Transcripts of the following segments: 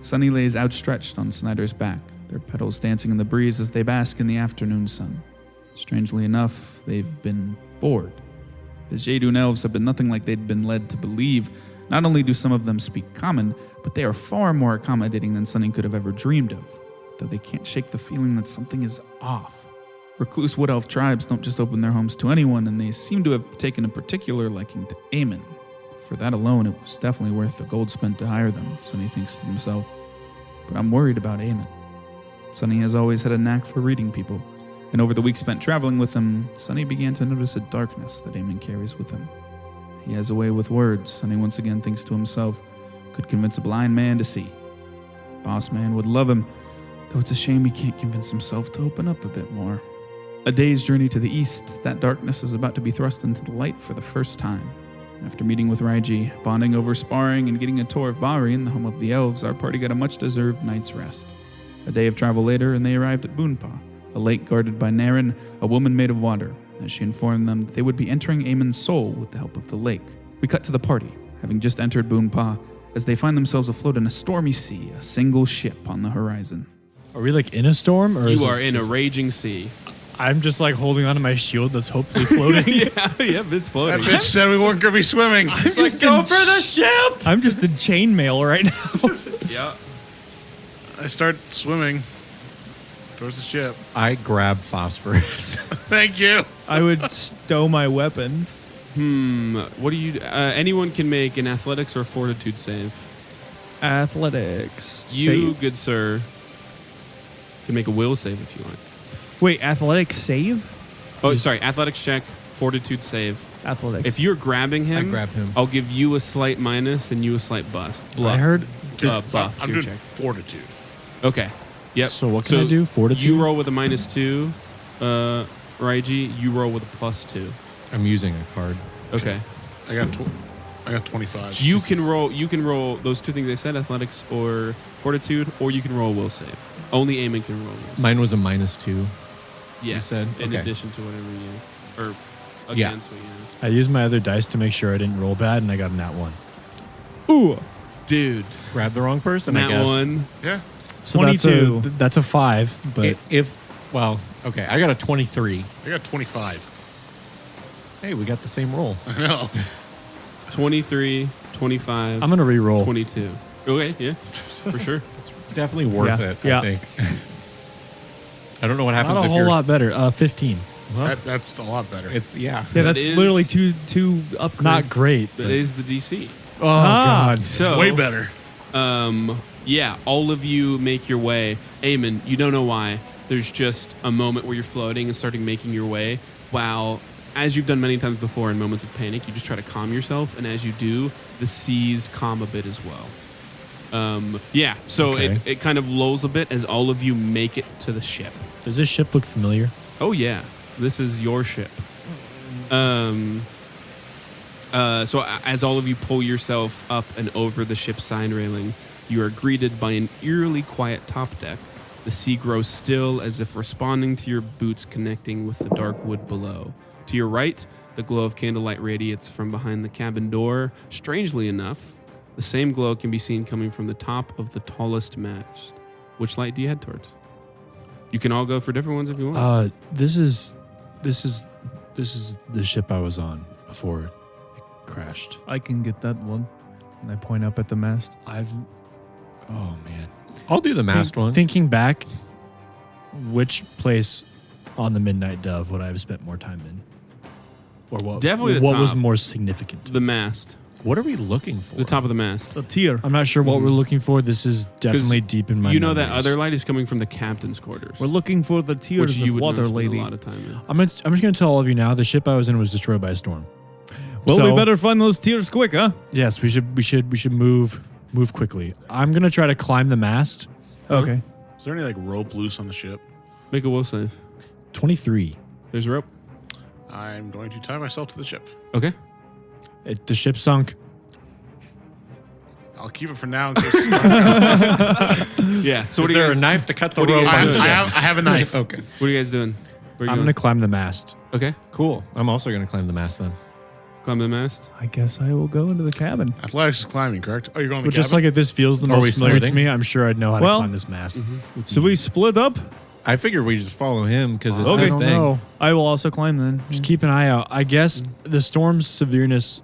Sunny lays outstretched on Snyder's back, their petals dancing in the breeze as they bask in the afternoon sun. Strangely enough, they've been bored. The Jaedun elves have been nothing like they'd been led to believe. Not only do some of them speak common, but they are far more accommodating than Sunny could have ever dreamed of, though they can't shake the feeling that something is off. Recluse wood elf tribes don't just open their homes to anyone, and they seem to have taken a particular liking to Aimon. For that alone, it was definitely worth the gold spent to hire them, Sunny thinks to himself. But I'm worried about Aimon. Sunny has always had a knack for reading people, and over the week spent traveling with him, Sunny began to notice a darkness that Aimon carries with him. He has a way with words, Sunny once again thinks to himself, could convince a blind man to see. Boss man would love him, though it's a shame he can't convince himself to open up a bit more. A day's journey to the east, that darkness is about to be thrust into the light for the first time. After meeting with Raiji, bonding over sparring, and getting a tour of Barian, the home of the elves, our party got a much-deserved night's rest. A day of travel later, and they arrived at Boonpa, a lake guarded by Naren, a woman made of water, as she informed them that they would be entering Aimon's soul with the help of the lake. We cut to the party, having just entered Boonpa, as they find themselves afloat in a stormy sea, a single ship on the horizon. Are we like in a storm? Or you are in a raging sea. I'm just like holding onto my shield that's hopefully floating. yeah, it's floating. That bitch said we weren't going to be swimming. I'm just go for the ship. I'm just in chainmail right now. Yeah. I start swimming towards the ship. I grab phosphorus. Thank you. I would stow my weapons. What do you... anyone can make an athletics or fortitude save. Athletics. You, Save. good sir, can make a will save if you like. Wait, athletics save? Oh, sorry. Athletics check, fortitude save. Athletics. If you're grabbing him, I grab him. I'll give you a slight minus and you a slight buff. I heard. Buff I'm to your doing check. fortitude. Okay. Yep. So what can I do? Fortitude? You roll with a -2. Raiji, you roll with a +2. I'm using a card. Okay. I got 25. You can roll those two things I said, athletics or fortitude, or you can roll a will save. Only Aimon can roll will save. Mine was a -2. Yes. said? In Okay. addition to whatever you or Yeah. against what you I used my other dice to make sure I didn't roll bad, and I got a nat 1. Ooh. Dude. Grab the wrong person, I That guess. one. Yeah. So 22. That's a 5, but Okay, I got a 23. I got 25. Hey, we got the same roll. I know. 23, 25, I'm going to re-roll. 22. Okay, yeah. For sure. Definitely worth Yeah. it, Yeah. I think. I don't know what happens Not a if whole you're... lot better. 15. That's a lot better. It's, yeah. Yeah, that's is- literally two upgrades. Not great. That but- is the DC. Oh, God. So Way better. Yeah, all of you make your way. Aimon, you don't know why. There's just a moment where you're floating and starting making your way. While, as you've done many times before in moments of panic, you just try to calm yourself. And as you do, the seas calm a bit as well. So Okay. it kind of lulls a bit as all of you make it to the ship. Does this ship look familiar? Oh, yeah. This is your ship. So as all of you pull yourself up and over the ship's side railing, you are greeted by an eerily quiet top deck. The sea grows still as if responding to your boots connecting with the dark wood below. To your right, the glow of candlelight radiates from behind the cabin door. Strangely enough, the same glow can be seen coming from the top of the tallest mast. Which light do you head towards? You can all go for different ones if you want. This is the ship I was on before it crashed. I can get that one. And I point up at the mast. Oh, man. I'll do the mast one. Thinking back, which place on the Midnight Dove would I have spent more time in? Or what? Definitely the what was top. more significant? The mast. What are we looking for? The top of the mast. A tier. I'm not sure what we're looking for. This is definitely deep in my You know that memories. other light is coming from the captain's quarters. We're looking for the which tears you of would water, not spend lady. a lot of time in. I'm just going to tell all of you now. The ship I was in was destroyed by a storm. Well, So- we better find those tears quick, huh? Yes, we should move quickly. I'm going to try to climb the mast. Okay. Is there any like rope loose on the ship? Make a will save. 23. There's a rope. I'm going to tie myself to the ship. Okay. The ship sunk. I'll keep it for now in case it's not. Yeah. So Is there a knife to cut the what do you rope guys on the do? ship? I have a knife. Okay. What are you guys doing? Where are you I'm going to climb the mast. Okay. Cool. I'm also going to climb the mast then. Climb the mast. I guess I will go into the cabin. Athletics is climbing, correct? Oh, you're going to But the just cabin? like if this feels the Are we most familiar to smithing? me, I'm sure I'd know how to Well- climb this mast. So we split up? I figured we just follow him because it's Okay. his I don't thing. know. I will also climb then. Just keep an eye out. I guess the storm's severeness,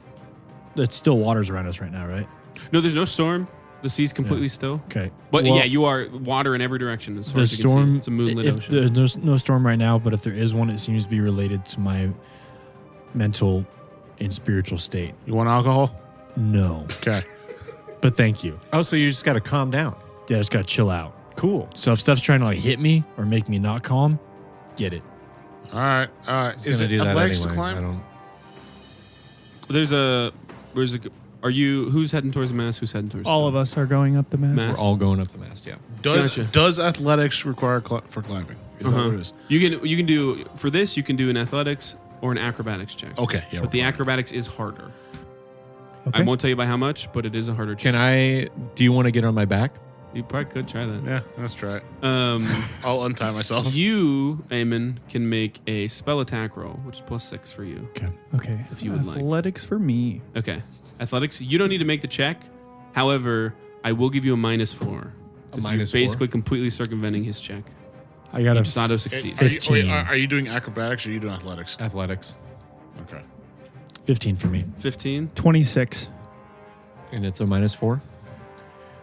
it's still waters around us right now, right? No, there's no storm. The sea's completely still. Okay. But Well, yeah, you are water in every direction as far the as you can see. storm, It's a moonlit if ocean. there's no storm right now, but if there is one, it seems to be related to my mental and spiritual state. You want alcohol? No. Okay. But thank you. Oh, so you just got to calm down. Yeah, I just gotta chill out. Cool. So if stuff's trying to like hit me or make me not calm, get it. All right. Is Gonna it do that athletics to anyway. climb? I don't. Are you, who's heading towards the mast? Who's heading towards All the of us are going up the mast. Mast. We're all going up the mast. Yeah. Gotcha. Does athletics require for climbing? Is that what it is? You can do, for this, you can do an athletics or an acrobatics check. Okay. Yeah. But the acrobatics is harder. Okay. I won't tell you by how much, but it is a harder check. Can I? Do you want to get on my back? You probably could try that. Yeah. Let's try it. Um, I'll untie myself. you, Aimon, can make a spell attack roll, which is +6 for you. Okay. If you would like. Athletics for me. Okay. Athletics, you don't need to make the check. However, I will give you a -4. A You're -4? basically completely circumventing his check. I got You a just auto succeed. Are you, 15. are you doing acrobatics or are you doing athletics? Athletics, Okay. 15 for me. 15. 26. and it's a -4.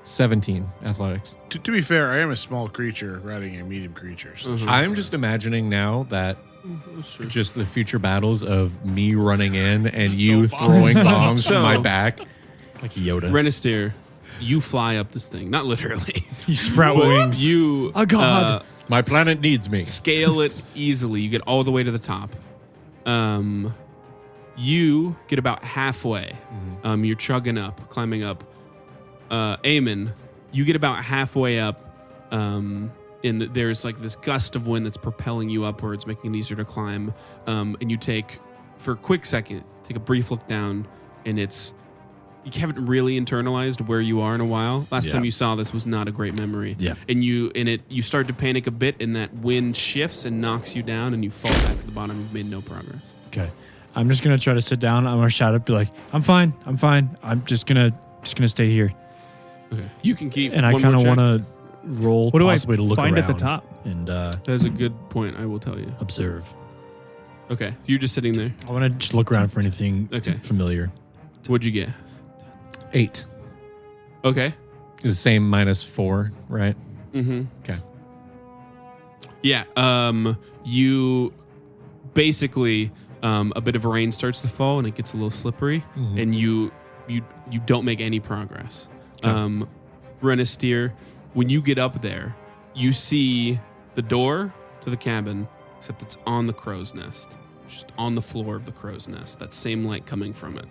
17 athletics. To be fair, I am a small creature riding a medium creature. So Mhm. I'm just imagining now that Oh, sure. just the future battles of me running in and you throwing bombs to So- my back. Like Yoda. Renister, you fly up this thing. Not literally. You sprout wings. You Oh, God. My planet needs me. scale it easily. You get all the way to the top. You get about halfway. You're chugging up, climbing up. Aimon, you get about halfway up. There's like this gust of wind that's propelling you upwards, making it easier to climb. And you take, for a quick second, take a brief look down, and you haven't really internalized where you are in a while. Last Yeah. time you saw this was not a great memory. Yeah. And you start to panic a bit, and that wind shifts and knocks you down, and you fall back to the bottom. You've made no progress. Okay. I'm just gonna try to sit down. I'm gonna shout up, be like, I'm fine. I'm just gonna stay here. Okay. You can keep. And I one kind of more check. want to roll What do I possibly to look find around at the top? and That's a good point. I will tell you. observe. Okay. You're just sitting there. I want to just look around for anything Okay. familiar. What'd you get? 8. Okay. It's the same -4, right? Mm-hmm. Okay. Yeah. You basically a bit of rain starts to fall and it gets a little slippery, and you don't make any progress. Renister, when you get up there, you see the door to the cabin, except it's on the crow's nest. It's just on the floor of the crow's nest. That same light coming from it.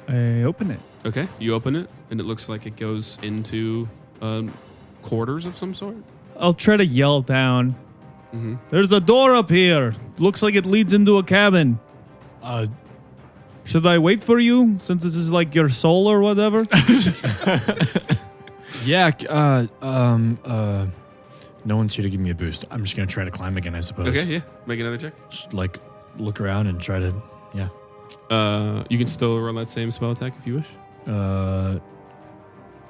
I open it. Okay. You open it, and it looks like it goes into quarters of some sort. I'll try to yell down. Mm-hmm. There's a door up here. Looks like it leads into a cabin. Should I wait for you since this is like your soul or whatever? Yeah. No one's here to give me a boost. I'm just gonna try to climb again, I suppose. Okay, yeah. Make another check. Just like look around and try to. Yeah. You can still roll that same spell attack if you wish.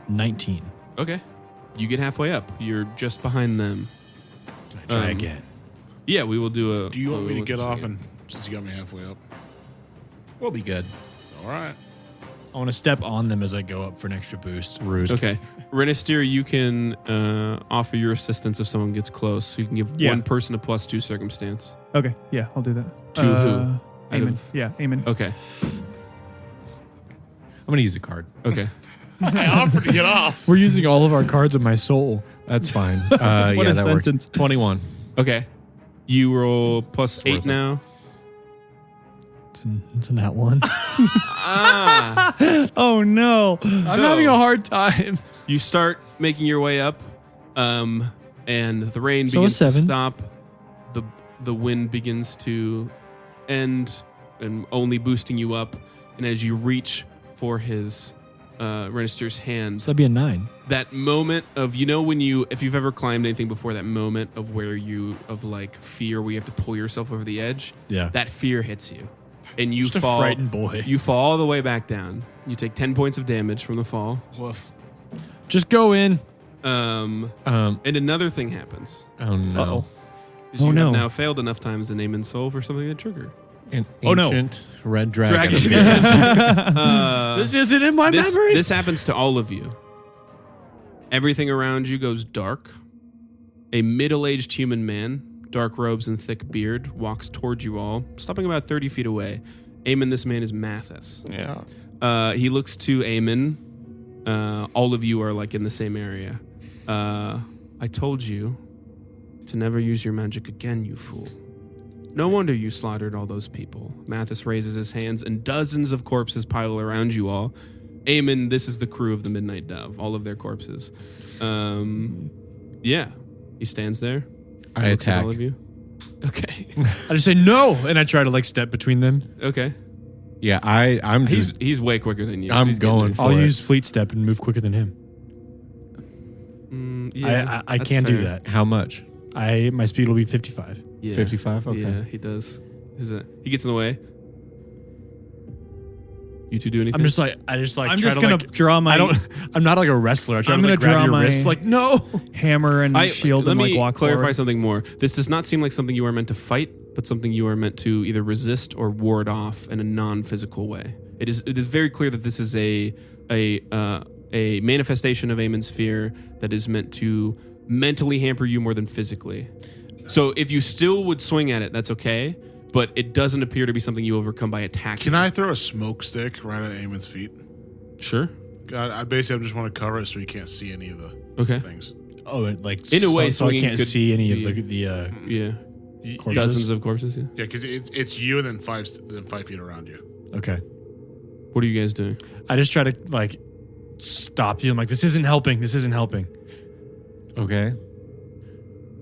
19. Okay. You get halfway up. You're just behind them. Can I try again? Yeah, we will do a. Do you want me to we'll get just off again. and since you got me halfway up? We'll be good. All right. I want to step on them as I go up for an extra boost. Rude. Okay. Renister, you can offer your assistance if someone gets close. So you can give Yeah. one person a +2 circumstance. Okay, yeah, I'll do that. To who? Aimon. of- Yeah, Aimon. Okay. I'm going to use a card. Okay. I offered to get off. We're using all of our cards of my soul. That's fine. What Yeah, a that sentence. works. 21. Okay. You roll +8 worth it. now. It's in that one. Ah. Oh no. I'm So- having a hard time. You start making your way up, and the rain So a begins to 7. stop. The wind begins to end, and only boosting you up. And as you reach for his Renister's hands, So that'd be a 9. that moment of if you've ever climbed anything before, that moment of like fear where you have to pull yourself over the edge. Yeah. That fear hits you, and you Just a fall. frightened boy. You fall all the way back down. You take 10 points of damage from the fall. Woof. Just go in. And another thing happens. Oh no. Uh-oh. Is you no. have now failed enough times in Aemon's soul for something to trigger. An Oh, no. ancient red dragon. This isn't in my memory. This happens to all of you. Everything around you goes dark. A middle-aged human man, dark robes and thick beard, walks towards you all, stopping about 30 feet away. Aimon, this man is Mathis. Yeah. He looks to Aimon. All of you are like in the same area. I told you to never use your magic again, you fool. No wonder you slaughtered all those people. Mathis raises his hands and dozens of corpses pile around you all. Aimon, this is the crew of the Midnight Dove, all of their corpses. Yeah. He stands there. I looks at attack. all of you. Okay. I just say no, and I try to like step between them. Okay. Yeah, I'm just He's way quicker than you. I'm He's getting going there. I'll For it. use fleet step and move quicker than him. Yeah, I that's can do fair. that. how much? My speed will be 55. Yeah. 55? Okay. Yeah, he does. He gets in the way. You two do anything? I'm just like I just like I'm try just to gonna like, draw my I'm not like a wrestler. I try I'm to like gonna grab draw your my- wrists like no. hammer and shield let and me like walk clarify forward. something more. This does not seem like something you are meant to fight, but something you are meant to either resist or ward off in a non-physical way. It is very clear that this is a manifestation of Aemon's fear that is meant to mentally hamper you more than physically. So if you still would swing at it, that's okay, but it doesn't appear to be something you overcome by attacking. Can I throw a smoke stick right at Aemon's feet? Sure. I basically just want to cover it so he can't see any of the Okay. things. Oh, and like In a way, so I swinging can't could see any be- of the Yeah. corpses? Dozens of corpses. Yeah. Yeah, because it's you and then 5 feet around you. Okay. What are you guys doing? I just try to like stop you. I'm like, this isn't helping. This isn't helping. Okay.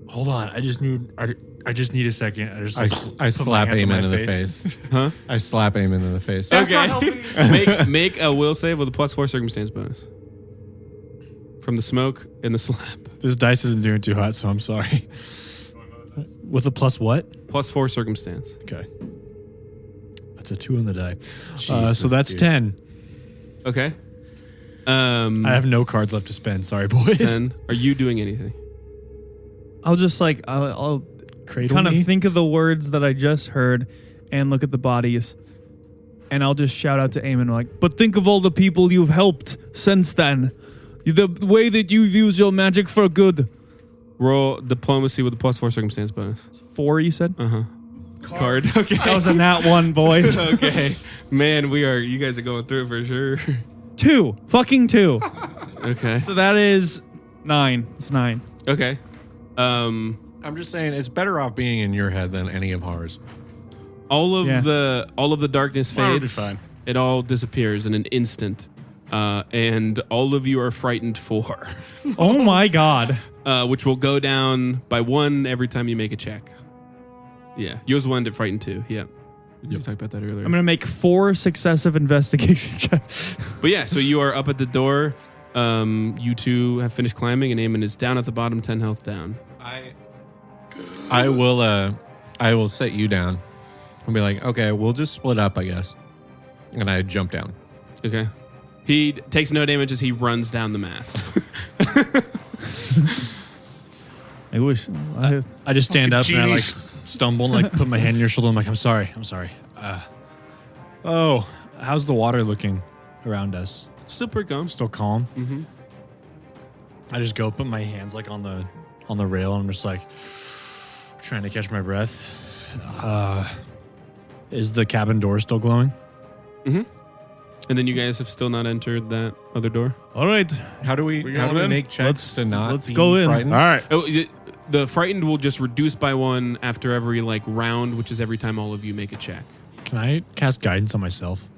Hold on. I just need a second. I just I, like, I put my slap hands on my Aemon in the face. Huh? I slap Aemon in the face. Okay. make a will save with a +4 circumstance bonus. From the smoke and the slap. This dice isn't doing too hot, so I'm sorry. With a plus what? +4 circumstance. Okay. That's a 2 on the die. Jesus, so that's dude. 10. Okay. I have no cards left to spend. Sorry, boys. 10. Are you doing anything? I'll just like I'll Cradle kind me? of think of the words that I just heard and look at the bodies, and I'll just shout out to Aimon like, "But think of all the people you've helped since then. The way that you've used your magic for good." Roll diplomacy with a +4 circumstance bonus. 4, you said? Card. Okay. That was a nat 1, boys. Okay. Man, you guys are going through it for sure. 2. Fucking 2. Okay. So that is 9. It's 9. Okay. I'm just saying it's better off being in your head than any of ours. All of Yeah. the darkness Mine would be fades. fine. It all disappears in an instant. And all of you are frightened 4. Oh my god. Which will go down by 1 every time you make a check. Yeah. Yours will end at frightened 2. Yeah. We talked about that earlier. I'm going to make 4 successive investigation checks. But yeah, so you are up at the door. You two have finished climbing, and Aimon is down at the bottom, 10 health down. I will set you down. I'll be like, okay, we'll just split up, I guess. And I jump down. Okay. He takes no damage as he runs down the mast. I wish. I just stand up and I like genies. stumble and like put my hand on your shoulder. I'm like, I'm sorry. Oh, how's the water looking around us? Still pretty calm. Still calm. Mm-hmm. I just go put my hands like on the rail and I'm just like trying to catch my breath. Is the cabin door still glowing? Mm-hmm. And then you guys have still not entered that other door. All right. How do we make checks to not let's be go in. frightened? All right. Oh, the frightened will just reduce by 1 after every like round, which is every time all of you make a check. Can I cast guidance on myself?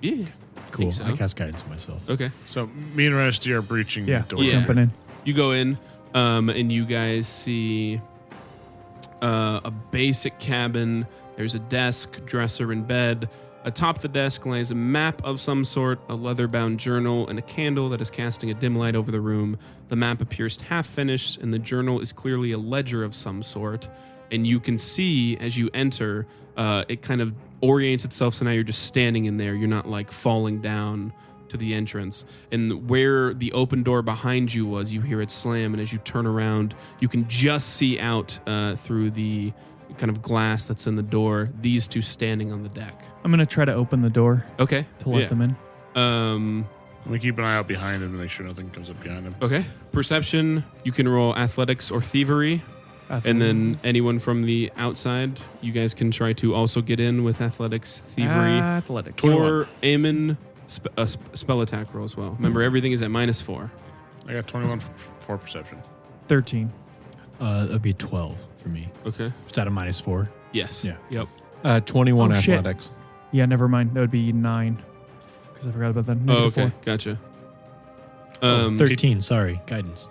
Yeah. Cool. so. I cast guidance on myself. Okay. So me and Rusty are breaching Yeah. the door. Yeah. Jumping in. You go in, and you guys see a basic cabin. There's a desk, dresser, and bed. Atop the desk lays a map of some sort, a leather-bound journal, and a candle that is casting a dim light over the room. The map appears half-finished, and the journal is clearly a ledger of some sort. And you can see, as you enter, it kind of orients itself, so now you're just standing in there. You're not like falling down to the entrance. And where the open door behind you was, you hear it slam, and as you turn around, you can just see out through the kind of glass that's in the door, these two standing on the deck. I'm going to try to open the door Okay. to let them in. Let me keep an eye out behind him to make sure nothing comes up behind him. Okay. Perception, you can roll athletics or thievery. And then anyone from the outside, you guys can try to also get in with athletics, thievery, Athletics. or Aimon spell attack roll as well. Remember, everything is at -4. I got 21 for perception. 13. That'd be 12 for me. Okay. It's at a -4. Yes. Yeah. Yep. 21 Oh, shit. athletics. Yeah, never mind. That would be 9. Because I forgot about that. Oh, okay. 4. Gotcha. 13. Sorry, guidance.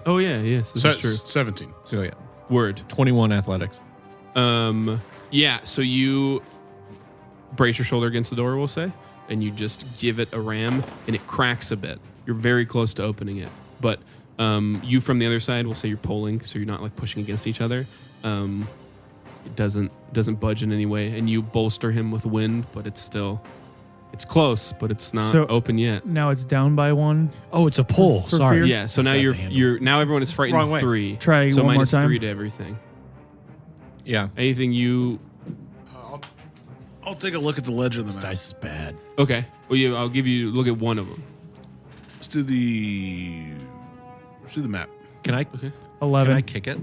Oh yeah. Yes. This is true. 17. So yeah, Word. 21 athletics. Yeah. So you brace your shoulder against the door, we'll say, and you just give it a ram, and it cracks a bit. You're very close to opening it, but you from the other side, we'll say you're pulling, so you're not like pushing against each other. It doesn't budge in any way, and you bolster him with wind, but it's close, but it's not open yet. Now it's down by 1. Oh, it's a pull. For Sorry. fear? Yeah. So now you're now everyone is frightened Wrong way. 3. Try so one more -3 time. to everything. Yeah. Anything you? I'll take a look at the ledger of the This map. dice is bad. Okay. Well, yeah, I'll give you look at one of them. Let's do the map. Can I 11. can I kick it?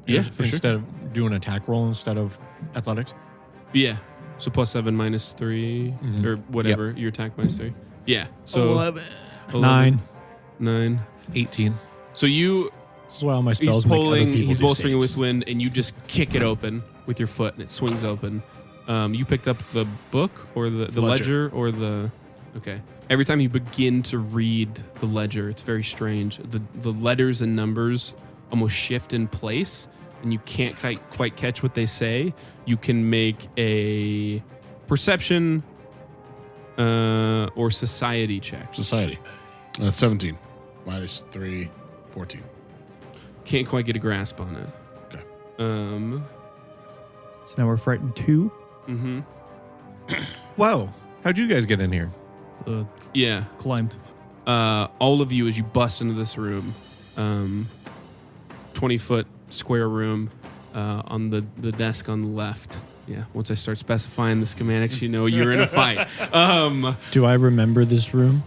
Yeah, for sure. Instead of doing attack roll instead of athletics. Yeah. So +7 -3 Mhm. or whatever your attack -3. Yeah. So 11. 9. 9. 18. So you This is why all my he's spells make other pulling, people he's do bolstering it with saves. wind, and you just kick it open with your foot, and it swings open. You picked up the book or the ledger or the okay. Every time you begin to read the ledger, it's very strange. The letters and numbers almost shift in place, and you can't quite catch what they say. You can make a perception or society check. Society. That's 17. -3, 14. Can't quite get a grasp on it. Okay. So now we're frightened 2. Mm-hmm. Whoa. How'd you guys get in here? Yeah. Climbed. All of you, as you bust into this room, 20-foot square room, on the desk on the left. Yeah, once I start specifying the schematics, you know you're in a fight. Do I remember this room?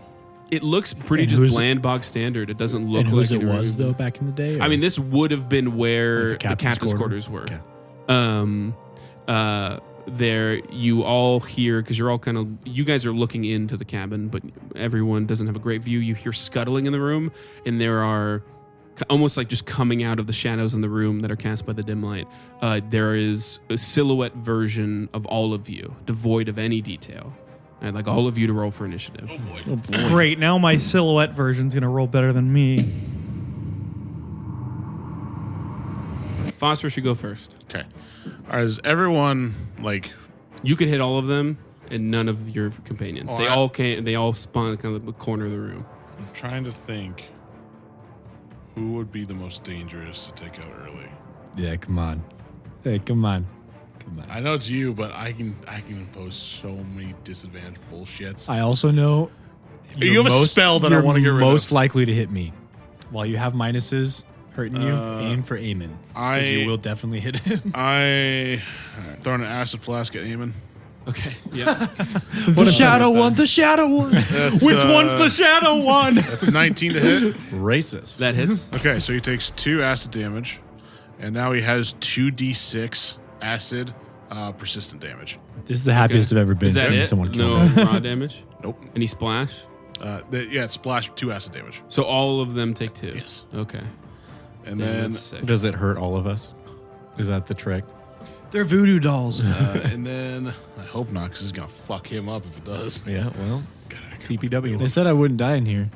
It looks pretty And just who's- bland bog standard. It doesn't look And whose like it was, room. though, back in the day? I or- mean, this would have been where Like the captain's quarters were. Okay. There, you all hear, because you're all kind of, you guys are looking into the cabin, but everyone doesn't have a great view. You hear scuttling in the room, and there are almost like just coming out of the shadows in the room that are cast by the dim light. There is a silhouette version of all of you, devoid of any detail. I'd like all of you to roll for initiative. Oh, boy. Great. Now my silhouette version's going to roll better than me. Phosphor should go first. Okay. All right, is everyone like? You could hit all of them, and none of your companions. Oh, They I- all came. They all spawn at kind of the corner of the room. I'm trying to think. Who would be the most dangerous to take out early? Yeah, come on. Hey, come on. Come on. I know it's you, but I can impose so many disadvantage bullshits. I also know You have a spell that I you're wanna get rid of. most likely to hit me. While you have minuses hurting you, aim for Aimon. Because you will definitely hit him. I throwing an acid flask at Aimon. Okay. Yeah. The shadow one, the shadow one. That's, Which one's the shadow one? That's 19 to hit. Racist. That hits. Okay, so he takes 2 acid damage, and now he has 2d6 acid persistent damage. This is the happiest I've ever been Is that seeing it? someone kill No me. raw damage. Nope. Any splash? Yeah, it's splash 2 acid damage. So all of them take 2. Yes. Okay. And Yeah, then that's sick. Does it hurt all of us? Is that the trick? They're voodoo dolls. and then I hope not, because it's gonna fuck him up if it does. Yeah, well, TPW. They said I wouldn't die in here.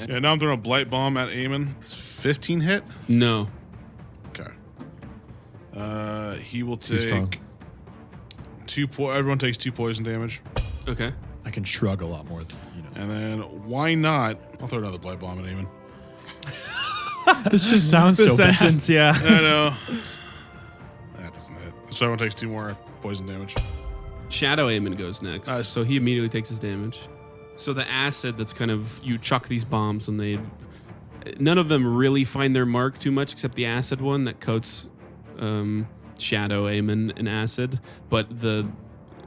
Yeah, now I'm throwing a blight bomb at Aimon. It's 15 hit. No. Okay. He will Too strong. take 2 everyone takes 2 poison damage. Okay. I can shrug a lot more than, you know. And then why not? I'll throw another blight bomb at Aimon. This just sounds The so bad. sentence, yeah. I know. That doesn't hit. So everyone takes 2 more poison damage. Shadow Aimon goes next. Nice. So he immediately takes his damage. So the acid that's kind of, you chuck these bombs and none of them really find their mark too much except the acid one that coats Shadow Aimon in acid. But the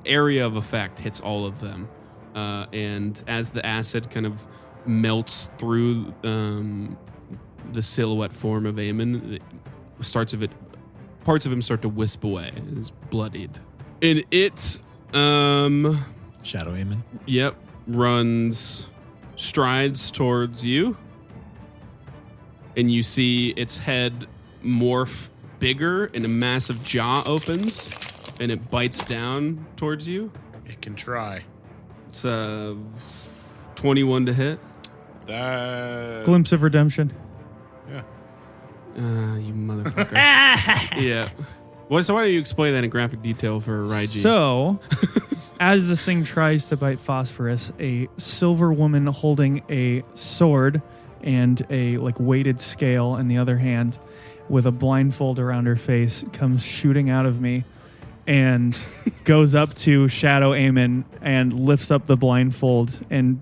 area of effect hits all of them. And as the acid kind of melts through the silhouette form of Aimon, parts of him start to wisp away. It's bloodied. And it, Shadow Aimon. yep, strides towards you. And you see its head morph bigger and a massive jaw opens and it bites down towards you. It can try. It's 21 to hit. That. Glimpse of redemption. Yeah. You motherfucker. Yeah. Well, so why don't you explain that in graphic detail for Raiji? So, as this thing tries to bite Phosphorus, a silver woman holding a sword and a weighted scale in the other hand with a blindfold around her face comes shooting out of me and goes up to Shadow Aimon and lifts up the blindfold, and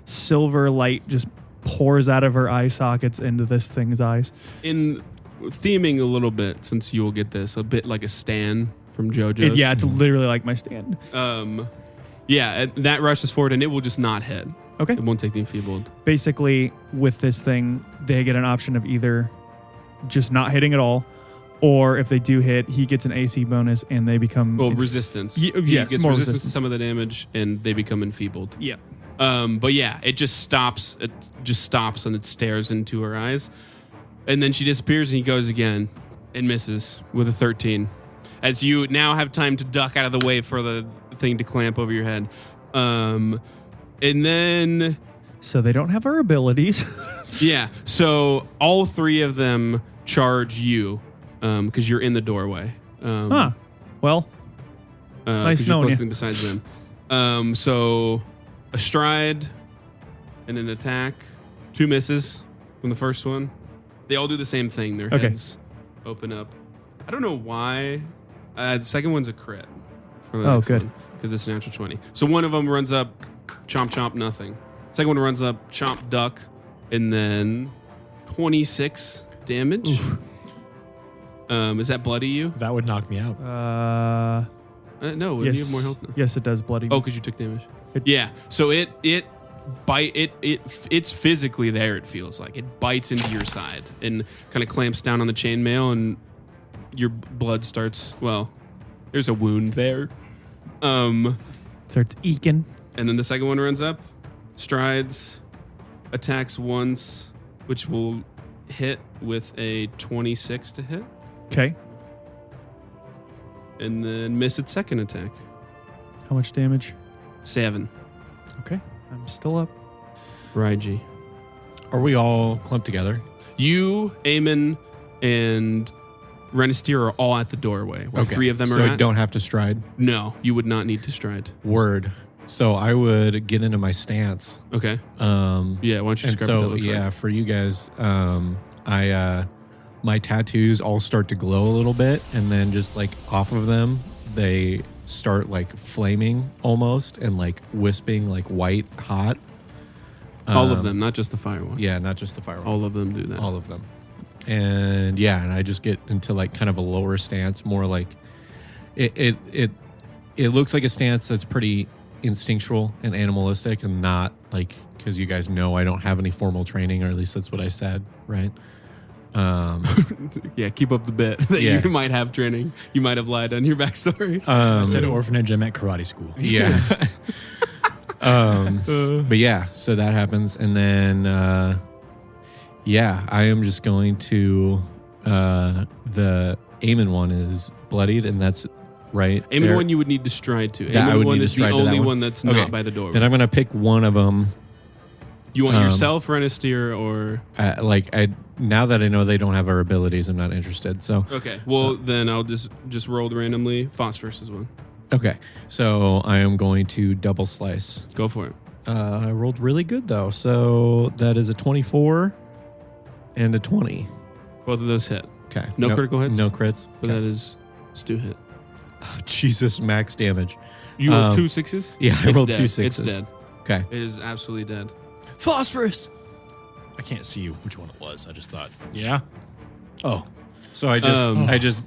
silver light just pours out of her eye sockets into this thing's eyes. In theming a little bit, since you will get this, a bit like a Stan from JoJo's. Yeah, it's literally like my stand. Yeah, that rushes forward and it will just not hit. Okay. It won't take the enfeebled. Basically, with this thing, they get an option of either just not hitting at all, or if they do hit, he gets an AC bonus and they become... Well, resistance. Yeah, He gets more resistance to some of the damage and they become enfeebled. Yeah. But yeah, it just stops. It just stops and it stares into her eyes. And then she disappears and he goes again and misses with a 13. As you now have time to duck out of the way for the thing to clamp over your head. And then... So they don't have our abilities. Yeah, so all three of them charge you because you're in the doorway. Well, nice 'cause you're knowing closely you. besides them. So a stride and an attack. 2 misses from the first one. They all do the same thing. Their Okay. heads open up. I don't know why. The second one's a crit. For the Oh, next good. one, because it's a natural 20. So one of them runs up, chomp, chomp, nothing. Second one runs up, chomp, duck, and then 26 damage. Is that bloody you? That would knock me out. No, yes. you have more health now. Yes, it does bloody. Oh, because you took damage. It- Yeah. So it's physically there. It feels like it bites into your side and kind of clamps down on the chainmail, and your blood starts. Well, there's a wound there. Starts eking. And then the second one runs up, strides, attacks once, which will hit with a 26 to hit, Okay. and then miss its second attack. How much damage? 7. Okay. I'm still up. Raiji. Are we all clumped together? You, Aimon, and Renestier are all at the doorway. Where 3 of them so are I at. don't have to stride. No, you would not need to stride. Word. So I would get into my stance. Okay. Yeah, Yeah, why don't you and describe what so that looks yeah, like? for you guys, my tattoos all start to glow a little bit, and then just like off of them, they start like flaming almost, and like wisping like white hot. All of them, not just the fire one. Yeah, not just the fire one. All of them do that. All of them. And yeah, and I just get into like kind of a lower stance, more like it looks like a stance that's pretty instinctual and animalistic, and not like, because you guys know I don't have any formal training, or at least that's what I said, right? Yeah, keep up the bit that Yeah. you might have training. You might have lied on your backstory. I said orphanage, I meant karate school. Yeah. But yeah, so that happens, and then yeah, I am just going to the Aimon one is bloodied, and that's right. Aimon there. one you would need to stride to. Yeah, I Aimon would one need to is the stride to that only one. one that's Okay. not by the door. Then I'm gonna pick one of them. You want yourself, Renestier, or... Now that I know they don't have our abilities, I'm not interested. So Okay, well, then I'll just roll randomly. Phosphorus is one. okay, so I am going to double slice. Go for it. I rolled really good though, so that is a 24 and a 20. Both of those hit. Okay, No critical hits? No crits. But Okay. that is Stu hit. Jesus, max damage. You rolled 2 6s? Yeah, I It's rolled dead. 2 6s. It's dead. Okay. It is absolutely dead. Phosphorus. I can't see which one it was. I just thought. Yeah. Oh, So I just,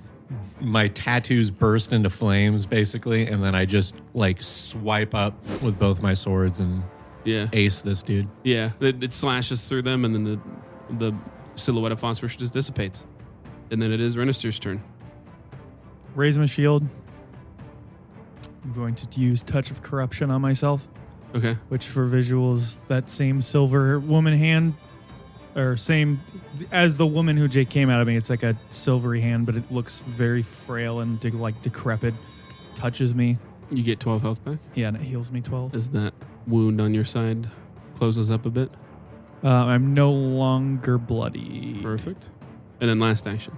my tattoos burst into flames basically, and then I just like swipe up with both my swords and Yeah. ace this dude. Yeah. It slashes through them, and then the silhouette of phosphorus just dissipates. And then it is Renister's turn. Raise my shield. I'm going to use Touch of Corruption on myself, Okay. which for visuals, that same silver woman hand, or same as the woman who Jake came out of me. It's like a silvery hand, but it looks very frail and like decrepit. Touches me. You get 12 health back Yeah, and it heals me 12. as that wound on your side closes up a bit. I'm no longer bloody. Perfect. And then last action.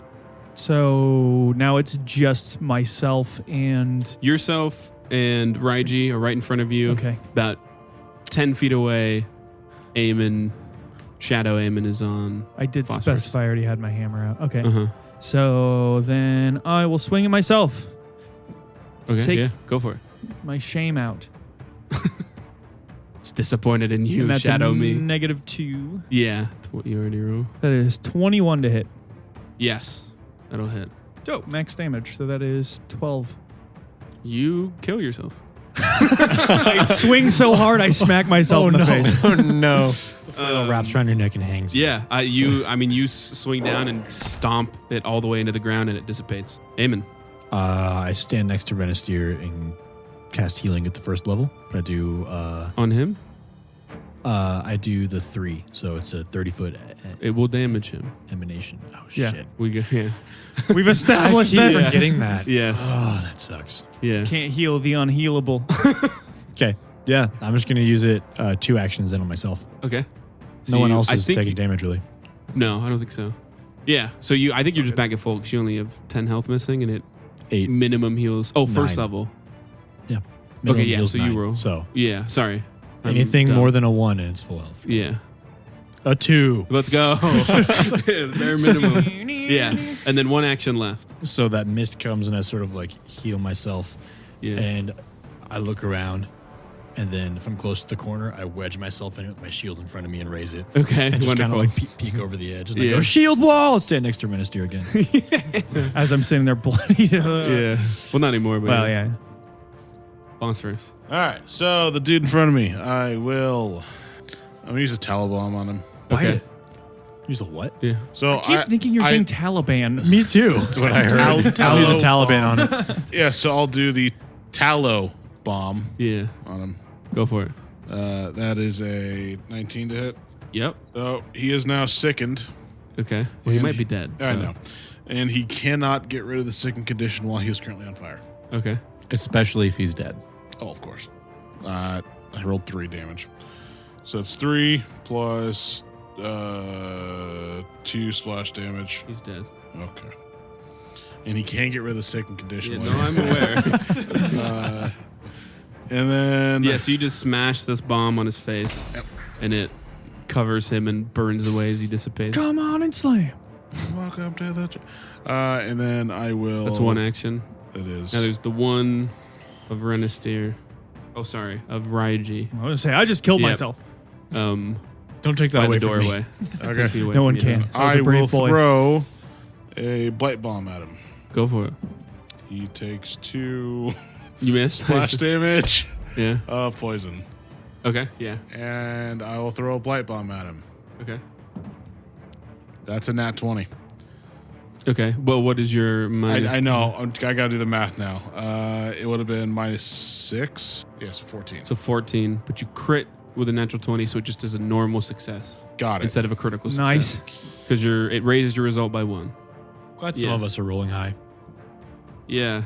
So now it's just myself and Yourself and Raiji are right in front of you. okay. About 10 feet away, Aimon, Shadow Aimon is on. I did Phosphorus. specify I already had my hammer out. Okay. Uh-huh. So then I will swing at myself. Okay, Take- yeah, go for it. My shame out. It's disappointed in you, and that's Shadow a me. -2. Yeah, you already roll. That is 21 to hit. Yes, that'll hit. Dope. Max damage. So that is 12. You kill yourself. I swing so hard I smack myself in the face. Oh no! The flail wraps around your neck and hangs. Yeah, you swing down and stomp it all the way into the ground, and it dissipates. Aimon. I stand next to Renister and cast healing at the first level. But I do. On him, I do the 3, so it's a 30-foot it will damage him. emanation. Oh Yeah. shit! Yeah. We've established I keep that. forgetting that. Yes. Oh, that sucks. Yeah. Can't heal the unhealable. Okay. Yeah, I'm just gonna use it 2 actions in on myself. Okay. No one else I is think taking damage really. No, I don't think so. Yeah. So I think you're just back at full because you only have 10 health missing, and it 8. minimum heals. Oh, first 9. level. Yeah. Okay, yeah, heals so you 9, roll. So Yeah. Sorry. I'm anything dumb. more than a 1 and it's full health. Yeah. A 2. Let's go. Bare minimum. Yeah. And then 1 action left. So that mist comes and I sort of like heal myself. Yeah. And I look around, and then if I'm close to the corner, I wedge myself in it with my shield in front of me and raise it. Okay. And just kind Wonderful. of like peek over the edge. And I Yeah. go, shield wall! And stand next to Minister again. As I'm sitting there bloody. Yeah. Well, not anymore, but Well, yeah. Phosphorus. All right. So the dude in front of me, I'm gonna use a tallow bomb on him. Okay. Use a what? Yeah. So I keep thinking you're saying Taliban. Me too. That's what I heard. I'll use a tallow Taliban on it. yeah. So I'll do the tallow bomb Yeah. on him. Go for it. That is a 19 to hit. Yep. So he is now sickened. Okay. Well, he And might be dead. I so- know. And he cannot get rid of the sickened condition while he is currently on fire. Okay. Especially if he's dead. Oh, of course. I rolled 3 damage. So it's 3 plus 2 splash damage. He's dead. Okay. And he can't get rid of the sickened condition. Yeah, while no, I'm aware. and then Yeah, so you just smash this bomb on his face, Yep. and it covers him and burns away as he dissipates. Come on and slam. welcome to the. And then I will. That's 1 action. It is. Now there's the one of Renister. Oh, sorry, of Raiji. I was gonna say I just killed Yep. myself. Don't take that By away the from me. doorway. Okay. 10 feet away No from one you, can. though. I was a I brave will boy. throw a blight bomb at him. Go for it. He takes 2 You missed. splash damage Yeah. of poison. Okay. Yeah. And I will throw a blight bomb at him. Okay. That's a nat 20. Okay. Well, what is your minus? I know. I got to do the math now. It would have been -6. Yes, 14. So 14, but you crit with a natural 20, so it just is a normal success Got it. instead of a critical success. Nice. Because it raises your result by 1. Glad some of us are rolling high. Yeah.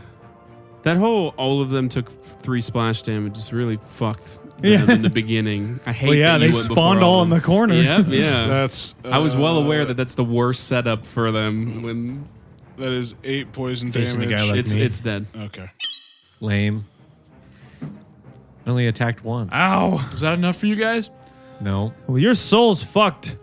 That whole all of them took 3 splash damage is really fucked them Yeah. in the beginning. I hate Well, yeah, that you they went spawned before all in them. the corner. Yep, yeah. That's. I was well aware that that's the worst setup for them when that is 8 poison Facing a damage. guy like me. it's dead. Okay. Lame. Only attacked once. Ow. Is that enough for you guys? No. Well, your soul's fucked.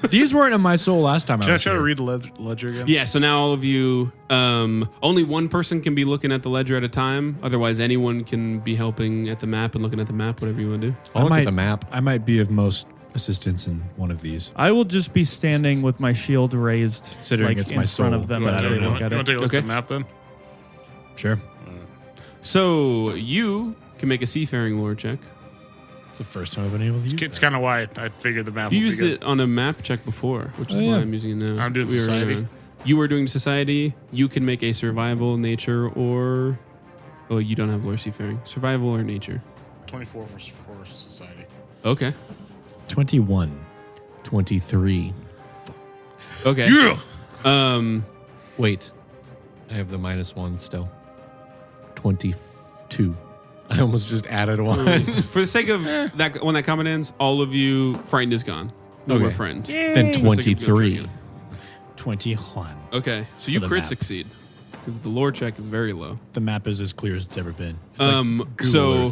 These weren't in my soul last time. Can I was try to here. read the ledger again? Yeah, so now all of you, only one person can be looking at the ledger at a time. Otherwise, anyone can be helping at the map and looking at the map, whatever you want to do. I'll look might- at the map. I might be of most assistance in one of these. I will just be standing with my shield raised, Considering it's in my front soul. of them You want as to they take look at a it. look Okay. at the map then? Sure. So you can make a seafaring lore check. It's the first time I've been able to use It's that. kind of why I figured the map You would used be good. it on a map check before, which is Oh, why yeah. I'm using it now. I'm doing We were, society. you were doing society. You can make a survival, nature, or... Oh, you don't have lore seafaring. Survival or nature. 24 for society. Okay. 21. 23. Okay. Yeah. Wait. I have the -1 still. 22. I almost just added one. For the sake of that, when that comment ends, all of you, frightened is gone. No more Okay. friend. Then 23. 21. Okay, so you the crit map. succeed because the lore check is very low. The map is as clear as it's ever been. It's like Google So,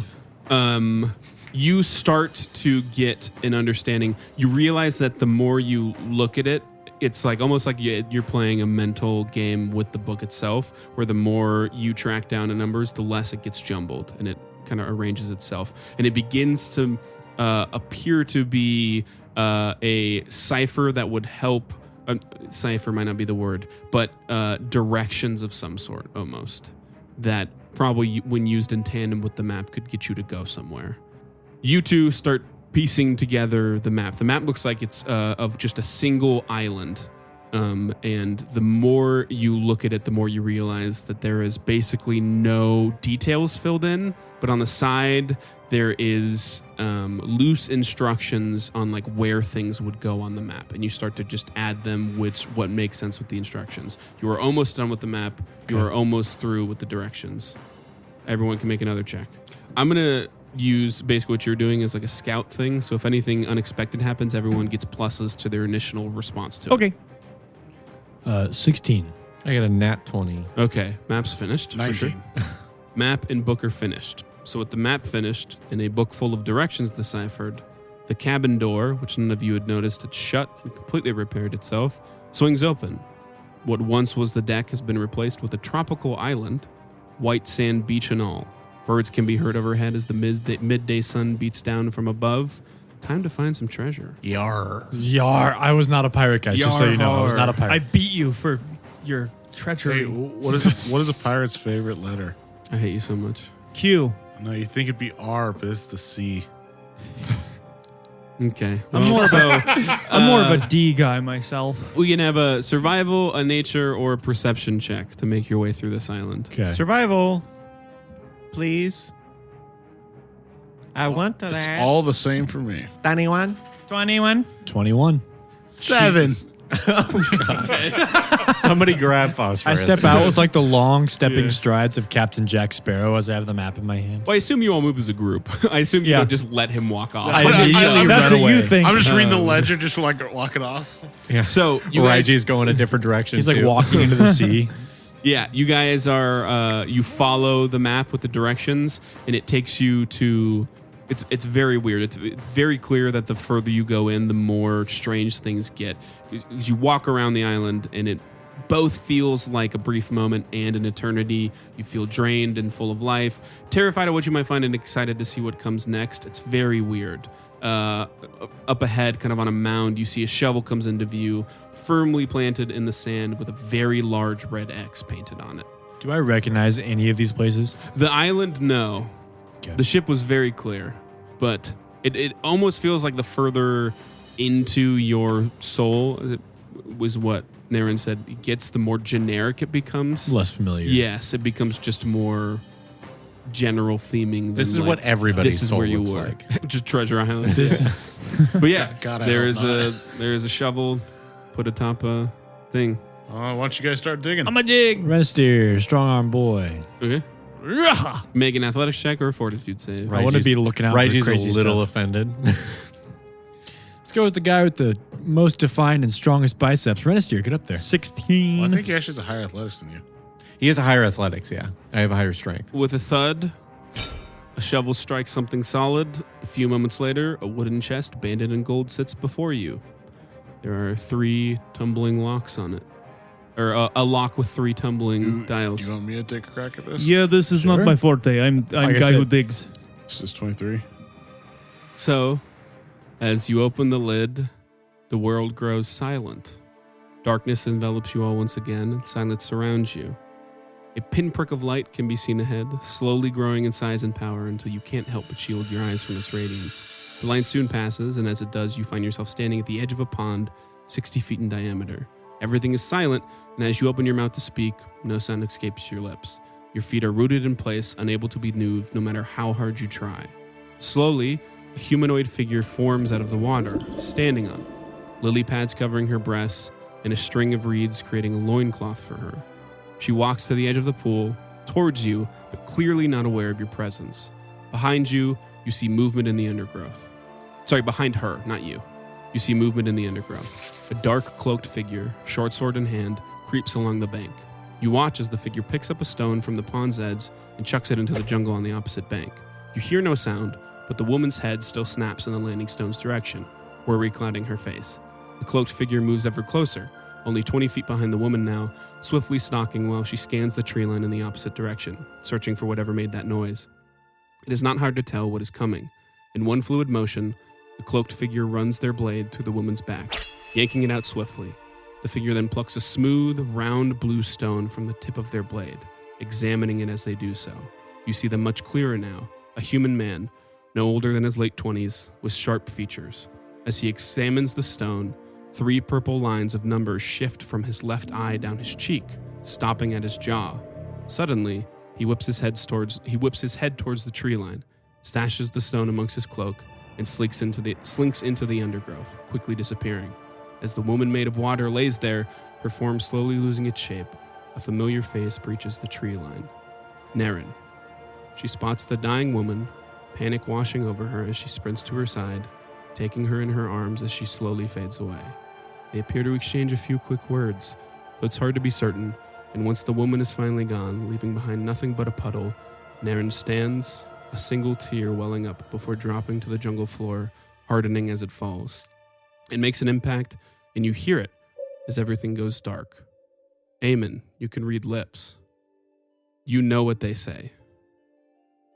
Earth. you start to get an understanding. You realize that the more you look at it, it's like almost like you're playing a mental game with the book itself, where the more you track down the numbers, the less it gets jumbled and it kind of arranges itself. And it begins to appear to be a cipher that would help. Cipher might not be the word, but directions of some sort almost that probably when used in tandem with the map could get you to go somewhere. You two start piecing together the map. The map looks like it's of just a single island. And the more you look at it, the more you realize that there is basically no details filled in, but on the side there is loose instructions on like where things would go on the map, and you start to just add them, what makes sense with the instructions. You are almost done with the map. You are almost through with the directions. Everyone can make another check. I'm gonna use basically what you're doing as like a scout thing. So if anything unexpected happens, everyone gets pluses to their initial response to it. Okay. 16. I got a nat 20. Okay, map's finished. for sure. 19. Map and book are finished. So with the map finished and a book full of directions deciphered, the cabin door, which none of you had noticed had shut and completely repaired itself, swings open. What once was the deck has been replaced with a tropical island, white sand beach and all. Birds can be heard overhead as the midday sun beats down from above. Time to find some treasure. Yar. Yar. I was not a pirate, guys. Just so you know, I was not a I pirate. beat you for your treachery. Hey, what is a pirate's favorite letter? I hate you so much. Q. No, you think it'd be R, but it's the C. Okay. I'm more of so I'm more of a D guy myself. we can have a survival, a nature, or a perception check to make your way through this island. Okay. Survival. Please. I want that. It's all the same for me. Anyone? 21. 21. 7. Somebody grab phosphorus. I step out with like the long stepping strides of Captain Jack Sparrow as I have the map in my hand. Well, I assume you all move as a group. I assume you Yeah. don't just let him walk off. I immediately That's run what you away. think. I'm just reading the ledger, just like walking off. Yeah. So you guys, Raiji's going a different direction. He's like too. walking into the sea. yeah, you guys are. You follow the map with the directions, and it takes you to. It's very weird. It's very clear that the further you go in, the more strange things get. Because you walk around the island, and it both feels like a brief moment and an eternity. You feel drained and full of life, terrified of what you might find, and excited to see what comes next. It's very weird. Up ahead, kind of on a mound, you see a shovel comes into view, firmly planted in the sand with a very large red X painted on it. Do I recognize any of these places? The island, no. Okay. The ship was very clear, but it almost feels like the further into your soul it was what Naren said. It gets the more generic it becomes. Less familiar. Yes, it becomes just more general theming. This than is what like, everybody's this is soul where you looks were. like. Just Treasure Island. This, But yeah, God, I there hope is not. there is a shovel put atop a thing. Why don't you guys start digging? I'm a dig. Restier, strong arm boy. Okay, make an athletics check or a fortitude save. I want to be looking out for Raiji's crazy a little stuff. offended. Let's go with the guy with the most defined and strongest biceps. Renisteer, get up there. 16. Well, I think he actually has a higher athletics than you. He has a higher athletics, yeah. I have a higher strength. With a thud, a shovel strikes something solid. A few moments later, a wooden chest banded in gold sits before you. There are 3 tumbling locks on it. Or a lock with 3 tumbling dials. Do you want me to take a crack at this? Yeah, this is not Sure. my forte. I'm I guy who said- digs. This is 23. So, as you open the lid, the world grows silent. Darkness envelops you all once again, and silence surrounds you. A pinprick of light can be seen ahead, slowly growing in size and power until you can't help but shield your eyes from its radiance. The line soon passes, and as it does, you find yourself standing at the edge of a pond 60 feet in diameter. Everything is silent, and as you open your mouth to speak, no sound escapes your lips. Your feet are rooted in place, unable to be moved no matter how hard you try. Slowly, a humanoid figure forms out of the water, standing on it. Lily pads covering her breasts, and a string of reeds creating a loincloth for her. She walks to the edge of the pool, towards you, but clearly not aware of your presence. Behind you, you see movement in the undergrowth. Sorry, behind her, not you. You see movement in the undergrowth. A dark, cloaked figure, short sword in hand, creeps along the bank. You watch as the figure picks up a stone from the pond's edge and chucks it into the jungle on the opposite bank. You hear no sound, but the woman's head still snaps in the landing stone's direction, worry clouding her face. The cloaked figure moves ever closer, only 20 feet behind the woman now, swiftly stalking while she scans the tree line in the opposite direction, searching for whatever made that noise. It is not hard to tell what is coming. In one fluid motion, the cloaked figure runs their blade through the woman's back, yanking it out swiftly. The figure then plucks a smooth, round blue stone from the tip of their blade, examining it as they do so. You see them much clearer now, a human man, no older than his late 20s, with sharp features. As he examines the stone, 3 purple lines of numbers shift from his left eye down his cheek, stopping at his jaw. Suddenly, he whips his head towards the tree line, stashes the stone amongst his cloak, and slinks into the undergrowth, quickly disappearing. As the woman made of water lays there, her form slowly losing its shape, a familiar face breaches the tree line. Naren. She spots the dying woman, panic washing over her as she sprints to her side, taking her in her arms as she slowly fades away. They appear to exchange a few quick words, but it's hard to be certain, and once the woman is finally gone, leaving behind nothing but a puddle, Naren stands, a single tear welling up before dropping to the jungle floor, hardening as it falls. It makes an impact, and you hear it as everything goes dark. Aimon, you can read lips. You know what they say.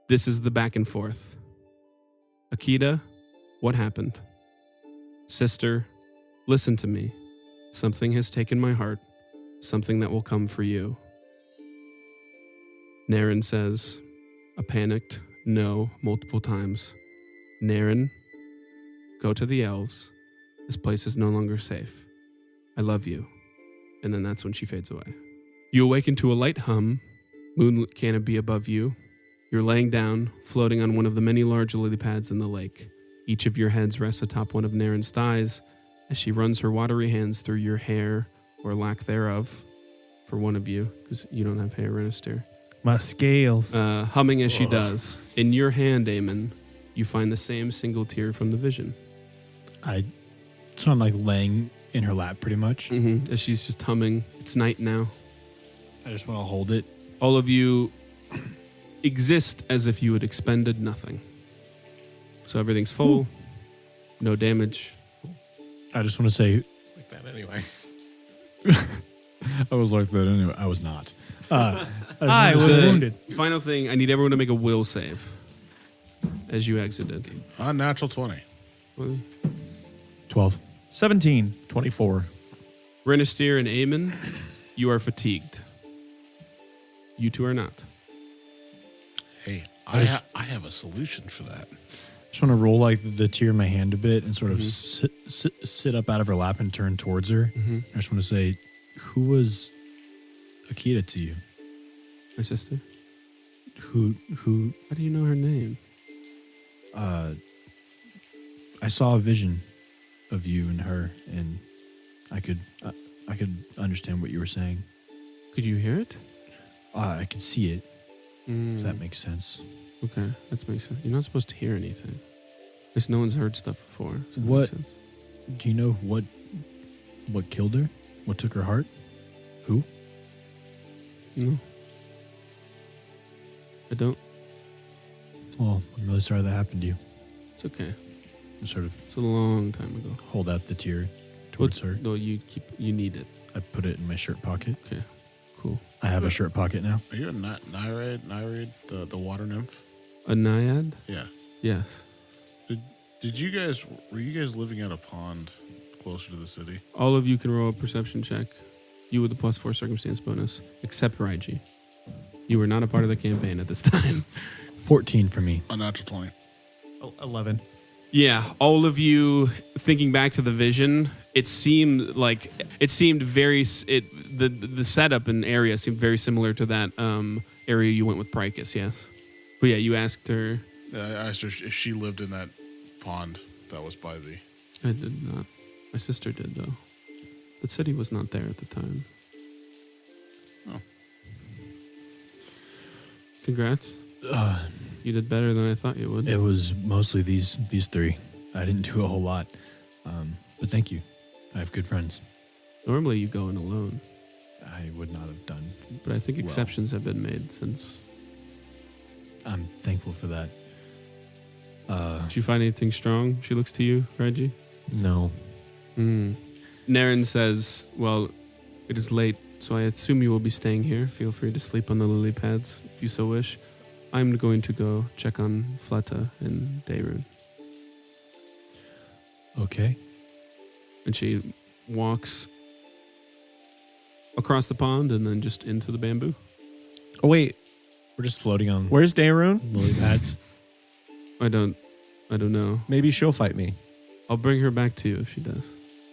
This is the back and forth. Akita, what happened? Sister, listen to me. Something has taken my heart, something that will come for you. Naren says, a panicked no multiple times. Naren, go to the elves. This place is no longer safe. I love you. And then that's when she fades away. You awaken to a light hum, moonlit canopy above you. You're laying down, floating on one of the many large lily pads in the lake. Each of your heads rests atop one of Naren's thighs as she runs her watery hands through your hair, or lack thereof, for one of you, because you don't have hair, Renister. My scales. Humming as she does. In your hand, Aimon, you find the same single tear from the vision. So I'm like laying in her lap pretty much. Mm-hmm. As she's just humming. It's night now. I just want to hold it. All of you exist as if you had expended nothing. So everything's full, no damage. I just want to say, Like that anyway. I was like that anyway. I was not. I was wounded. Final thing, I need everyone to make a will save as you exited. Unnatural 20. 12. 17. 24. Renister and Aimon, you are fatigued. You two are not. Hey, I just- I have a solution for that. Just want to roll like the tear in my hand a bit and sort of sit up out of her lap and turn towards her. Mm-hmm. I just want to say, who was Akita to you? My sister? Who? How do you know her name? I saw a vision of you and her, and I could understand what you were saying. Could you hear it? I could see it. Mm. If that makes sense. Okay, that makes sense. You're not supposed to hear anything. Because no one's heard stuff before. So that What- makes sense. Do you know what killed her? What took her heart? Who? No. I don't. Well, I'm really sorry that happened to you. It's okay. Just sort of It's a long time ago. hold out the tear towards her. No, you need it. I put it in my shirt pocket. Okay, cool. I have a shirt pocket now. Are you a Naiad, the water nymph? A naiad? Yeah. Yes. Were you guys living at a pond closer to the city? All of you can roll a perception check. You with the +4 circumstance bonus, except Raiji. You were not a part of the campaign at this time. 14 for me. A natural 20. 11. Yeah, all of you thinking back to the vision, it seemed very the setup and area seemed very similar to that area you went with Prykus, yes. But yeah, you asked her. I asked her if she lived in that pond that was by the. I did not. My sister did though. The city was not there at the time. Oh. Congrats. You did better than I thought you would. It was mostly these three. I didn't do a whole lot. But thank you. I have good friends. Normally you go in alone, I would not have done. but I think Well. exceptions have been made since. I'm thankful for that. Did you find anything strong? She looks to you, Reggie. No. Naren says, well, it is late, so I assume you will be staying here. Feel free to sleep on the lily pads if you so wish. I'm going to go check on Fleta and Dayrun. Okay. And she walks across the pond and then just into the bamboo. Oh, wait. We're just floating on Where's Dayrun? lily pads. I don't know. Maybe she'll fight me. I'll bring her back to you if she does.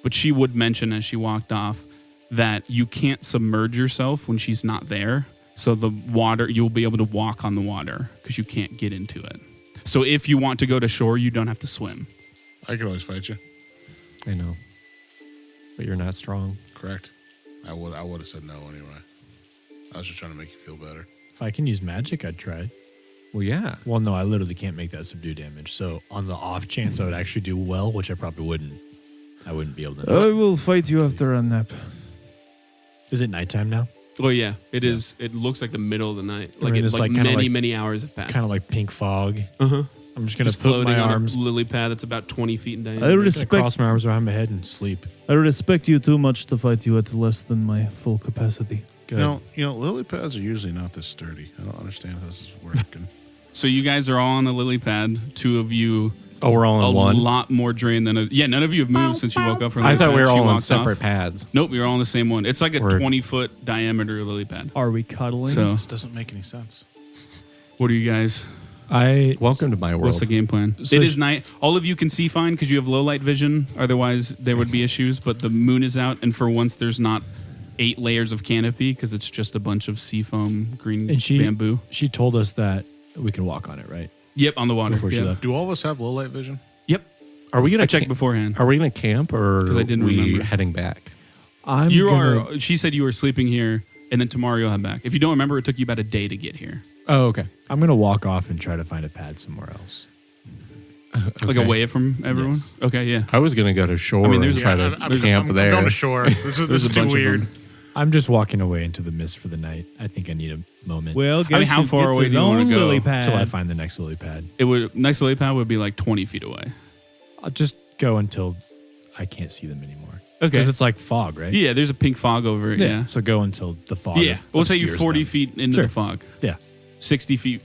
But she would mention as she walked off that you can't submerge yourself when she's not there. So the water, you'll be able to walk on the water because you can't get into it. So if you want to go to shore, you don't have to swim. I can always fight you. I know. But you're not strong. Correct. I would have said no anyway. I was just trying to make you feel better. If I can use magic, I'd try. Well, yeah. Well, no, I literally can't make that subdue damage. So on the off chance I would actually do well, which I probably wouldn't, I wouldn't be able to. I will fight you after a nap. Is it nighttime now? Well, yeah, it is. It looks like the middle of the night. Like, I mean, it's it's like, like kinda many, like- many hours have passed. Kind of like pink fog. Uh-huh. I'm just going to Just put floating my on arms, a lily pad that's about 20 feet in diameter. I I'm just gonna respect cross my arms around my head and sleep. I respect you too much to fight you at less than my full capacity. Good. You know, lily pads are usually not this sturdy. I don't understand how this is working. So you guys are all on the lily pad. Two of you, Oh, we're all a on one? lot more drained than... Yeah, none of you have moved since you woke up from the I thought we bed. were She all on walked separate off. pads. Nope, you're all on the same one. It's like a Word. 20-foot diameter lily pad. Are we cuddling? So, This doesn't make any sense. what are you guys... Welcome to my world. What's the game plan? So it is night. All of you can see fine because you have low light vision. Otherwise, there would be issues. But the moon is out, and for once, there's not 8 layers of canopy because it's just a bunch of seafoam green And bamboo. she told us that we can walk on it, right? Yep, on the water. Before she Yep. left. Do all of us have low light vision? Yep, Are we gonna I checked camp? beforehand. Are we gonna camp or 'Cause I didn't we remember. heading back? You are. She said you were sleeping here, and then tomorrow you'll head back. If you don't remember, it took you about a day to get here, Oh, okay. I'm going to walk off and try to find a pad somewhere else. like Okay. away from everyone. Yes. Okay, yeah. I was gonna go to shore I mean, and there's- try Yeah, to camp I'm there. going to shore. This There's is a too bunch of weird. them. I'm just walking away into the mist for the night. I think I need a moment Well, guess how who far gets away his do you wanna own go? lily pad? until I find the next lily pad. It would next lily pad would be like 20 feet away. I'll just go until I can't see them anymore. Okay. Because it's like fog, right? Yeah, there's a pink fog over it. Yeah. So go until the fog. Yeah. We'll say you're obscures 40 them. feet into Sure. the fog. Yeah. 60 feet,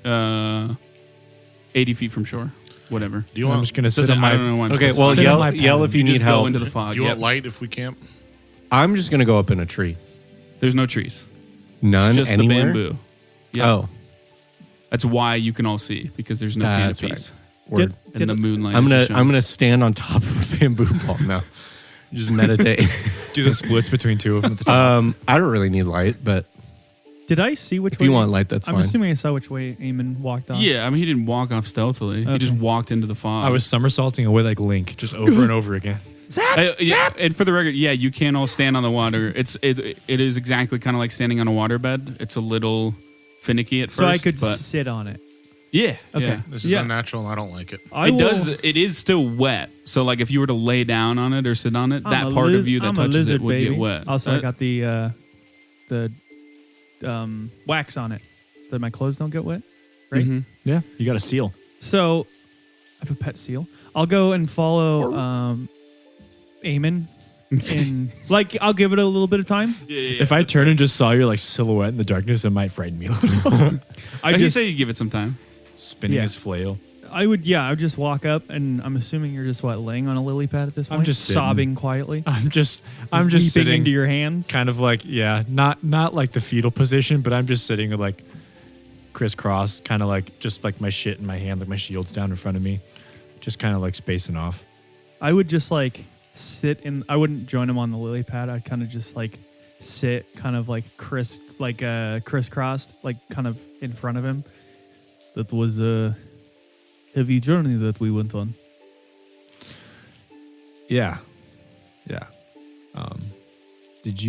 80 feet from shore. Whatever. Do you I'm want, just going to sit Doesn't- on I my. don't know when. Okay, well, Sit on my yell pad. if you just need go help. into the fog. do you Yep. want light if we camp? I'm just gonna go up in a tree. There's no trees. None Just anywhere. the bamboo. Yep. Oh, That's why you can all see because there's no That's canopies. word. And the moonlight. I'm is gonna just showing. I'm gonna stand on top of a bamboo pole now. Just meditate. Do the splits between two of them at the top. I don't really need light, but Did I see which if way? you want light, that's I'm fine. assuming I saw which way Aimon walked on. Yeah, I mean he didn't walk off stealthily. He Okay. just walked into the fog. I was somersaulting away like Link, just over and over again. Yeah, and for the record, yeah, you can all stand on the water. It is exactly kind of like standing on a waterbed. It's a little finicky at first, So I could but sit on it. yeah, Okay. yeah. This is Yeah. unnatural and I don't like it. I It will- does. It is still wet. So like if you were to lay down on it or sit on it, I'm that a part liz- of you that I'm a touches lizard, it would baby. get wet. Also, I got the wax on it, that my clothes don't get wet. Right. Mhm. Yeah, you got a seal. So I have a pet seal. I'll go and follow Aimon And like, I'll give it a little bit of time. If I turn and just saw your like silhouette in the darkness, it might frighten me a little. I just say you give it some time. Spinning Yeah. his flail. I would just walk up, and I'm assuming you're just laying on a lily pad at this point. I'm just sitting. sobbing quietly. I'm just Weeping sitting into your hands. kind of like, not like the fetal position, but I'm just sitting like crisscross, kind of like just like my shit in my hand, like my shield's down in front of me, just kind of like spacing off. I would just like sit in. I wouldn't join him on the lily pad. I'd kind of just like sit, kind of like crisscrossed, like kind of in front of him. That was a heavy journey that we went on. Yeah. Did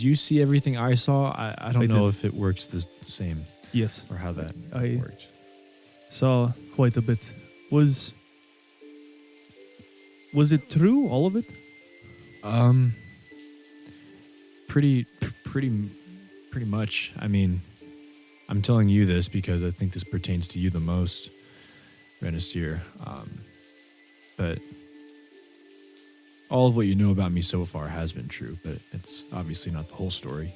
you see everything I saw? I don't I know did. if it works the same Yes, or how that I worked. saw quite a bit. Was it true, all of it? Pretty much. I mean, I'm telling you this because I think this pertains to you the most, Renisteer. But all of what you know about me so far has been true, but it's obviously not the whole story.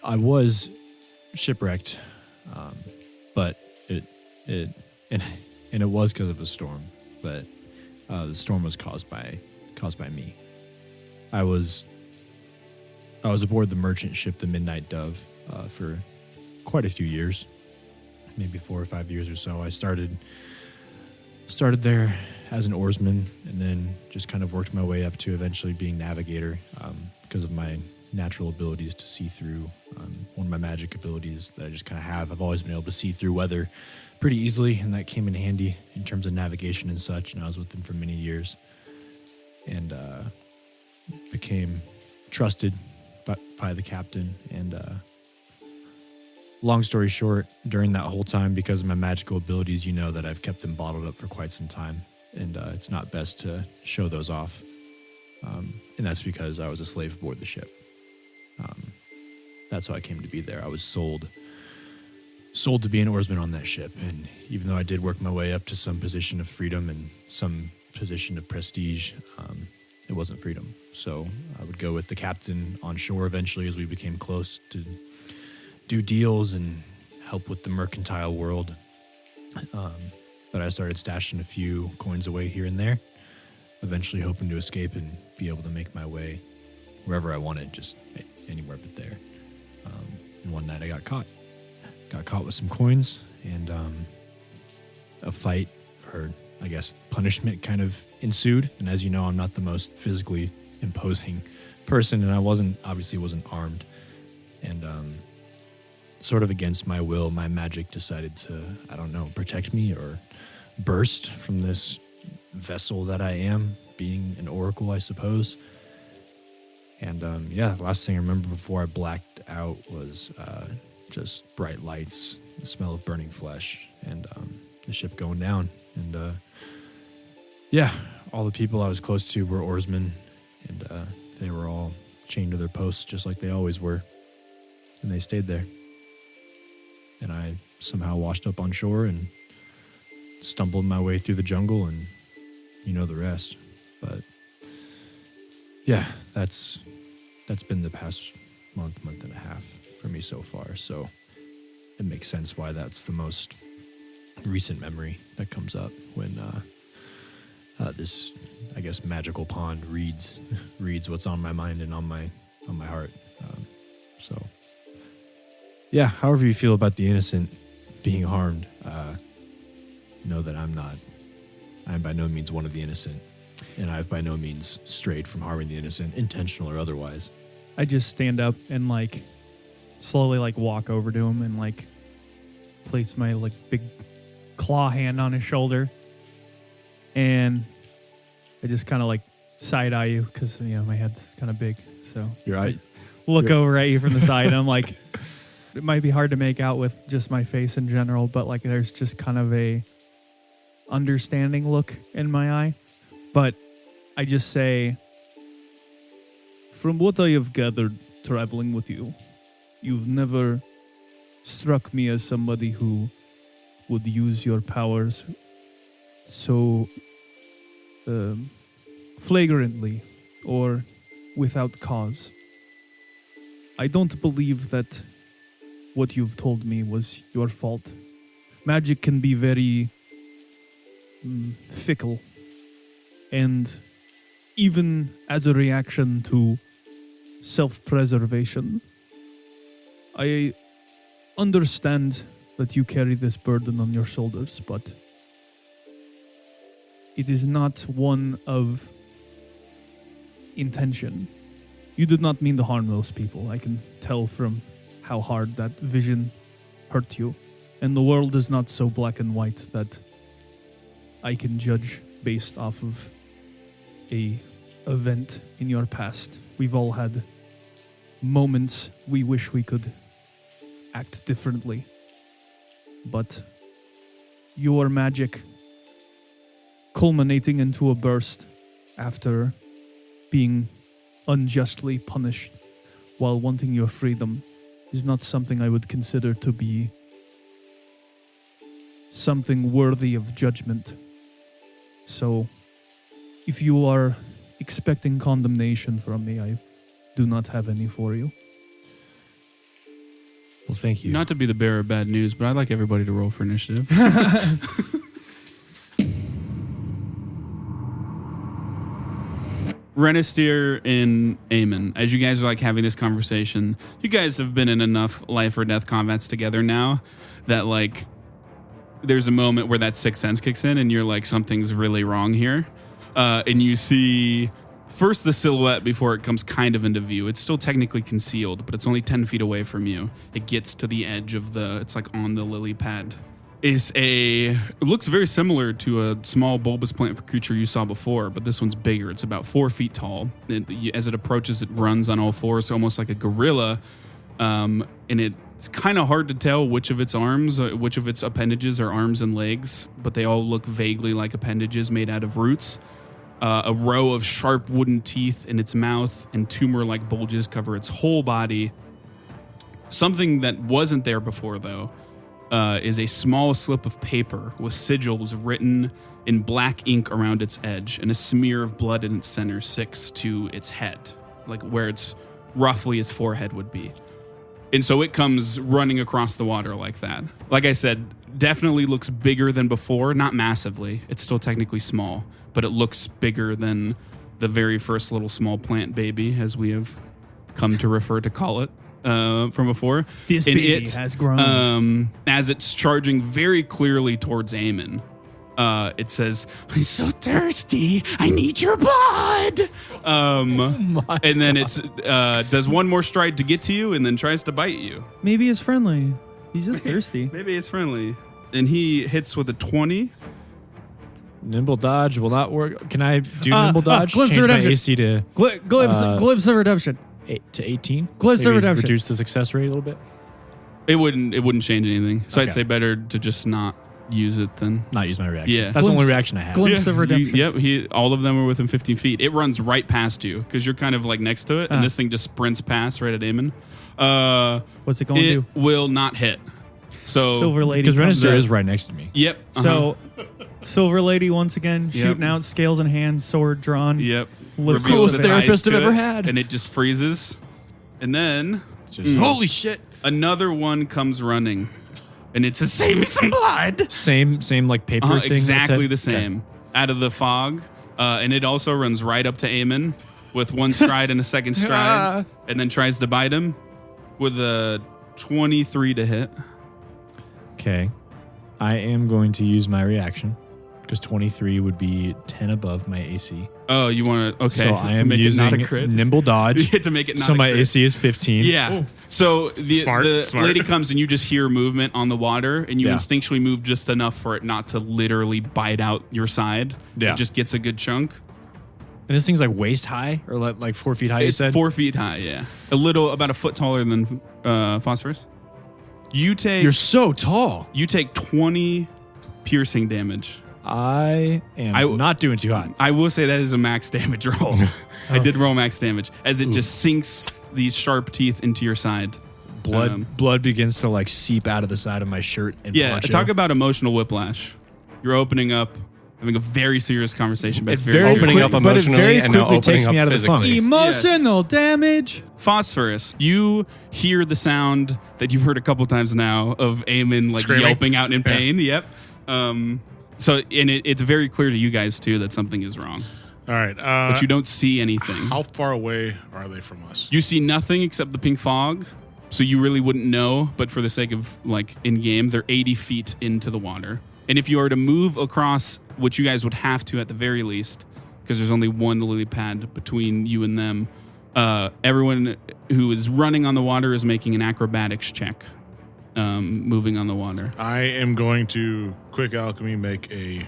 I was shipwrecked, but it was because of a storm. But the storm was caused by me. I was aboard the merchant ship, the Midnight Dove, for quite a few years, maybe 4 or 5 years or so. I started there as an oarsman, and then just kind of worked my way up to eventually being navigator, because of my natural abilities to see through. One of my magic abilities that I just kind of have. I've always been able to see through weather pretty easily, and that came in handy in terms of navigation and such. And I was with them for many years, and became trusted by the captain. And long story short, during that whole time, because of my magical abilities, you know that I've kept them bottled up for quite some time, and it's not best to show those off. And that's because I was a slave aboard the ship. That's how I came to be there. I was sold to be an oarsman on that ship, and even though I did work my way up to some position of freedom and some position of prestige, it wasn't freedom. So I would go with the captain on shore eventually as we became close to do deals and help with the mercantile world. But I started stashing a few coins away here and there, eventually hoping to escape and be able to make my way wherever I wanted, just anywhere but there. And one night I got caught with some coins, and a fight, or I guess punishment, kind of ensued. And as you know, I'm not the most physically imposing person, and I obviously wasn't armed. And sort of against my will, my magic decided to, I don't know, protect me or burst from this vessel that I am, being an oracle, I suppose. And the last thing I remember before I blacked out was just bright lights, the smell of burning flesh, and the ship going down. And all the people I was close to were oarsmen, and they were all chained to their posts just like they always were. And they stayed there. And I somehow washed up on shore and stumbled my way through the jungle, and you know the rest. But yeah, that's been the past month and a half for me so far. So it makes sense why that's the most recent memory that comes up when this, I guess, magical pond reads what's on my mind and on my heart. So yeah, however you feel about the innocent being harmed, know that I'm by no means one of the innocent, and I've by no means strayed from harming the innocent, intentional or otherwise. I just stand up and like slowly like walk over to him and like place my like big claw hand on his shoulder, and I just kind of like side eye you because my head's kind of big, so I look over at you from the side. And I'm like, it might be hard to make out with just my face in general, but like there's just kind of a understanding look in my eye. But I just say, from what I have gathered traveling with you, you've never struck me as somebody who would use your powers so flagrantly or without cause. I don't believe that what you've told me was your fault. Magic can be very fickle, and even as a reaction to self-preservation, I understand that you carry this burden on your shoulders, but it is not one of intention. You did not mean to harm those people. I can tell from how hard that vision hurt you. And the world is not so black and white that I can judge based off of a event in your past. We've all had moments we wish we could act differently. But your magic culminating into a burst after being unjustly punished while wanting your freedom is not something I would consider to be something worthy of judgment. So, if you are expecting condemnation from me, I do not have any for you. Well, thank you. Not to be the bearer of bad news, but I'd like everybody to roll for initiative. Renisteer and Aimon, as you guys are like having this conversation, you guys have been in enough life or death combats together now that like there's a moment where that sixth sense kicks in and you're like, something's really wrong here. And you see first the silhouette before it comes kind of into view. It's still technically concealed, but it's only 10 feet away from you. It gets to the edge of it's like on the lily pad. It looks very similar to a small bulbous plant creature you saw before, but this one's bigger. It's about 4 feet tall. As it approaches, it runs on all fours, almost like a gorilla. And it's kind of hard to tell which of its appendages are arms and legs, but they all look vaguely like appendages made out of roots. A row of sharp wooden teeth in its mouth and tumor-like bulges cover its whole body. Something that wasn't there before, though, is a small slip of paper with sigils written in black ink around its edge and a smear of blood in its center sticks to its head, like where it's roughly its forehead would be. And so it comes running across the water like that. Like I said, definitely looks bigger than before, not massively. It's still technically small, but it looks bigger than the very first little small plant baby, as we have come to refer to call it. From before. This and baby has grown. As it's charging very clearly towards Aimon, it says, "I'm so thirsty. I need your blood." And then it does one more stride to get to you and then tries to bite you. Maybe it's friendly. He's just thirsty. Maybe it's friendly. And he hits with a 20. Nimble dodge will not work. Can I do nimble dodge? Glimpse Change of my redemption. AC to Glimpse of redemption. 18. Glimpse of Maybe redemption. Reduce the success rate a little bit. It wouldn't change anything. So I'd Okay. say better to just not use it then. Not use my reaction. Yeah. That's the only Glimpse- reaction I have. glimpse of redemption. All of them are within 15 feet. It runs right past you because you're kind of like next to it, and this thing just sprints past right at Aimon. What's it going to It do? will not hit. So Silver Lady. Because comes Renister out. is right next to me. Yep. So, Silver Lady once again shooting Yep. out, scales in hand, sword drawn. Yep. Looks Reveals coolest its therapist eyes I've to ever it, had. and it just freezes. And then It's just, holy shit. another one comes running, and it says, "Save me some blood." Same like paper thing. Exactly the that's it? same. Out of the fog, and it also runs right up to Aimon with one stride and a second stride, and then tries to bite him with a 23 to hit. Okay. I am going to use my reaction because 23 would be 10 above my AC. Oh, you want to? Okay, So I to am make using it not a crit. nimble dodge. to make it not So a my crit. AC is 15. Yeah. So the Smart. lady comes and you just hear movement on the water, and you Yeah. instinctually move just enough for it not to literally bite out your side. Yeah. It just gets a good chunk. And this thing's like waist high or like 4 feet high, you It's said? 4 feet high. Yeah, about a foot taller than Phosphorus. You take You're so tall. 20 piercing damage. I am not doing too hot. I will say that is a max damage roll. I did roll max damage as it just sinks these sharp teeth into your side. Blood begins to like seep out of the side of my shirt and Yeah, poncho. talk about emotional whiplash. You're opening up having a very serious conversation. But It's very very Opening serious. up but it emotionally very and now quickly opening takes up me out of the fun. physically. Emotional damage. Phosphorus, you hear the sound that you've heard a couple times now of Aimon like Screaming. yelping out in Yeah. pain. Yep. So it's very clear to you guys too that something is wrong, All right. but you don't see anything. How far away are they from us? You see nothing except the pink fog, so you really wouldn't know. But for the sake of like in game, they're 80 feet into the water, and if you are to move across, which you guys would have to at the very least, because there's only one lily pad between you and them. Everyone who is running on the water is making an acrobatics check, moving on the water. I am going to quick alchemy make a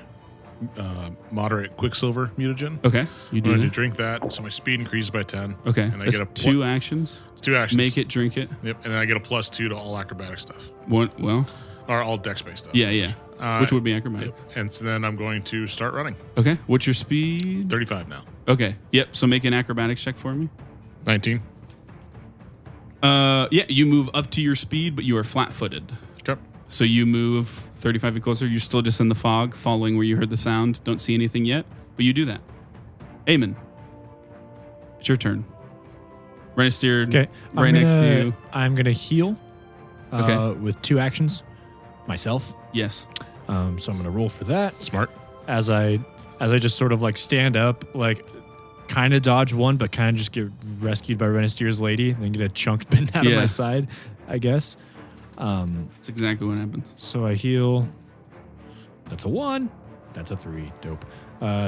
moderate quicksilver mutagen. Okay, you I'm do going to that. drink that, so my speed increases by 10. Okay, and I that's get a two actions. It's 2 actions. Make it, drink it. Yep, and then I get a +2 to all acrobatic stuff, One, well, or all dex-based stuff. yeah. Which would be acrobatic. Yep. And so then I'm going to start running. Okay, what's your speed? 35 now. Okay, yep. So make an acrobatics check for me. 19. Yeah, you move up to your speed, but you are flat-footed. Okay. So you move 35 feet closer. You're still just in the fog, following where you heard the sound. Don't see anything yet, but you do that. Aemon, it's your turn. Renisteer, Okay. right next to you. I'm going to heal Okay. with 2 actions myself. Yes. So I'm going to roll for that. Smart. As I just sort of like stand up, like kind of dodge one, but kind of just get rescued by Renisteer's lady and then get a chunk bitten out of Yeah. my side, I guess. That's exactly what happens. So I heal. That's a 1. That's a 3. Dope.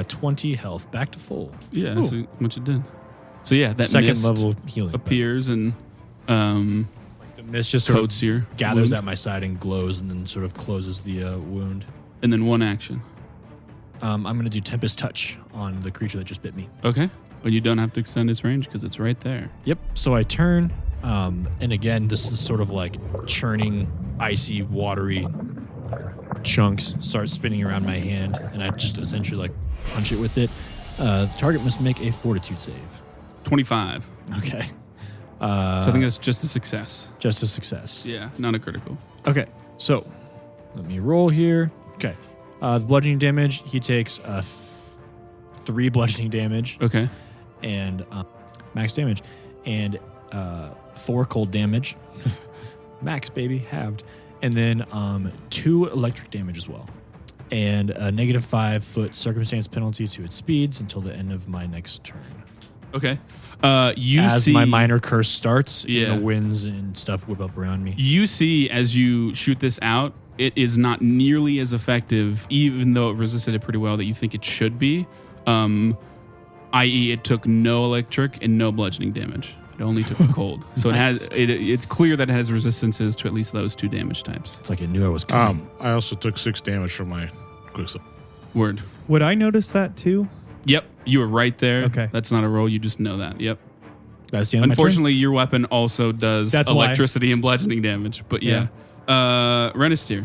20 health. Back to full. Yeah, that's what you did. So yeah, that Second mist level healing. appears and The mist just sort coats of your gathers wound. at my side and glows and then sort of closes the wound. And then one action. I'm going to do Tempest Touch on the creature that just bit me. Okay. Well, you don't have to extend its range because it's right there. Yep. So I turn, and again, this is sort of like churning, icy, watery chunks start spinning around my hand, and I just essentially like punch it with it. The target must make a Fortitude save. 25. Okay. So I think that's just a success. Just a success. Yeah, not a critical. Okay. So let me roll here. Okay. The bludgeoning damage, he takes 3 bludgeoning damage Okay. and max damage, and 4 cold damage. Max, baby, halved. And then 2 electric damage as well. And a negative 5-foot circumstance penalty to its speeds until the end of my next turn. Okay. You As see my minor curse starts, Yeah. and the winds and stuff whip up around me. You see as you shoot this out, it is not nearly as effective, even though it resisted it pretty well that you think it should be. I.e., it took no electric and no bludgeoning damage. It only took the cold. So it has. It's clear that it has resistances to at least those 2 damage types. It's like it knew I was coming. I also took 6 damage from my quicksilver. Word. Would I notice that too? Yep, you were right there. Okay. That's not a roll. You just know that. Yep. That's the end of my turn. Unfortunately, your weapon also does That's why. electricity and bludgeoning damage. But yeah. Renisteer.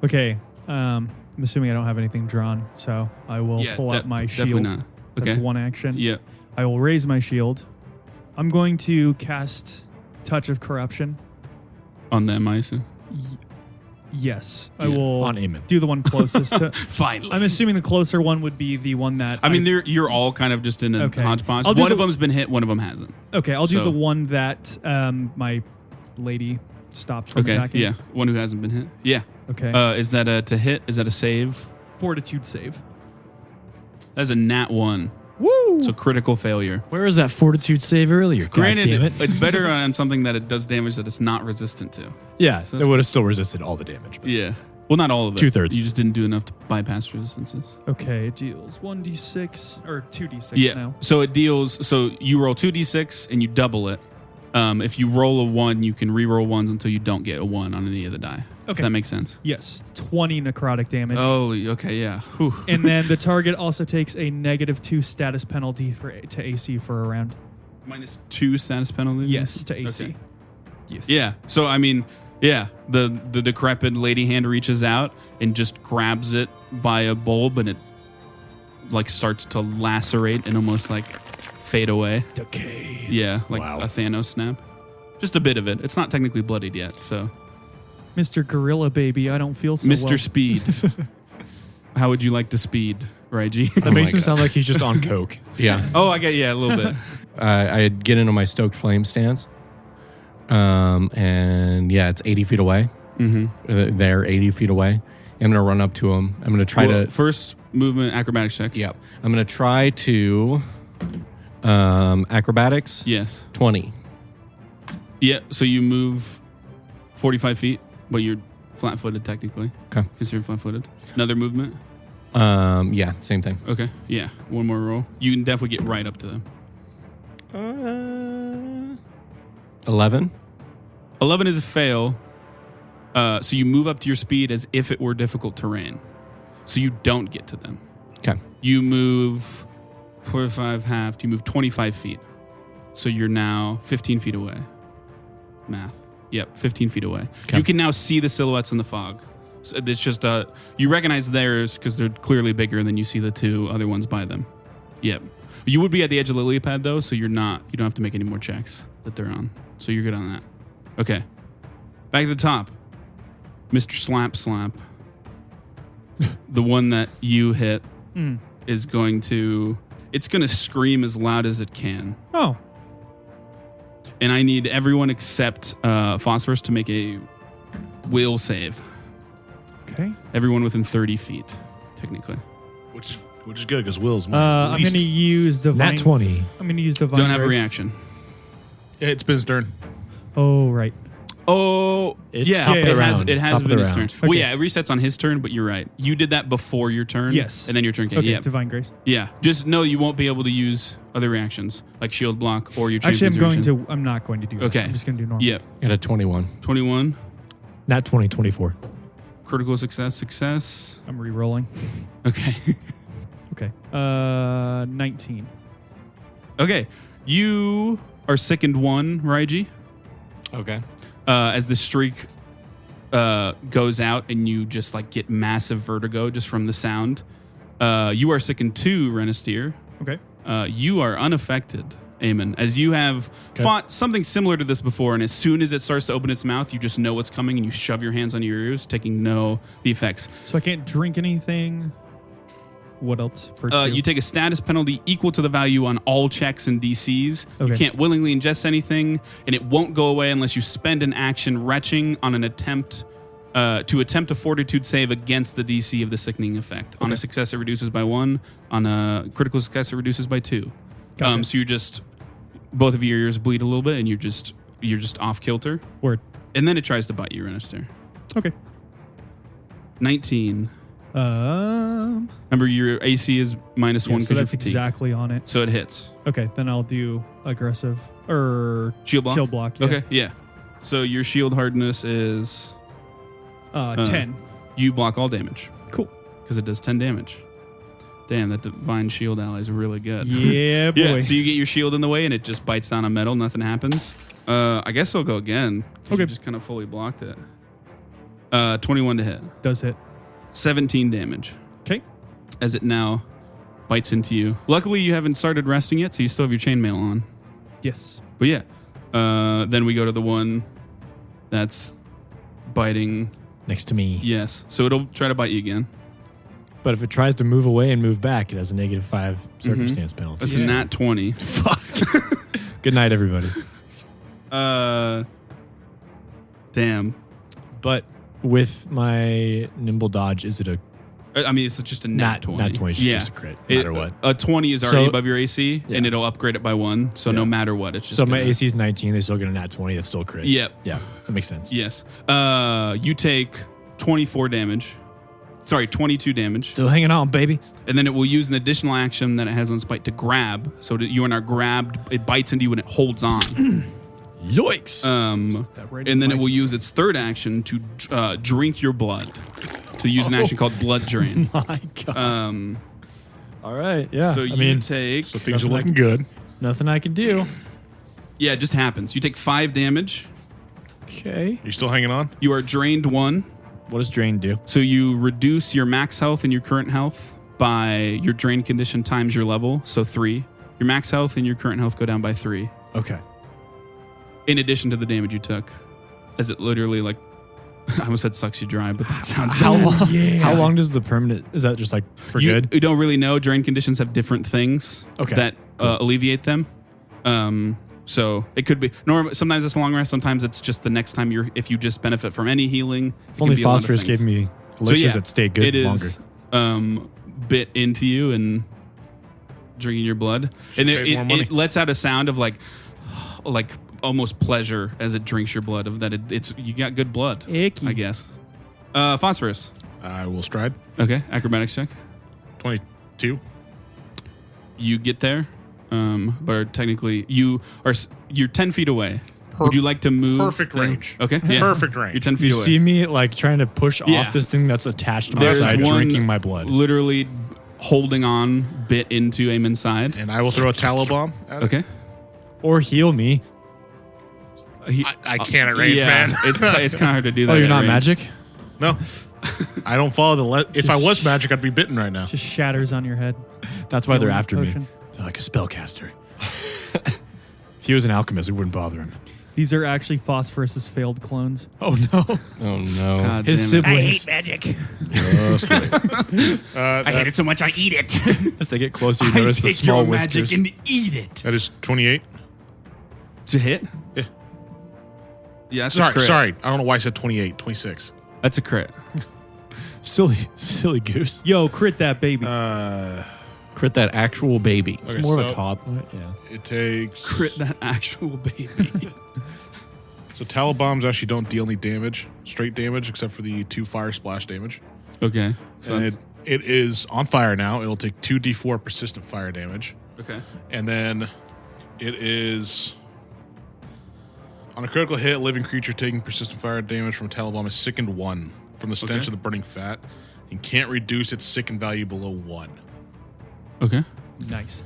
Okay. I'm assuming I don't have anything drawn, so I will pull out my shield. Definitely not. Okay. That's one action. Yeah. I will raise my shield. I'm going to cast Touch of Corruption. On them, I assume. Yes. I Yeah. will On Aimon. do the one closest to. Finally. I'm assuming the closer one would be the one that. I mean, you're all kind of just in a Okay. hodgepodge. I'll do One of the- them's been hit, one of them hasn't. Okay, I'll do So- the one that my lady stopped from Okay, attacking. yeah. One who hasn't been hit. Yeah. Okay. Is that a to hit? Is that a save? Fortitude save. That's a nat 1. Woo! So critical failure. Where was that Fortitude save earlier? God Granted, damn it. it's better on something that it does damage that it's not resistant to. Yeah, So it that's would have still resisted all the damage. But Yeah. Well, not all of it. 2/3. You just didn't do enough to bypass resistances. Okay, it deals 1d6 or 2d6 Yeah. now. So it deals. So you roll 2d6 and you double it. If you roll a 1, you can re-roll 1s until you don't get a 1 on any of the die. If Okay. that makes sense. Yes, 20 necrotic damage. Oh, okay, yeah. Whew. And then the target also takes a -2 status penalty to AC for a round. -2 status penalty. Yes, to AC. Okay. Yes. Yeah. So I mean, yeah, the decrepit lady hand reaches out and just grabs it by a bulb, and it like starts to lacerate and almost like fade away. Decay. Yeah, like Wow. a Thanos snap. Just a bit of it. It's not technically bloodied yet. So, Mr. Gorilla Baby, I don't feel so Mr. well. Speed. How would you like the speed, Raiji? That makes him sound like he's just on coke. Yeah. Oh, I get a little bit. I'd get into my stoked flame stance. And yeah, it's 80 feet away. Mm-hmm. They're 80 feet away. I'm going to run up to them. I'm going to try to... First movement, acrobatics check. Yep. I'm going to try to... acrobatics. Yes. 20. Yeah, so you move 45 feet, but you're flat-footed technically. Okay. Because you're flat-footed. Another movement? Yeah, same thing. Okay, yeah. One more roll. You can definitely get right up to them. 11. 11 is a fail. So you move up to your speed as if it were difficult terrain. So you don't get to them. Okay. You move 45 halved. You move 25 feet. So you're now 15 feet away. Math. Yep, 15 feet away. Okay. You can now see the silhouettes in the fog. So it's just you recognize theirs because they're clearly bigger than you see the two other ones by them. Yep. You would be at the edge of the lily pad though, so you don't have to make any more checks that they're on. So you're good on that. Okay. Back to the top. Mr. Slap Slap. The one that you hit is going to scream as loud as it can. Oh. And I need everyone except Phosphorus to make a will save. Okay. Everyone within 30 feet, technically. Which is good because Will's I'm going to use divine. Nat 20. I'm going to use divine. Don't have a Grace. reaction. Yeah, it's Ben's turn. Oh, right. Oh, It's yeah. top of the it round. Has Top of been the his turn. round. Well, Okay. yeah, it resets on his turn, but you're right. You did that before your turn. Yes. And then your turn came. Okay, Yeah. divine grace. Yeah. Just know you won't be able to use other reactions like shield block or your chain Actually, preservation. I'm not going to do that. Okay. I'm just going to do normal. Yep. At a 21. 21. Nat 20, 24. Critical success. I'm re-rolling. Okay. Okay. 19. Okay. You are sickened one, Raiji. Okay. As the streak goes out and you just like get massive vertigo just from the sound. You are sickened two, Renisteer. Okay. You are unaffected, Aimon, as you have fought something similar to this before, and as soon as it starts to open its mouth, you just know what's coming and you shove your hands on your ears, taking the effects. So I can't drink anything. What else for two? You take a status penalty equal to the value on all checks and DCs. You Okay. can't willingly ingest anything, and it won't go away unless you spend an action retching on an attempt to attempt a fortitude save against the DC of the sickening effect. On a success, it reduces by 1. On a critical success, it reduces by 2. Gotcha. So you're just both of your ears bleed a little bit, and you're just off kilter. Word. And then it tries to bite you, Renister. Okay. 19. Remember, your AC is -1 so because you're that's fatigued. exactly on it. So it hits. Okay, then I'll do aggressive or Shield block? Shield block. Yeah. Okay, yeah. So your shield hardness is 10. you block all damage Cool. because it does 10 damage. Damn, that divine shield ally is really good. Yeah, boy. Yeah, so you get your shield in the way and it just bites down on metal. Nothing happens. I guess I'll go again. 'Cause Okay. You just kind of fully blocked it. 21 to hit. Does hit. 17 damage Okay. as it now bites into you. Luckily, you haven't started resting yet, so you still have your chainmail on. Yes. But yeah, then we go to the one that's biting. Next to me. Yes, so it'll try to bite you again. But if it tries to move away and move back, it has a -5 circumstance penalty. This is nat 20. Good night, everybody. Damn. But with my nimble dodge, is it a I mean, it's just a nat 20. Nat 20 is just a crit, no matter what. A 20 is already So- above your AC, Yeah. and it'll upgrade it by 1. So no matter what, it's just. So my gonna- AC is 19. They still get a nat 20. That's still a crit. Yep. Yeah, that makes sense. Yes. You take 24 damage. Sorry, 22 damage. Still hanging on, baby. And then it will use an additional action that it has on Spite to grab. So that you and are grabbed, it bites into you and it holds on. Yikes. That right And then in it my- will use its third action to drink your blood. To use an action called Blood Drain. My God. All right. Yeah. So I you mean, take. So things are looking good. nothing I can do. Yeah, it just happens. You take 5 damage. Okay. You still hanging on? You are drained 1. What does drain do? So you reduce your max health and your current health by your drain condition times your level. So 3. Your max health and your current health go down by 3. Okay. In addition to the damage you took. As it literally like I almost said sucks you dry, but that sounds How bad. long? Yeah. How long does the permanent? Is that just like for good? You don't really know. Drain conditions have different things that alleviate them. So it could be sometimes it's a long rest. Sometimes it's just the next time if you just benefit from any healing. If only phosphorus gave me elixirs that stay good it longer. Is, bit into you and drinking your blood, and it lets out a sound of like almost pleasure as it drinks your blood. Of that, it's you got good blood. Icky. I guess. Phosphorus. I will stride. Okay, acrobatics check. 22. You get there, but technically you're 10 feet away. Would you like to move? Perfect range. Okay, yeah. Perfect range. You're 10 feet You away. see me like trying to push Yeah. off this thing that's attached to my There's side, one drinking my blood. Literally holding on, bit into Aimon's side. And I will throw a tallow bomb at it. Okay. Or heal me. I can't at range, man. it's kind of hard to do that. Oh, you're at not range. magic? No. I don't follow if I was magic, I'd be bitten right now. Just shatters on your head. That's why they're Healing after me. potion. They're like a spellcaster. If he was an alchemist, it wouldn't bother him. These are actually Phosphorus's failed clones. Oh no. Oh no. God His damn it. siblings. magic. I hate it so much I eat it. As they get closer, you notice the small whiskers. eat it. That is 28. To hit? Yeah. Yeah, that's a crit. Sorry. I don't know why I said 28. 26. That's a crit. Silly goose. Yo, crit that baby. Crit that actual baby. Okay, It's more of a so toddler. Yeah. It takes. Crit that actual baby. So tallow bombs actually don't deal any damage, straight damage, except for the 2 fire splash damage. Okay. So And it is on fire now. It'll take 2d4 persistent fire damage. okay. And then it is on a critical hit, living creature taking persistent fire damage from a tallow bomb is sickened 1 from the stench Okay. of the burning fat and can't reduce its sickened value below 1. Okay. Nice.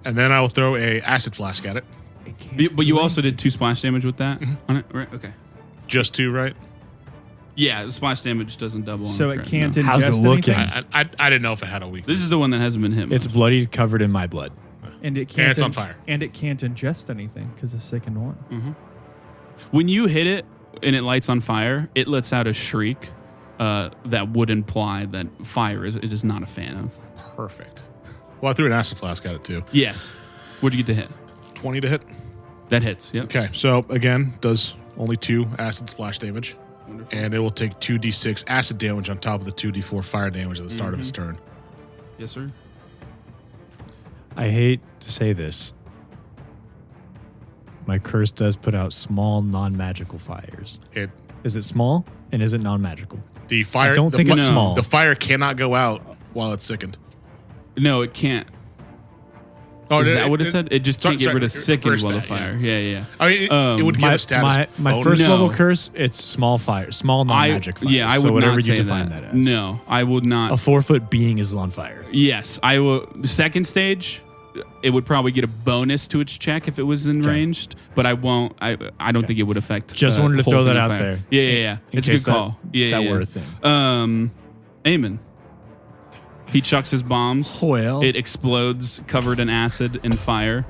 And then I will throw a acid flask at it. It can't But you do also did 2 splash damage with that on it, right? Okay. Just 2, right? Yeah, the splash damage doesn't double. So on the it crit, can't no. ingest How's it looking? anything, I didn't know if it had a weakness. This is the one that hasn't been hit. It's much. bloodied, covered in my blood. and it can't. it's on fire. And it can't ingest anything because it's sickened 1. When you hit it and it lights on fire, it lets out a shriek that would imply that fire it is not a fan of. Perfect. Well, I threw an acid flask at it too. Yes. What'd you get to hit? 20 to hit. That hits. Yep. Okay, so again, does only 2 acid splash damage. Wonderful. And it will take 2d6 acid damage on top of the 2d4 fire damage at the start of its turn. Yes, sir. I hate to say this. My curse does put out small, non-magical fires. Is it small and is it non-magical? The fire. I don't think it's small. The fire cannot go out while it's sickened. No, it can't. Oh, Is that what it said? It just can't get sorry, rid of sickened reverse while the that, fire. Yeah. I mean, it would give a status. My bonus. first No. level curse, it's small fire, small non-magic fire. Yeah, I so would whatever not you say define that. that as. No, I would not. A 4-foot being is on fire. Yes, I will. Second stage, it would probably get a bonus to its check if it was in Okay. ranged, but I won't. I don't think it would affect. Just wanted to whole throw thing that of out fire. there. Yeah. In It's a case good call. Yeah, that yeah. were a thing. Aimon. He chucks his bombs. Well, It explodes, covered in acid and fire.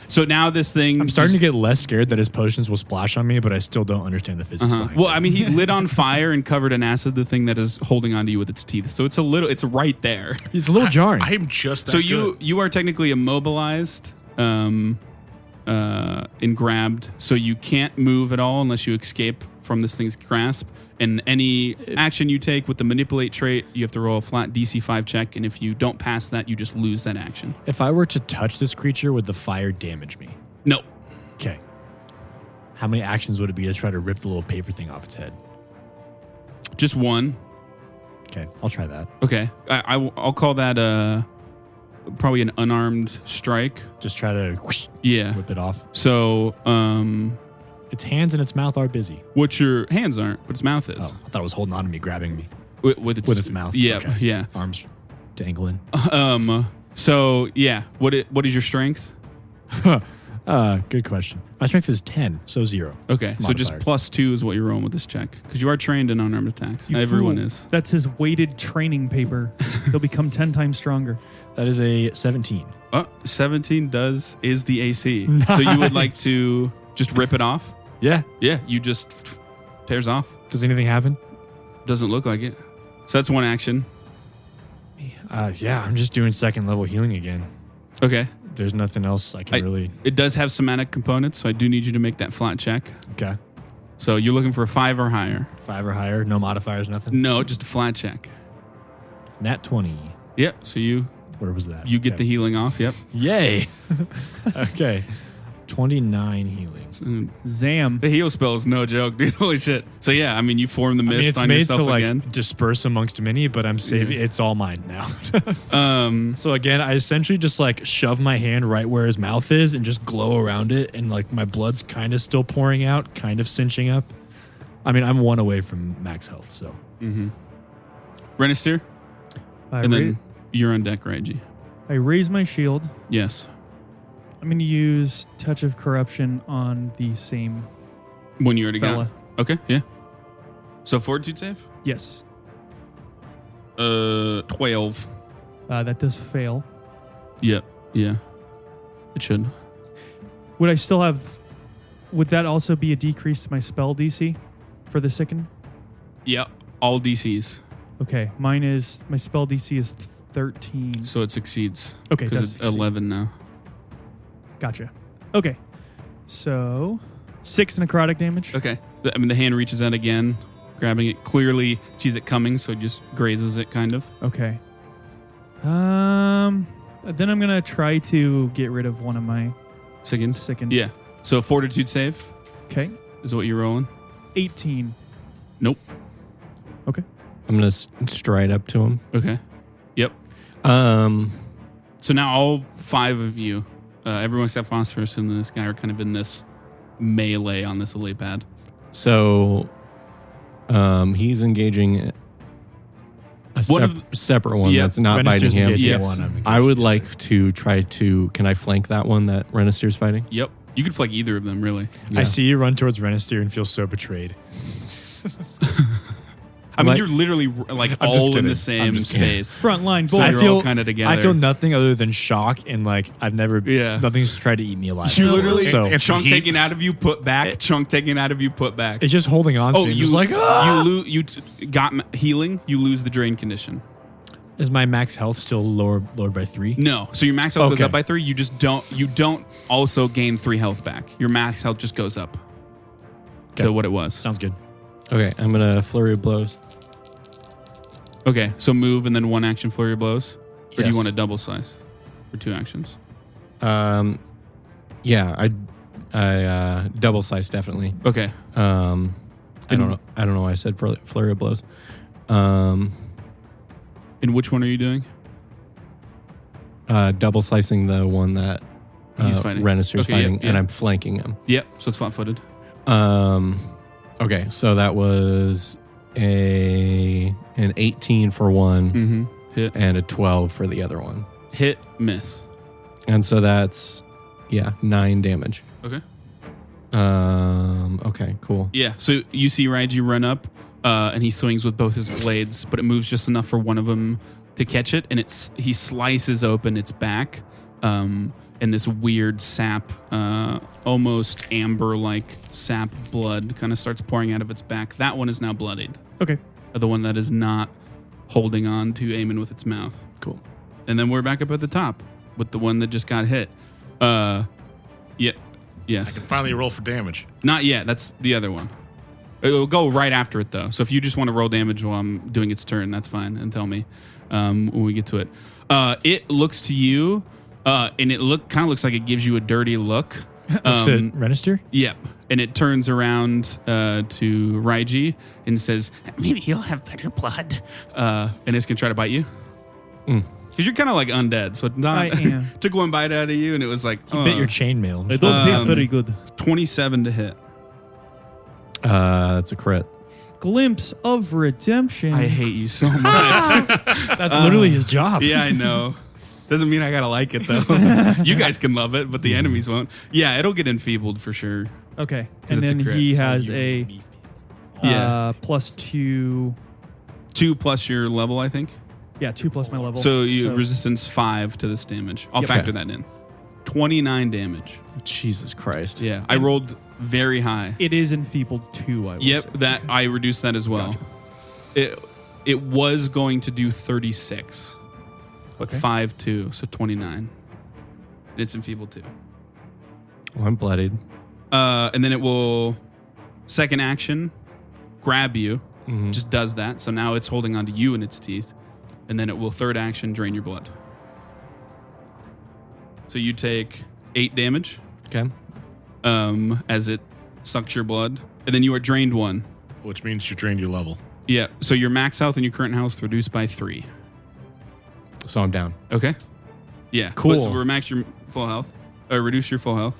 So now this thing. I'm starting to get less scared that his potions will splash on me, but I still don't understand the physics behind Well, it. I mean, he lit on fire and covered in acid the thing that is holding onto you with its teeth. So it's it's right there. It's a little jarring. I'm just that So good. you are technically immobilized and grabbed, so you can't move at all unless you escape from this thing's grasp. And any action you take with the manipulate trait, you have to roll a flat DC 5 check, and if you don't pass that, you just lose that action. If I were to touch this creature, would the fire damage me? No. Okay. How many actions would it be to try to rip the little paper thing off its head? Just one. Okay, I'll try that. Okay. I'll call that probably an unarmed strike. Just try to whoosh, Yeah. whip it off. So, Its hands and its mouth are busy. what your hands aren't, but its mouth is. Oh, I thought it was holding on to me, grabbing me With its mouth. Yeah, Okay. yeah. Arms dangling. So yeah, what is your strength? Good question. My strength is 10, so 0. Okay, so just Modifier. +2 is what you're rolling with this check because you are trained in unarmed attacks. You Everyone fool. is. That's his weighted training paper. He'll become 10 times stronger. That is a 17. 17 is the AC. So you would like Nice. to just rip it off? Yeah. Yeah, you just tears off. Does anything happen? Doesn't look like it. So that's one action. Yeah, I'm just doing second level healing again. Okay. There's nothing else I can really. It does have somatic components, so I do need you to make that flat check. Okay. So you're looking for a 5 or higher. 5 or higher, no modifiers, nothing. No, just a flat check. Nat 20. Yep. So you Where was that? get Okay. the healing off. Yep. Yay. Okay. 29 healing. Zam. The heal spell is no joke, dude. Holy shit. So yeah, I mean, you form the I mean, mist it's on made yourself to like again. disperse amongst many, but I'm saving. It's all mine now. So So again, I essentially just like shove my hand right where his mouth is and just glow around it, and like my blood's kind of still pouring out, kind of cinching up. I mean, I'm 1 away from max health, so Renister, and then you're on deck, Raiji. I raise my shield. Yes. I'm going to use Touch of Corruption on the same When you already fella. got. Okay. Yeah. So fortitude save. Yes. 12. That does fail. Yep. Yeah. It should. Would I still have... Would that also be a decrease to my spell DC for the sicken? Yep. All DCs. Okay. Mine is... My spell DC is 13. So it succeeds. Okay, Because that's it's 11 now. Gotcha. Okay. So... 6 necrotic damage. Okay. I mean, the hand reaches out again, grabbing it. Clearly sees it coming, so it just grazes it, kind of. Okay. Then I'm gonna try to get rid of one of my Seconds. sickened. Yeah. So fortitude save Okay. is what you're rolling. 18. Nope. Okay. I'm gonna stride up to him. Okay. Yep. Um, So now all 5 of you, everyone except Phosphorus and this guy, are kind of in this melee on this elite pad. so, he's engaging a One of separate one Yep. that's not Renister's biting him. engaging Yes. one, I'm engaging I would the like to try to. Can I flank that one that Renister's fighting? Yep. You could flank either of them, really. Yeah. I see you run towards Renister and feel so betrayed. I mean, Like- you're literally like I'm just all in kidding. the I'm same just kidding. space. Front line, So boy. you're all kind of together. I feel nothing other than shock and like I've never. Yeah. Nothing's tried to eat me alive. You literally So chunk taken out of you, put back. Chunk taken out of you, put back. it's just holding on to Oh, me. you Just like ah! got healing. You lose the drain condition. Is my max health still lowered by 3? No, so your max health goes Okay. up by 3. You just don't also gain 3 health back. Your max health just goes up to Okay. what it was. Sounds good. Okay, I'm gonna flurry of blows. Okay, so move and then 1 action flurry of blows, or do you Yes. want a double slice for 2 actions? Yeah, I double slice definitely. Okay, I don't know why I said flurry of blows. and which one are you doing? Double slicing the one that He's fighting. Renister's Okay, fighting, yeah. and I'm flanking him. Yep, so it's flat-footed. Okay, so that was an 18 for one Mm-hmm. Hit, and a 12 for the other one. hit, miss. And so that's 9 damage. Okay. Okay, cool. Yeah, so you see Raiji run up, and he swings with both his blades, but it moves just enough for one of them to catch it, and he slices open its back, and this weird sap, almost amber-like sap blood kind of starts pouring out of its back. That one is now bloodied. Okay. The one that is not holding on to Aimon with its mouth. Cool. And then we're back up at the top with the one that just got hit. Yeah. I Yes. can finally roll for damage. Not yet. That's the other one. It'll go right after it, though. So if you just want to roll damage while I'm doing its turn, that's fine. And tell me when we get to it. It looks to you, and it kind of looks like it gives you a dirty look. To Renister? Yep. And it turns around to Raiji and says, "Maybe you'll have better blood." And it's going to try to bite you. Because you're kind of like undead. So it's not. I am. Took one bite out of you, and it was like, He bit your chainmail. It does taste very good. 27 to hit. That's a crit. Glimpse of redemption. I hate you so much. That's literally his job. Yeah, I know. Doesn't mean I gotta like it though. You guys can love it, but the enemies won't. Yeah, it'll get enfeebled for sure. Okay. 'Cause And it's a then crit. he So has a Yeah. +2. 2 plus your level, I think. Yeah, 2 plus my level. So you resistance 5 to this damage. I'll Yep. factor that in. 29 damage. Jesus Christ. Yeah, I rolled very high. It is enfeebled 2, I would Yep, say. that I reduced that as well. Gotcha. It was going to do 36, but Okay. 5-2, so 29. It's enfeebled 2. Well, I'm bloodied. And then it will second action grab you. Mhm. Just does that. So now it's holding onto you in its teeth, and then it will third action drain your blood. So you take 8 damage Okay. as it sucks your blood, and then you are drained 1. Which means you drained your level. Yeah. So your max health and your current health reduced by 3. So I'm down. Okay. Yeah. Cool. So we're max your full health, or reduce your full health.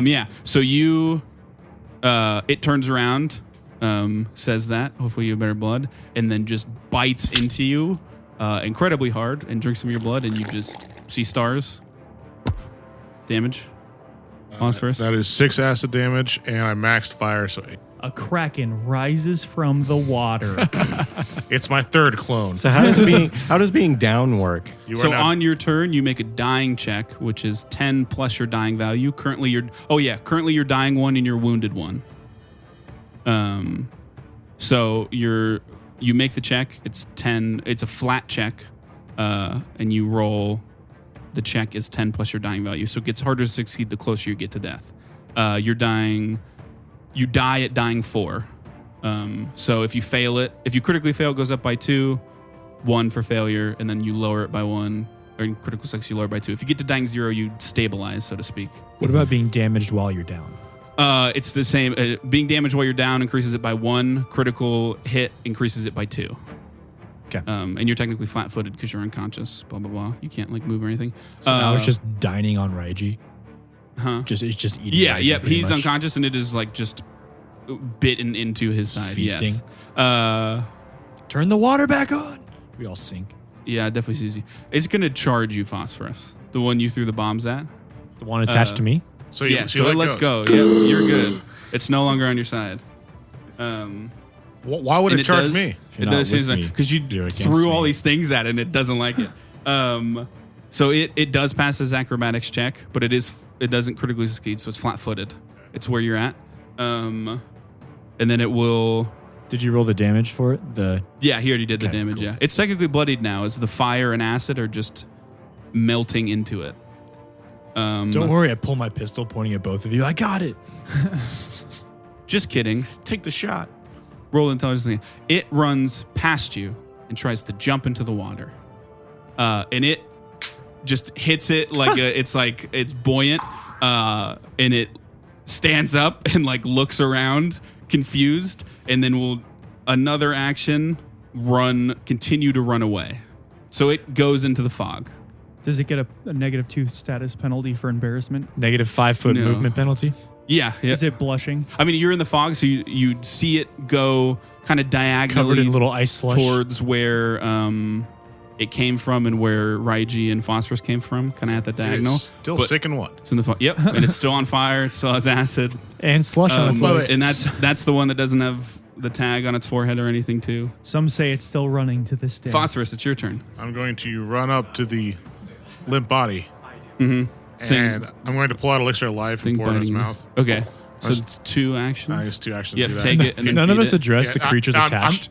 Yeah. So you, it turns around, says that. Hopefully you have better blood, and then just bites into you, incredibly hard, and drinks some of your blood, and you just see stars. Damage. Phosphorus. That is 6 acid damage, and I maxed fire, so A kraken rises from the water. it's my 3rd clone. So how does being down work? You So now- on your turn, you make a dying check, which is 10 plus your dying value. Currently, you're dying 1 and you're wounded 1. So you make the check. It's 10. It's a flat check, and you roll. The check is 10 plus your dying value, so it gets harder to succeed the closer you get to death. You're dying. You die at dying 4. So if you fail it, if you critically fail, it goes up by 2. 1 for failure, and then you lower it by 1. Or in critical success, you lower it by 2. If you get to dying 0, you stabilize, so to speak. What about being damaged while you're down? It's the same. Being damaged while you're down increases it by 1. Critical hit increases it by 2. Okay. And you're technically flat-footed because you're unconscious. Blah blah blah. You can't like move or anything. So now it's just dining on Raiji. Huh? It's just eating. Yeah. Raiji Yep. pretty He's much. unconscious, and it is like just bitten into his side. Feasting. Yes. Turn the water back on. We all sink. Yeah. It definitely sees you. It's gonna charge you, Phosphorus. The one you threw the bombs at. The one attached to me. So you, Yeah. so you So let let's go. go. Yeah. You're good. It's no longer on your side. Why would And it charge does- me? You're It not does with me. because you You're against threw all me. these things at it and it doesn't like it. So it does pass his acrobatics check, but it doesn't critically succeed, so it's flat-footed. It's where you're at, and then it will. Did you roll the damage for it? Yeah, he already did the Okay, damage. cool. Yeah, it's technically bloodied now, as the fire and acid are just melting into it. Don't worry, I pull my pistol, pointing at both of you. I got it. Just kidding. Take the shot. Roll intelligence thing. It runs past you and tries to jump into the water. And it just hits it like it's buoyant. And it stands up and like looks around confused, and then will another action continue to run away. So it goes into the fog. Does it get a -2 status penalty for embarrassment? Negative 5 foot No. movement penalty. Yeah. Is it blushing? I mean, you're in the fog, so you see it go kind of diagonally Covered in little ice slush. towards where it came from and where Raiji and Phosphorus came from, kind of at the diagonal. It's still But sick and one. It's in the fog. Yep, and it's still on fire. It still has acid. And slush on its Love legs. it. And that's the one that doesn't have the tag on its forehead or anything too. Some say it's still running to this day. Phosphorus, it's your turn. I'm going to run up to the limp body, Mm-hmm. and I'm going to pull out elixir of life and pour it in his mouth. Okay, so Nice. it's 2 actions. I use 2 actions. Yep, to do that. take it and then None of feed us it. address Yeah, the creatures attached.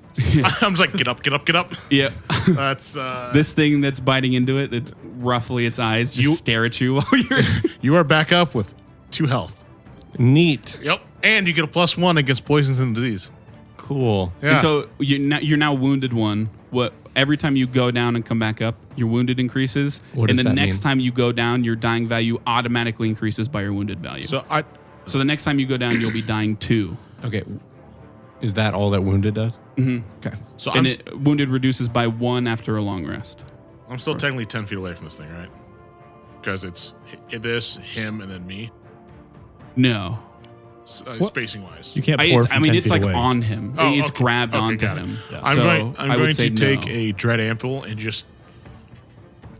I'm just like, get up, get up, get up. Yep. That's This thing that's biting into it, it's roughly its eyes just You- stare at you while you're. you are back up with 2 health. Neat. Yep, and you get a +1 against poisons and disease. Cool. Yeah. And so you're now wounded 1. What every time you go down and come back up, your wounded increases. What and does the that next mean? time you go down, your dying value automatically increases by your wounded value. So the next time you go down, you'll be dying 2. Okay. Is that all that wounded does? Mm-hmm. Okay. So And wounded reduces by 1 after a long rest. I'm still technically 10 feet away from this thing, right? Because it's this, him, and then me, No. spacing wise. You can't pour from 10 it's feet like away. on him. Oh, It's okay. grabbed Okay, onto got it. him. Yeah. I'm So going I would say to take no. a dread ample and just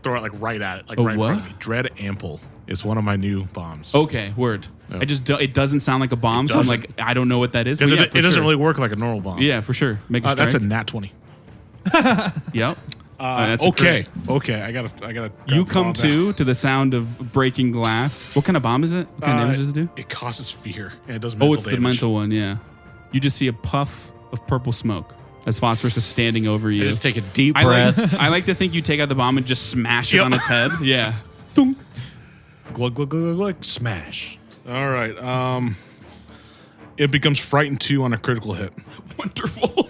throw it like right at it, like A right in front what? of me. Dread ample. It's one of my new bombs. Okay, word. Yeah. It doesn't sound like a bomb, so I'm doesn't. like, I don't know what that is. Because but yeah, it for doesn't sure. really work like a normal bomb. Yeah, for sure. Make a That's a strike. nat 20. Yep. That's a Okay. crit. Okay. I gotta. You grab the come bomb back. to the sound of breaking glass. What kind of bomb is it? What kind of damage does it do? It causes fear, and it does mental It's damage. the mental one, yeah. You just see a puff of purple smoke as Phosphorus is standing over you. Just take a deep I breath. I like to think you take out the bomb and just smash it on its head. Yeah. Glug, glug, glug, glug, glug. Smash. All right. It becomes frightened 2 on a critical hit. Wonderful.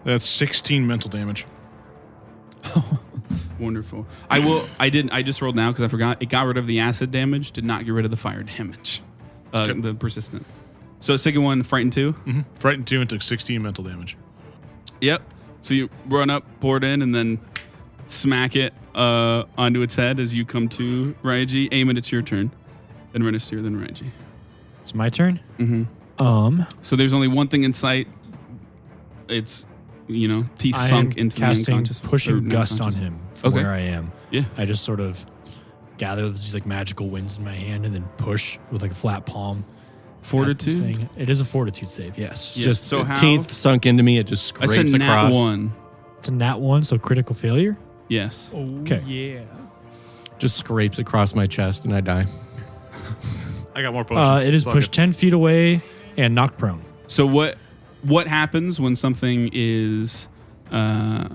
That's 16 mental damage. Wonderful. I just rolled now because I forgot. It got rid of the acid damage, did not get rid of the fire damage. Okay. The persistent. So second one, frightened 2. Mm-hmm. Frightened 2 and took 16 mental damage. Yep. So you run up, pour it in, and then smack it onto its head as you come to Raiji. Aimon, it's your turn. Then Renistir, then Raiji. It's my turn. Mm-hmm. So there's only one thing in sight. It's, teeth I sunk am into the casting unconscious. or pushing gust on unconscious. him from Okay. where I am. Yeah. I just sort of gather these like magical winds in my hand and then push with like a flat palm. at this Fortitude? thing. It is a fortitude save. Yes. Yeah. Just So how- teeth sunk into me. It just I scrapes said nat across. 1. It's a nat 1, so critical failure. Yes. Oh, Okay. yeah. Just scrapes across my chest and I die. I got more potions. It is Fuck pushed 10 feet away and knocked prone. So what happens when something is I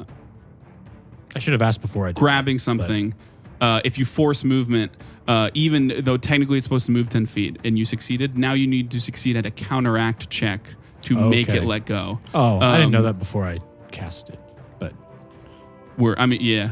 should have asked before I did. grabbing something? If you force movement, even though technically it's supposed to move 10 feet and you succeeded, now you need to succeed at a counteract check to make Okay. it let go. Oh, I didn't know Um, that before I cast it. But Word. yeah.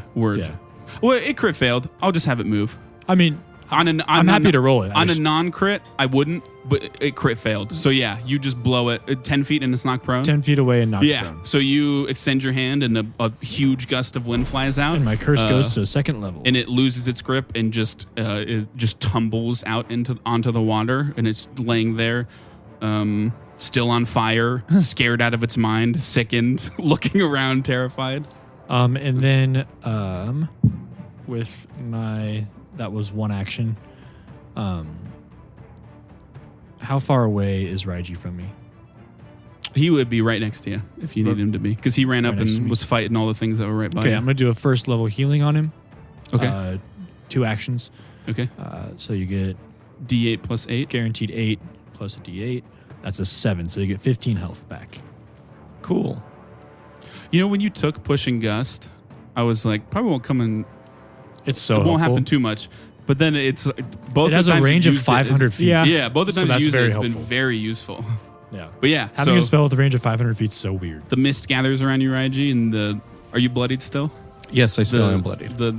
Well, it crit failed. I'll just have it move. I mean, I'm happy to roll it. On a non-crit, I wouldn't, but it crit failed. So yeah, you just blow it 10 feet and it's knocked prone. 10 feet away and knocked Yeah. prone. So you extend your hand and a huge gust of wind flies out. And my curse goes to a second level. And it loses its grip and it just tumbles out onto the water, and it's laying there, still on fire, scared out of its mind, sickened, looking around, terrified. And then with that was one action. How far away is Raiji from me? He would be right next to you if you needed him to be, because he ran Right up next to and me. was fighting all the things that were right by Okay, you. I'm gonna do a first level healing on him. Okay. 2 actions. Okay. So you get D8 plus 8. guaranteed 8 plus a D8. That's a 7. So you get 15 health back. Cool. When you took pushing gust, I was like, probably won't come in. It's so it won't helpful. happen too much. But then it's both. It has the a times range you've of used 500 feet. Yeah. Yeah, both the So times that's you used very it's been helpful. very useful. Yeah. But yeah, Having so a spell with a range of 500 feet is so weird. the mist gathers around you, Raiji, and are you bloodied still? Yes, I still The- am bloodied. The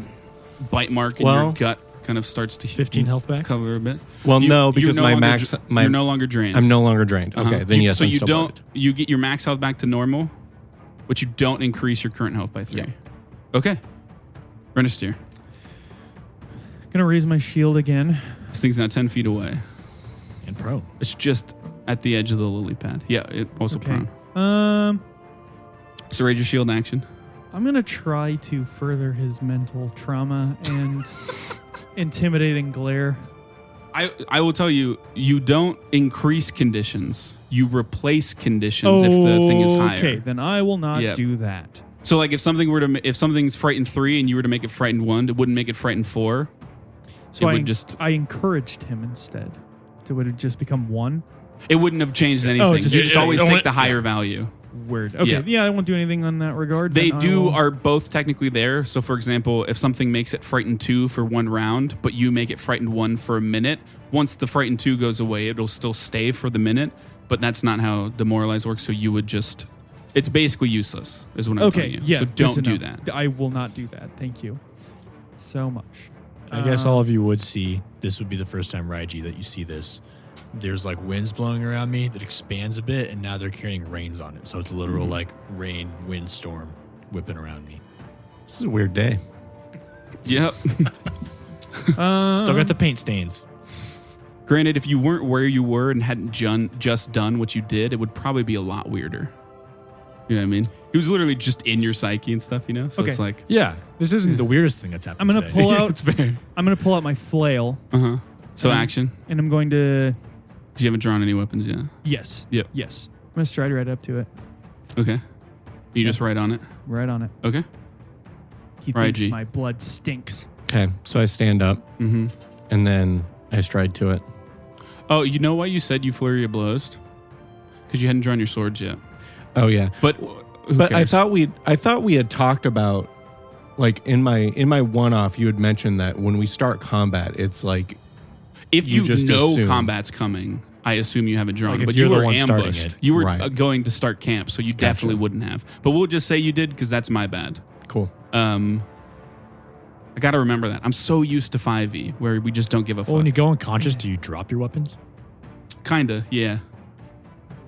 bite mark in Well- your gut kind of starts to 15 health back? cover a bit. Well, no, you're because no my longer max, dr- my you're no longer drained. I'm no longer drained. Uh-huh. Okay, then yes, so I'm you still don't bloodied. you get your max health back to normal, but you don't increase your current health by 3. Yeah. Okay. Renistir. Gonna raise my shield again. This thing's now 10 feet away. And prone. It's just at the edge of the lily pad. Yeah, it also Okay. prone. So raise your shield in action. I'm gonna try to further his mental trauma and intimidating glare. I will tell you, you don't increase conditions. You replace conditions if the thing is higher. Okay, then I will not Yeah. do that. So like if something's frightened 3 and you were to make it frightened 1, it wouldn't make it frightened 4. So It would just- I encouraged him instead. So would it just become 1? It wouldn't have changed anything. Oh, you just- just always it take went- the higher value. Weird. Okay, yeah, I won't do anything on that regard. They then I do will- are both technically there. So for example, if something makes it frightened 2 for 1 round, but you make it frightened 1 for a minute, once the frightened 2 goes away, it'll still stay for the minute. But that's not how demoralize works. So you would just, it's basically useless, is what I'm Okay, telling you. yeah. So good don't to do know. that. I will not do that. Thank you so much. I guess all of you would see, this would be the first time, Raiji, that you see this. There's like winds blowing around me that expands a bit, and now they're carrying rains on it. So it's a literal like rain, wind storm whipping around me. This is a weird day. Yep. Still got the paint stains. Granted, if you weren't where you were and hadn't just done what you did, it would probably be a lot weirder. You know what I mean? It was literally just in your psyche and stuff, you know? So it's Okay. like, Yeah, this isn't the weirdest thing that's happened I'm gonna today. pull out. it's very, I'm gonna pull out my flail, uh-huh. So Um, action. and I'm going to. You haven't drawn any weapons yet. Yes. Yep. Yes. I'm gonna stride right up to it. Okay. You just write on it. Right on it. Okay. He Right, thinks G. my blood stinks. Okay, so I stand up Mm-hmm. and then I stride to it. Oh, you know why you said you flurry of blows? Because you hadn't drawn your swords yet. Oh yeah, But who but cares? I thought we had talked about, like, in my one-off, you had mentioned that when we start combat, it's like if you you just know assume. combat's coming, I assume you haven't drawn. Like if but you're you the were one starting ambushed. it. You were Right. going to start camp, so you definitely wouldn't have. But we'll just say you did because that's my bad. cool. I got to remember that. I'm so used to 5e where we just don't give a Well, fuck. when you go unconscious, do you drop your weapons? Kinda, yeah.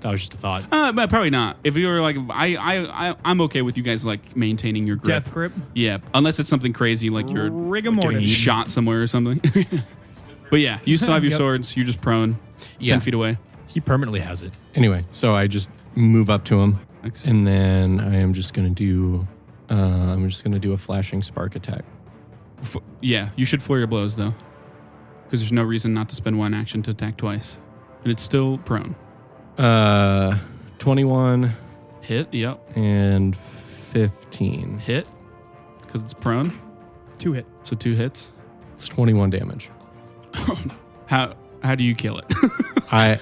That was just a thought. But probably not. If you were like, I'm okay with you guys like maintaining your grip. Death grip. Yeah, unless it's something crazy like you're Rigor mortis. shot somewhere or something. But yeah, you still have your Yep. swords. You're just prone, Yeah. 10 feet away. He permanently has it. Anyway, so I just move up to him, Thanks. and then I am just gonna do. I'm just gonna do a flashing spark attack. Yeah, you should flare your blows though, because there's no reason not to spend one action to attack twice, and it's still prone. 21 Hit. Yep. and 15. Hit, because it's prone. 2 hit. So 2 hits. It's 21 damage. How do you kill it? I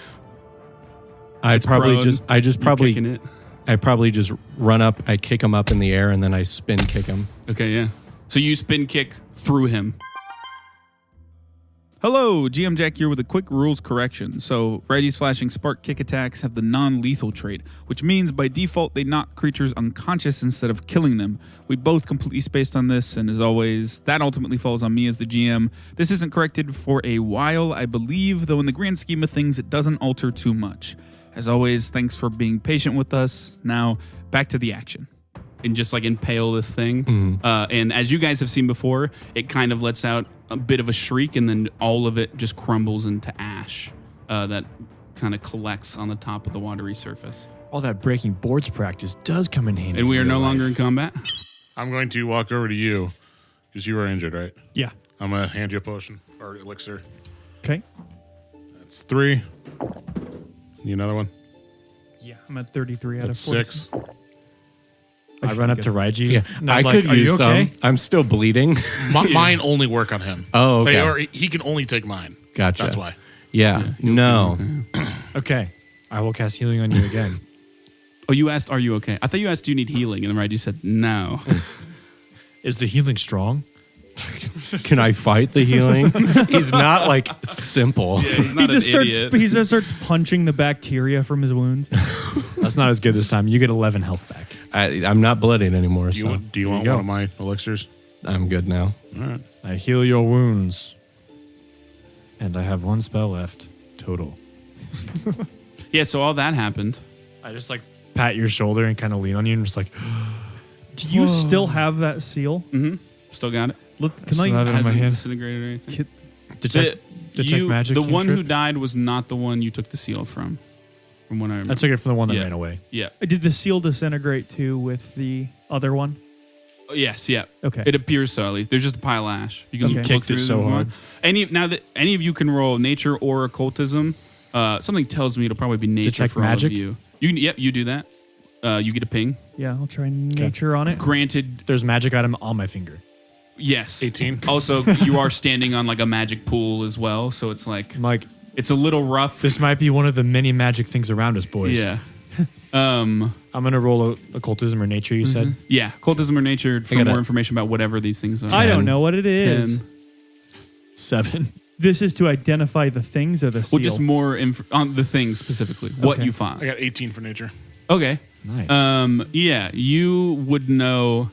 It's probably prone. just I just You probably kicking it. I probably just run up, I kick him up in the air, and then I spin kick him. Okay, yeah. So you spin kick through him. Hello, GM Jack here with a quick rules correction. So, Reggie's flashing spark kick attacks have the non-lethal trait, which means by default they knock creatures unconscious instead of killing them. We both completely spaced on this, and as always, that ultimately falls on me as the GM. This isn't corrected for a while, I believe, though in the grand scheme of things, it doesn't alter too much. As always, thanks for being patient with us. Now, back to the action. And just like impale this thing. And as you guys have seen before, it kind of lets out a bit of a shriek, and then all of it just crumbles into ash that kind of collects on the top of the watery surface. All that breaking boards practice does come in handy. And we are in no real longer in life. combat. I'm going to walk over to you because you were injured, right? Yeah. I'm going to hand you a potion or elixir. Okay. That's 3. Need another one? Yeah. I'm at 33 out of That's 40. 6. I run up to Raiji. Yeah, and I I'm like, could "Are you use okay?" some. I'm still bleeding. Mine only work on him. Oh, okay. Or he can only take mine. Gotcha. That's why. Yeah, no. Okay. I will cast healing on you again. Oh, you asked, are you okay? I thought you asked, do you need healing? And then Raiji said, no. Is the healing strong? Can I fight the healing? He's not like simple. He's He not just an starts. idiot. He just starts punching the bacteria from his wounds. That's not as good this time. You get 11 health back. I'm not blooding anymore, Do so you want you go. one of my elixirs? I'm good now. All right. I heal your wounds. And I have 1 spell left total. Yeah, so all that happened. I just like pat your shoulder and kind of lean on you and just like, Do you still have that seal? Mm-hmm. Still got it. Look, can still have I? it on my Hasn't hand. disintegrated or anything. detect magic. The cantrip? one who died was not the one you took the seal from. From what I remember. I took it from the one that Yeah. ran away. Yeah. Did the seal disintegrate too with the other one? Oh, yes, yeah. Okay. It appears so, at least. There's just a pile of ash. You can Okay. look Kicked through it so them if you hard. want. Now that any of you can roll nature or occultism, something tells me it'll probably be nature Detect for all magic? of you. Yep, you do that. You get a ping. Yeah, I'll try nature on it. Granted, There's magic item on my finger. yes. 18. Also, you are standing on like a magic pool as well, so it's like I'm like, it's a little rough. this might be one of the many magic things around us, boys. Yeah. I'm going to roll occultism or nature, you said? Yeah, occultism or nature for gotta- more information about whatever these things are. I don't know what it is. 10. 7. This is to identify the things or the seal. Well, just more on the things specifically. What Okay. you I find. got 18 for nature. Okay. Nice. Yeah, you would know.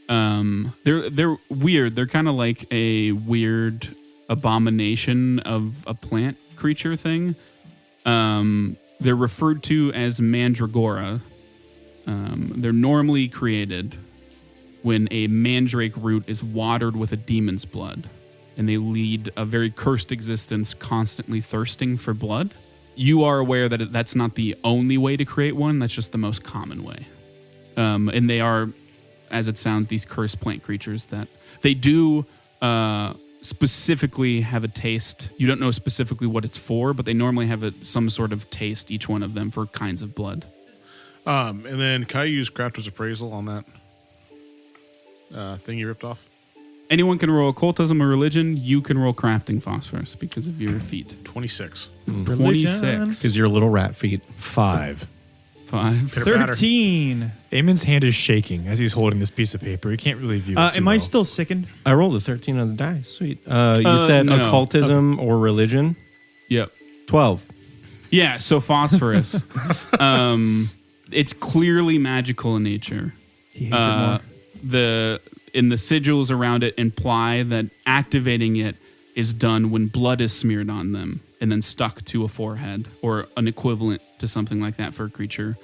They're weird. They're kind of like a weird abomination of a plant creature thing. They're referred to as mandragora. They're normally created when a mandrake root is watered with a demon's blood, and they lead a very cursed existence, constantly thirsting for blood. You are aware that that's not the only way to create one. That's just the most common way. And they are, as it sounds, these cursed plant creatures that they do specifically have a taste. You don't know specifically what it's for, but they normally have some sort of taste, each one of them, for kinds of blood. And then can I use Crafter's Appraisal on that thing you ripped off? Anyone can roll occultism or religion. You can roll crafting phosphorus because of your feat. 26. 26. Because your little rat feet. 5. 5. Pitter-patter. 13. Amon's hand is shaking as he's holding this piece of paper. He can't really view it too Am I well. still sickened? I rolled a 13 on the die. Sweet. You said no. occultism or religion? Yep. 12. Yeah, so phosphorus. It's clearly magical in nature. He hates it more. In the sigils around it imply that activating it is done when blood is smeared on them and then stuck to a forehead or an equivalent to something like that for a creature.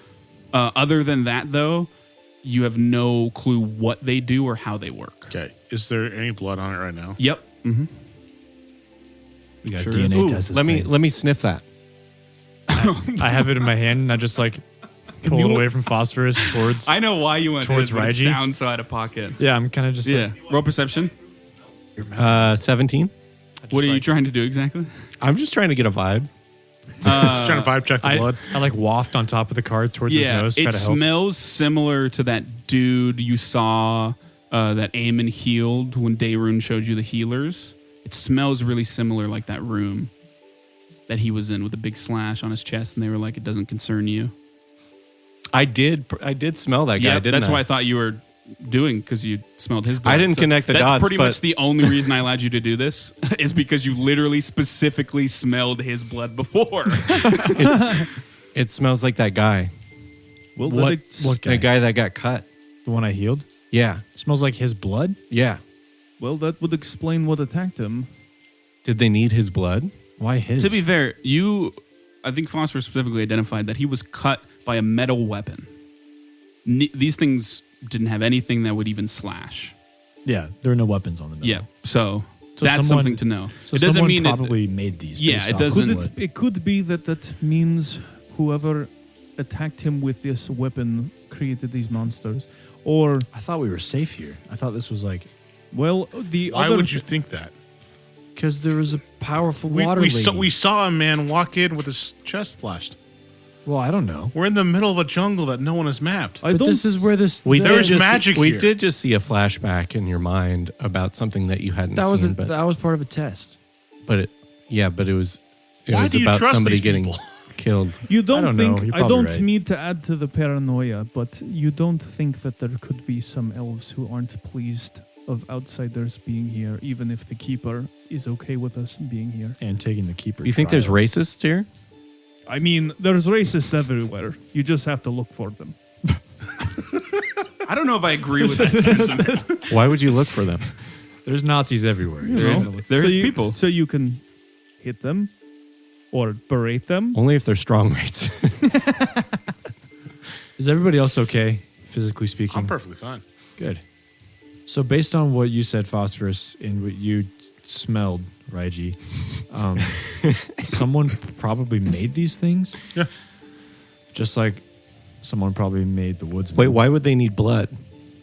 Other than that, though, you have no clue what they do or how they work. Okay. Is there any blood on it right now? Yep. Mm-hmm. We got Sure DNA is. Ooh, test this let thing. me sniff that. I have it in my hand and I just like pull it away from phosphorus towards. I know why you went Towards there, but it Raiji? sounds so out of pocket. Yeah, I'm kind of just Yeah. Roll perception. 17. What are you trying to do exactly? I'm just trying to get a vibe. Just trying to vibe check the blood. I like waft on top of the card towards his nose, try it to help. smells similar to that dude you saw that Aimon healed when Dayrun showed you the healers. It smells really similar like that room that he was in with the big slash on his chest, and they were like, it doesn't concern you. I did smell that guy, Yeah, didn't that's I? what I thought you were doing because you smelled his blood. I didn't connect the that's dots, That's pretty but- much the only reason I allowed you to do this is because you literally specifically smelled his blood before. It smells like that guy. Well, What guy? That guy that got cut. The one I healed? Yeah. Smells like his blood? Yeah. Well, that would explain what attacked him. Did they need his blood? Why his? To be fair, I think Phosphorus specifically identified that he was cut by a metal weapon. These things didn't have anything that would even slash. Yeah, there are no weapons on them. Yeah, so So that's someone- something to know. So it doesn't someone mean probably made these. Yeah, based it off doesn't- of Could what- it could be that means whoever attacked him with this weapon created these monsters. Or, I thought we were safe here. I thought this was like well, the Why other... would you think that? because there was a powerful We, water we, lady. saw, we saw a man walk in with his chest slashed. Well, I don't know. We're in the middle of a jungle that no one has mapped. I But don't... this is where this. There is magic We here. did just see a flashback in your mind about something that you hadn't that was seen, but that was part of a test. it was Why was do you about trust somebody these getting people? killed. You don't, I don't know. think... You're I probably don't right. mean to add to the paranoia, but you don't think that there could be some elves who aren't pleased of outsiders being here, even if the keeper is okay with us being here. And taking the keeper. You think there's trial. racists here? I mean, there's racists everywhere. You just have to look for them. I don't know if I agree with that sentiment. Why would you look for them? There's Nazis everywhere. There's you, people. So you can hit them or berate them. Only if they're strong racists. Is everybody else okay, physically speaking? I'm perfectly fine. Good. So based on what you said, Phosphorus, and what you smelled, Raiji, someone probably made these things? Yeah. Just like someone probably made the woodsman. Wait, why would they need blood?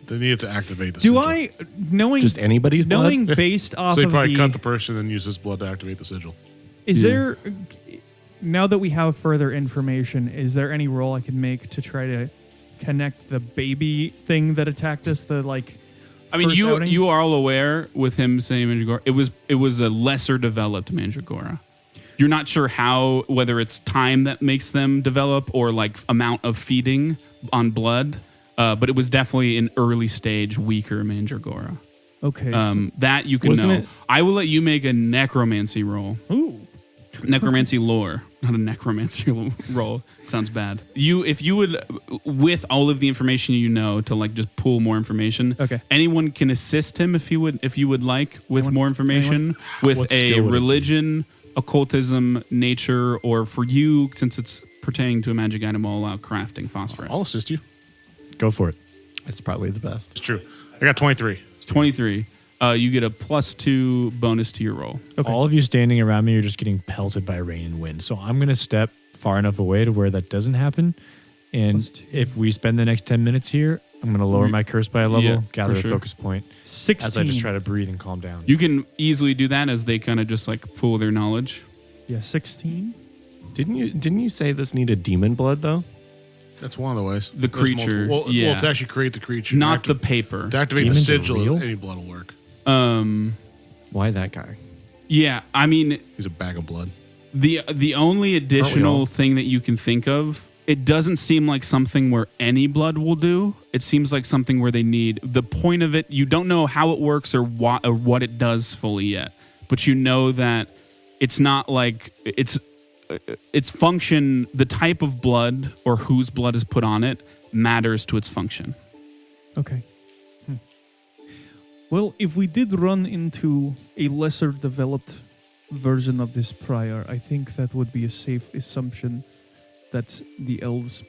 They needed to activate the Do sigil. I, knowing Just anybody's blood? knowing based off So they of probably the, cut the person and use his blood to activate the sigil. is there, now that we have further information, is there any role I can make to try to connect the baby thing that attacked us? The like, I mean, first outing? you are all aware with him saying Mandragora. It was a lesser developed Mandragora. You're not sure how, whether it's time that makes them develop or like amount of feeding on blood, but it was definitely an early stage weaker Mandragora. Okay. That you can Wasn't know. it- I will let you make a necromancy roll. Ooh. Necromancy lore, not a necromancy roll. Sounds bad. If you would, with all of the information you know, to like just pull more information. Okay. Anyone can assist him if you would like with Anyone? more information with What a skill would it be? religion, occultism, nature, or for you since it's pertaining to a magic item, I'll allow crafting phosphorus. I'll assist you. Go for it. It's probably the best. It's true. I got 23. It's 23. You get a +2 bonus to your roll. Okay. All of you standing around me are just getting pelted by rain and wind. So I'm going to step far enough away to where that doesn't happen. And +2. if we spend the next 10 minutes here, I'm going to lower my curse by a level, Yeah, gather for a sure. focus point 16. as I just try to breathe and calm down. You can easily do that as they kind of just like pool their knowledge. Yeah, 16. Didn't you say this needed demon blood though? That's one of the ways. The There's creature, multiple. Well, yeah. to actually create the creature. not the paper. To activate Demons the are sigil, real? any blood will work. Why that guy? Yeah, I mean, He's a bag of blood. the only additional thing that you can think of, it doesn't seem like something where any blood will do. It seems like something where they need the point of it. You don't know how it works or what it does fully yet, but you know that it's not like its function. The type of blood or whose blood is put on it matters to its function. Okay. Well, if we did run into a lesser developed version of this prior, I think that would be a safe assumption that the elves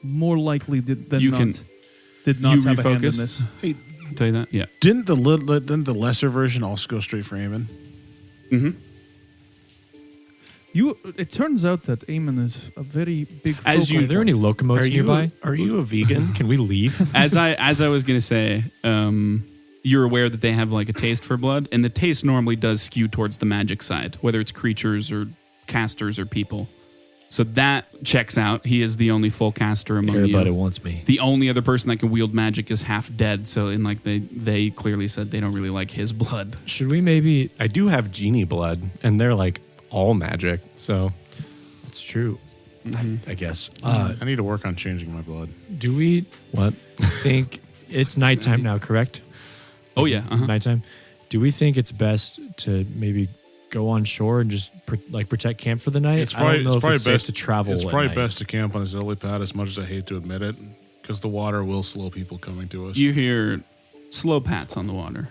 more likely did not have a hand in refocus? this. Hey, Tell you that, yeah. didn't the lesser version also go straight for Aimon? Mm-hmm. It turns out that Aimon is a very big. As focal you- Are there any point. locomotives nearby? Are you a vegan? Can we leave? As I was gonna say, you're aware that they have like a taste for blood, and the taste normally does skew towards the magic side, whether it's creatures or casters or people. So that checks out. He is the only full caster among Everybody you. wants me. The only other person that can wield magic is half dead. So in like they clearly said they don't really like his blood. Should we maybe? I do have genie blood, and they're like all magic. So That's true. I guess. I need to work on changing my blood. Do we what? think it's nighttime now? Correct. Oh yeah. Uh-huh. Nighttime. Do we think it's best to maybe go on shore and just protect camp for the night? It's probably, I don't know it's if probably it's best safe to travel. It's at probably night. best to camp on this lily pad, as much as I hate to admit it, because the water will slow people coming to us. You hear slow pats on the water.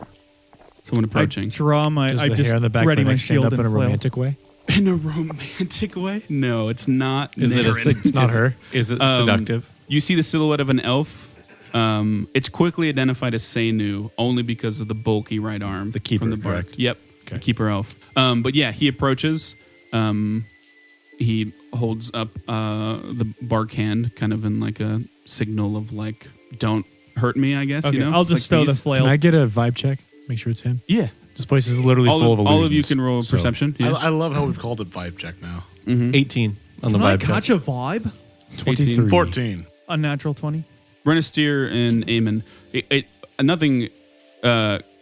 Someone approaching. I draw my. Does I the just hair on the back of ready my my neck stand shield up and in a flail. romantic way? In a romantic way? No, it's not. Is it Naren. It's not her. Is it Um, seductive? You see the silhouette of an elf. It's quickly identified as Seinu only because of the bulky right arm. The keeper, from the bark. correct? Yep, Okay. the keeper elf. But yeah, he approaches. He holds up the bark hand, kind of in like a signal of like, "Don't hurt me." I guess Okay, you know. I'll just Like stow the these- flail. Can I get a vibe check? Make sure it's him. Yeah, This place is literally full of illusions. all of you can roll a so- perception. Yeah. I love how we've called it vibe check now. 18 on the Can I vibe check. catch a vibe? 23. 14. A natural 20. Renastier and Aimon. Nothing.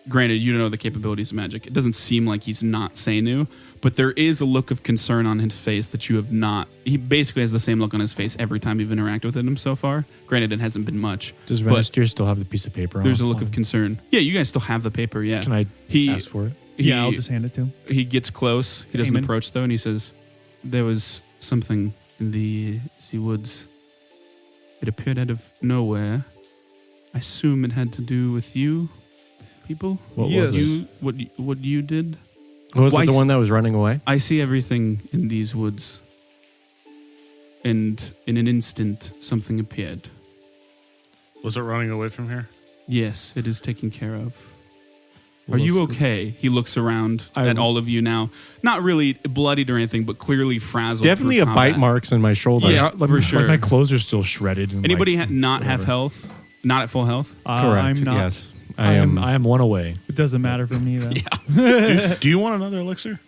Granted, you don't know the capabilities of magic. It doesn't seem like he's not Seinu, but there is a look of concern on his face that you have not. He basically has the same look on his face every time you've interacted with him so far. Granted, it hasn't been much. Does but Renastier still have the piece of paper on? there's a look on of him? concern. Yeah, you guys still have the paper. Yeah. Can I He ask for it? Yeah, I'll just hand it to him. He gets close. He doesn't Aimon. approach though, and he says, "There was something in the woods. It appeared out of nowhere. I assume it had to do with you, people. What Yes. was it? What you did. Was Why it the s- one that was running away? I see everything in these woods, and in an instant, something appeared. Was it running away from here? Yes, it is taken care of." Well, Are you let's- okay? He looks around I- at all of you now. Not really bloodied or anything, but clearly frazzled. Definitely through a bite combat. marks in my shoulder. Yeah, Like, for sure. Like my clothes are still shredded. And Anybody like, not have whatever. health? Not at full health? Correct. I'm not. Yes. I am one away. It doesn't matter for me, though. Do you want another elixir?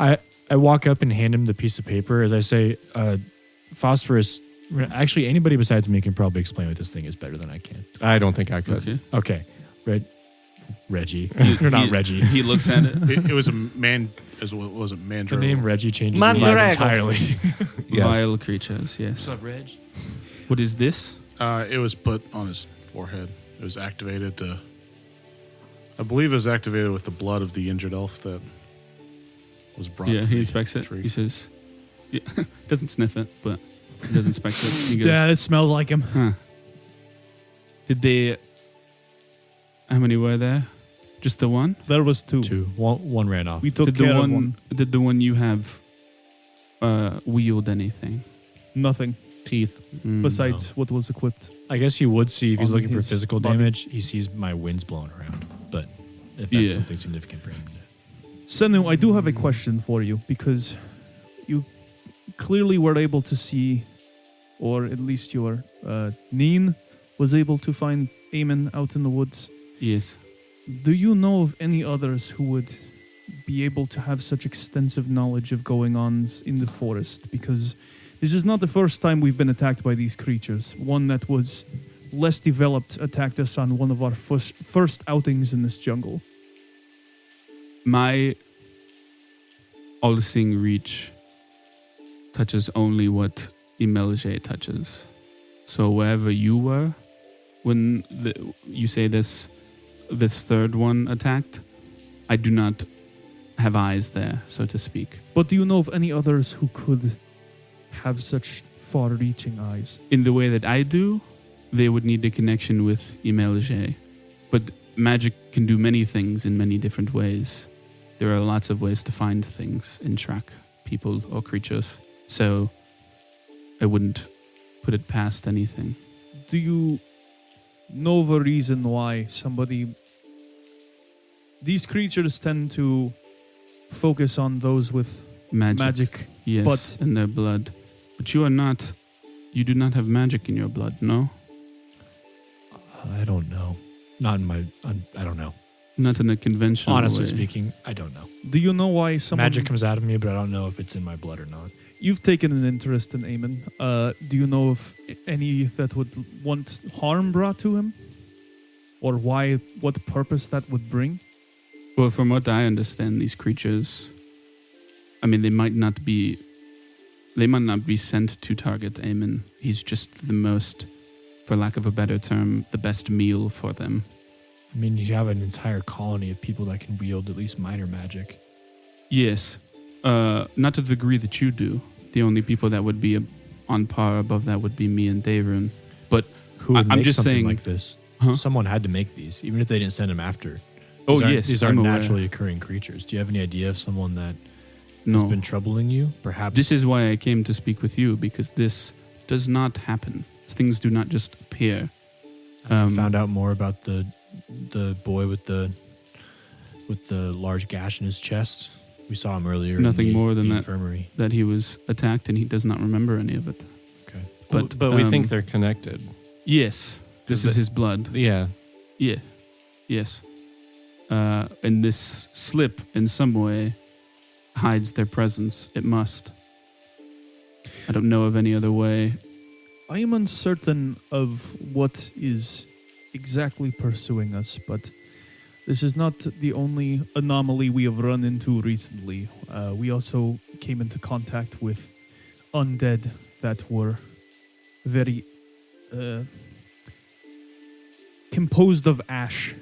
I walk up and hand him the piece of paper as I say, phosphorus. Actually, anybody besides me can probably explain what this thing is better than I can. I don't think I could. Okay. Okay, Reggie. You're not Reggie. He looks at it. It was a man. Was it Mandro? The name Reggie changes my life Mandragos. entirely. Yes. Vile creatures, yes. up, Reg? What is this? It was put on his forehead. It was activated to. I believe it was activated with the blood of the injured elf that was brought. Yeah, to he the inspects it. tree. He says, yeah, doesn't sniff it, but he does inspect it. He goes, Yeah, it smells like him. huh. Did they, how many were there? Just the one? There was two. Two. One ran off. We took Did care the of one. Did the one you have wield anything? Nothing Teeth. besides what was equipped. I guess he would see if he's On looking for his physical body. damage. He sees my winds blowing around. But if that's Yeah. something significant for him, Senu, I do have a question for you because you clearly were able to see, or at least your Neen was able to find Aimon out in the woods. Yes. Do you know of any others who would be able to have such extensive knowledge of going-ons in the forest? Because This is not the first time we've been attacked by these creatures. One that was less developed attacked us on one of our first outings in this jungle. My all-seeing reach touches only what Imelge touches. So wherever you were, when you say this third one attacked, I do not have eyes there, so to speak. But do you know of any others who could have such far-reaching eyes? In the way that I do, they would need a connection with Imelge. But magic can do many things in many different ways. There are lots of ways to find things and track people or creatures. So I wouldn't put it past anything. Do you know of a reason why these creatures tend to focus on those with magic, Yes, but in their blood. But you do not have magic in your blood, no? I don't know. Not in my. I don't know. Not in a conventional Honestly way. speaking, I don't know. do you know why someone... Magic comes out of me, but I don't know if it's in my blood or not. You've taken an interest in Aimon. Do you know of any that would want harm brought to him? Or what purpose that would bring? Well, from what I understand, these creatures, I mean, they might not be sent to target Aimon. He's just the most, for lack of a better term, the best meal for them. I mean, you have an entire colony of people that can wield at least minor magic. Yes, not to the degree that you do. The only people that would be on par above that would be me and Davrun. But Who would I'm make just something saying, like this? Huh? Someone had to make these, even if they didn't send them after. Oh, These yes, these I'm aren't aware. naturally occurring creatures. Do you have any idea of someone that No. has been troubling you? Perhaps This is why I came to speak with you, because this does not happen. Things do not just appear. found out more about the boy with the large gash in his chest. We saw him earlier. Nothing in more than the that. infirmary. That he was attacked and he does not remember any of it. Okay. But we think they're connected. yes, this is his blood. Yeah. Yeah, yes. And this slip, in some way, hides their presence. It must. I don't know of any other way. I am uncertain of what is exactly pursuing us, but this is not the only anomaly we have run into recently. We also came into contact with undead that were very composed of ash.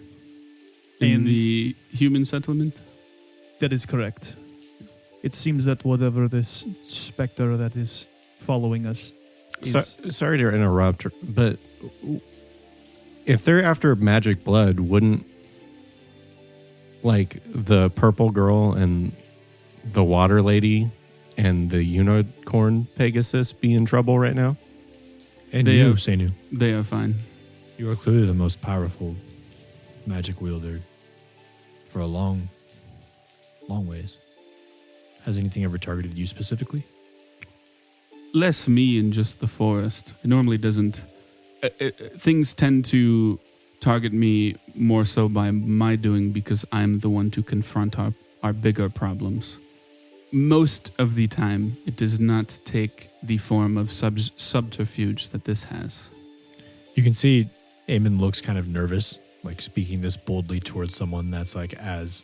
In And the human settlement? that is correct. It seems that whatever this specter that is following us is... Sorry to interrupt, but if they're after magic blood, wouldn't like the purple girl and the water lady and the unicorn Pegasus be in trouble right now? And They you, are- Senu, They are fine. you are clearly the most powerful magic wielder for a long ways. Has anything ever targeted you specifically? Less me and just the forest. It normally doesn't. Things tend to target me more so by my doing because I'm the one to confront our bigger problems. Most of the time, it does not take the form of subterfuge that this has. You can see Aimon looks kind of nervous, like speaking this boldly towards someone that's like as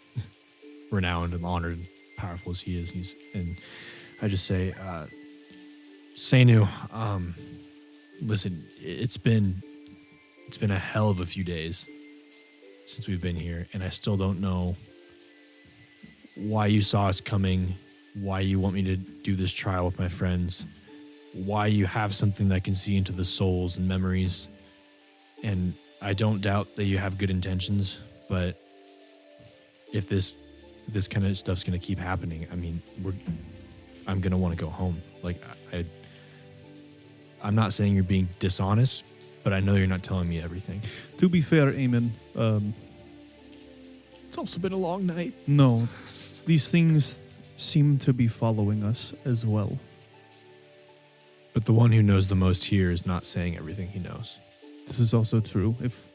renowned and honored and powerful as he is. And I just say, Senu, listen, it's been a hell of a few days since we've been here, and I still don't know why you saw us coming, why you want me to do this trial with my friends, why you have something that can see into the souls and memories. And I don't doubt that you have good intentions, but if this kind of stuff's going to keep happening, I mean, I'm going to want to go home. Like, I'm not saying you're being dishonest, but I know you're not telling me everything. To be fair, Aimon, It's also been a long night. no, these things seem to be following us as well. But the one who knows the most here is not saying everything he knows. This is also true. If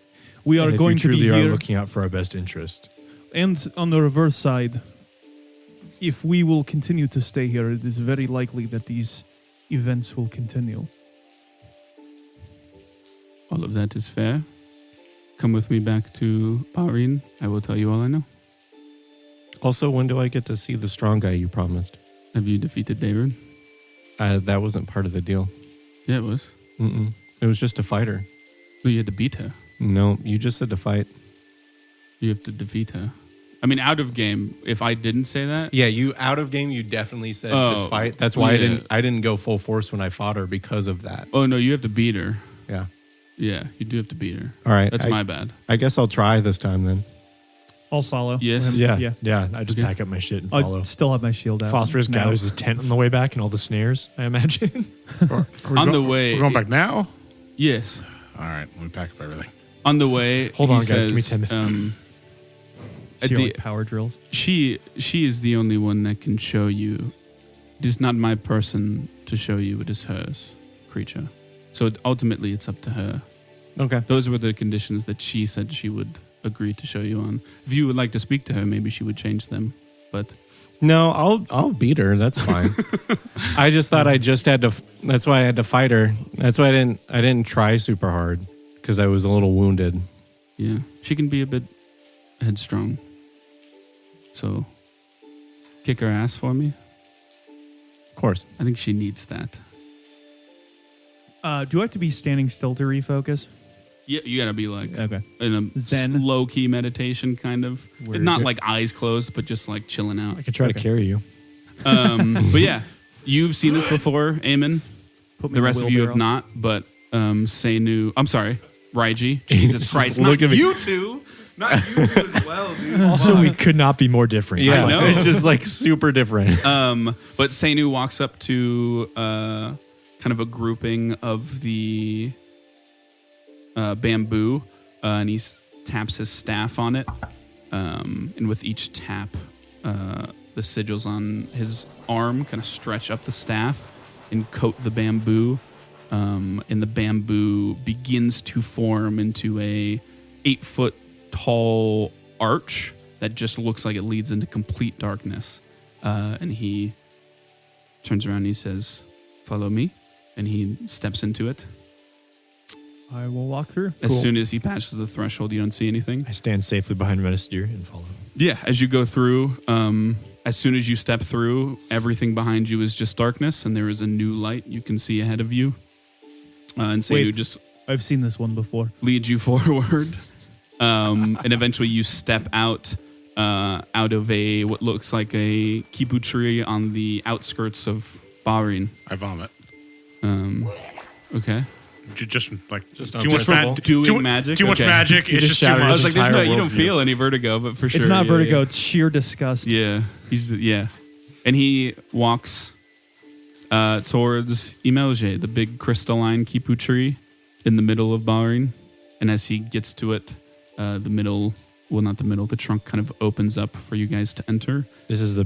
we are And if going you to be truly are here, looking out for our best interest, and on the reverse side, if we will continue to stay here, it is very likely that these events will continue. All of that is fair. Come with me back to Bahrain. I will tell you all I know. Also, when do I get to see the strong guy you promised? Have you defeated David? That wasn't part of the deal. Yeah, it was. Mm-mm. It was just a fighter. Well, you had to beat her. No, you just said to fight. You have to defeat her. I mean, out of game, if I didn't say that. Yeah, you out of game. You definitely said Oh, just fight. That's why yeah. I didn't go full force when I fought her because of that. Oh, no, you have to beat her. Yeah. Yeah, you do have to beat her. All right. That's my bad. I guess I'll try this time then. I'll follow. Yes. Yeah. Yeah. I just Okay. pack up my shit and follow. I still have my shield out. Phosphorus now. gathers his tent on the way back and all the snares, I imagine. Are we On the way- We're going back now? Yes. All right. Let me pack up everything. On the way, Hold he on, guys, says, give me 10 minutes. So at you're the- like power drills. she is the only one that can show you. It is not my person to show you. It is hers, creature. So ultimately, it's up to her. Okay. Those were the conditions that she said she would agree to show you on. If you would like to speak to her, maybe she would change them. But No, I'll beat her. That's fine. I just thought I just had to. That's why I had to fight her. That's why I didn't try super hard because I was a little wounded. yeah, she can be a bit headstrong. So kick her ass for me. Of course. I think she needs that. Do I have to be standing still to refocus? Yeah, you gotta be like Okay. in a Zen. low key meditation kind of. Where Not you're- like eyes closed, but just like chilling out. I can try to carry you. But yeah, you've seen this before, Aimon. Put me The in rest of you have wheelbarrow. not, but Seinu. I'm sorry, Raiji. Jesus Christ, Look not at me. you two. Not you two as well, dude. Also, we could not be more different. Yeah, I know. it's just like super different. But Seinu walks up to kind of a grouping of the bamboo, and he taps his staff on it. And with each tap, the sigils on his arm kind of stretch up the staff and coat the bamboo. And the bamboo begins to form into a 8-foot tall arch that just looks like it leads into complete darkness. And he turns around and he says, "Follow me." And he steps into it. I will walk through. As soon as he passes the threshold, you don't see anything. I stand safely behind Renistir and follow him. Yeah, as you go through, as soon as you step through, everything behind you is just darkness, and there is a new light you can see ahead of you. And Seinu Wait. just I've seen this one before. leads you forward. And eventually you step out of what looks like a kipu tree on the outskirts of Bahrain. I vomit. Okay. Just like Just too much unpredictable. Doing magic? Too much Okay. magic. You It's just just too shattered I much. was like, there's entire no, you don't worldview. feel any vertigo, but for sure. It's not yeah, vertigo. Yeah. It's sheer disgust. Yeah, yeah. And he walks towards Imelje, the big crystalline kipu tree in the middle of Bahrain. And as he gets to it, the trunk kind of opens up for you guys to enter. This is the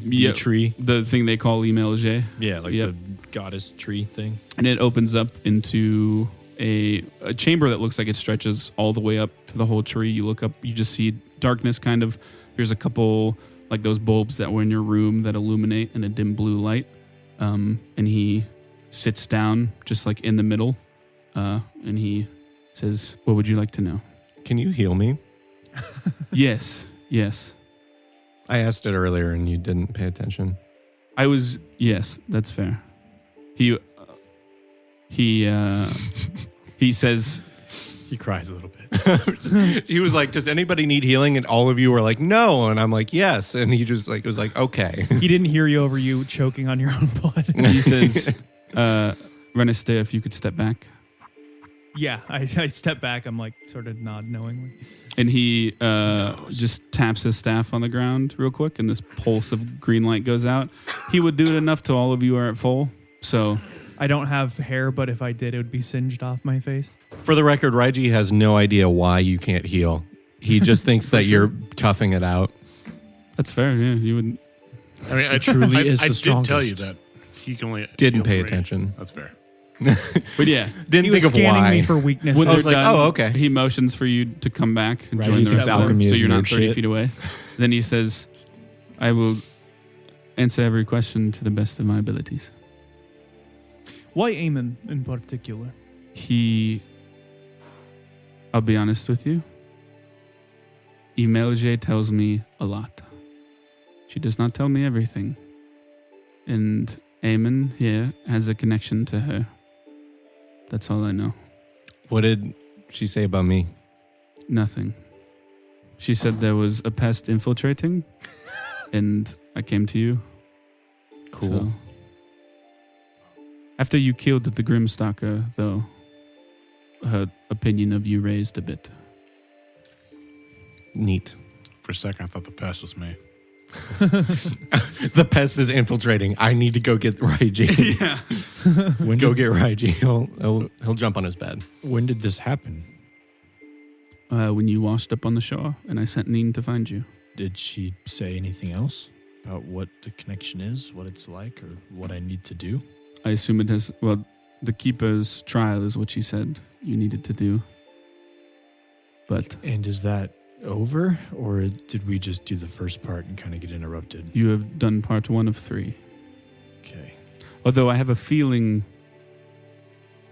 Yeah, tree. the thing they call Imelje. Yeah, like Yep. the goddess tree thing. And it opens up into a chamber that looks like it stretches all the way up to the whole tree. You look up, you just see darkness kind of. There's a couple, like those bulbs that were in your room that illuminate in a dim blue light. And he sits down just like in the middle. And he says, "What would you like to know?" Can you heal me? Yes. I asked it earlier and you didn't pay attention. Yes, that's fair. He says, He cries a little bit. He was like, "Does anybody need healing?" And all of you were like, "No." And I'm like, "Yes." And he just like was like, "Okay." He didn't hear you over you choking on your own blood. he says, Reneste, if you could step back. Yeah, I step back. I'm like sort of nod knowingly. And he just taps his staff on the ground real quick, and this pulse of green light goes out. He would do it enough till all of you are at full. So I don't have hair, but if I did, it would be singed off my face. For the record, Raiji has no idea why you can't heal. He just thinks that you're toughing it out. that's fair. Yeah, you would. I mean, I truly is the I did tell you strongest. that he can only Didn't heal pay for me. attention. That's fair. But yeah, Didn't He think was of scanning why. me for weakness. when I was they're like, done, oh, okay. He motions for you to come back and Right, join he the thinks rest of them, alchemy so is you're not nerd 30 shit. feet away. Then he says, "I will answer every question to the best of my abilities. Why Aimon in particular? I'll be honest with you. Imelje tells me a lot. She does not tell me everything. And Aimon here has a connection to her. That's all I know. What did she say about me? Nothing. She said there was a pest infiltrating, and I came to you. Cool. So, after you killed the Grimstalker, though, her opinion of you raised a bit. Neat. For a second, I thought the pest was me. The pest is infiltrating. I need to go get Raiji. Yeah. Go get Raiji. He'll jump on his bed. When did this happen? When you washed up on the shore, and I sent Neen to find you. Did she say anything else about what the connection is, what it's like, or what I need to do? I assume it has, well, the Keeper's trial is what she said you needed to do. But And is that over, or did we just do the first part and kind of get interrupted? you have done part 1 of 3. Okay. Although I have a feeling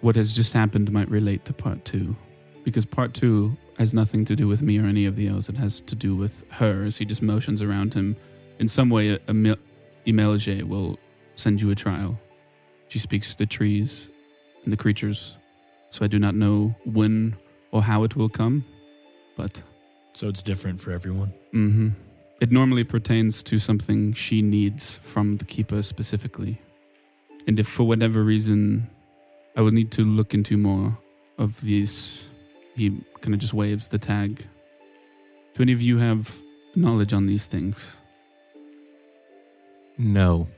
what has just happened might relate to part 2. Because part 2 has nothing to do with me or any of the elves. It has to do with her as he just motions around him. In some way, Imelje will send you a trial. She speaks to the trees and the creatures. So I do not know when or how it will come. But So it's different for everyone? it normally pertains to something she needs from the Keeper specifically. And if for whatever reason I would need to look into more of these, he kind of just waves the tag. Do any of you have knowledge on these things? No.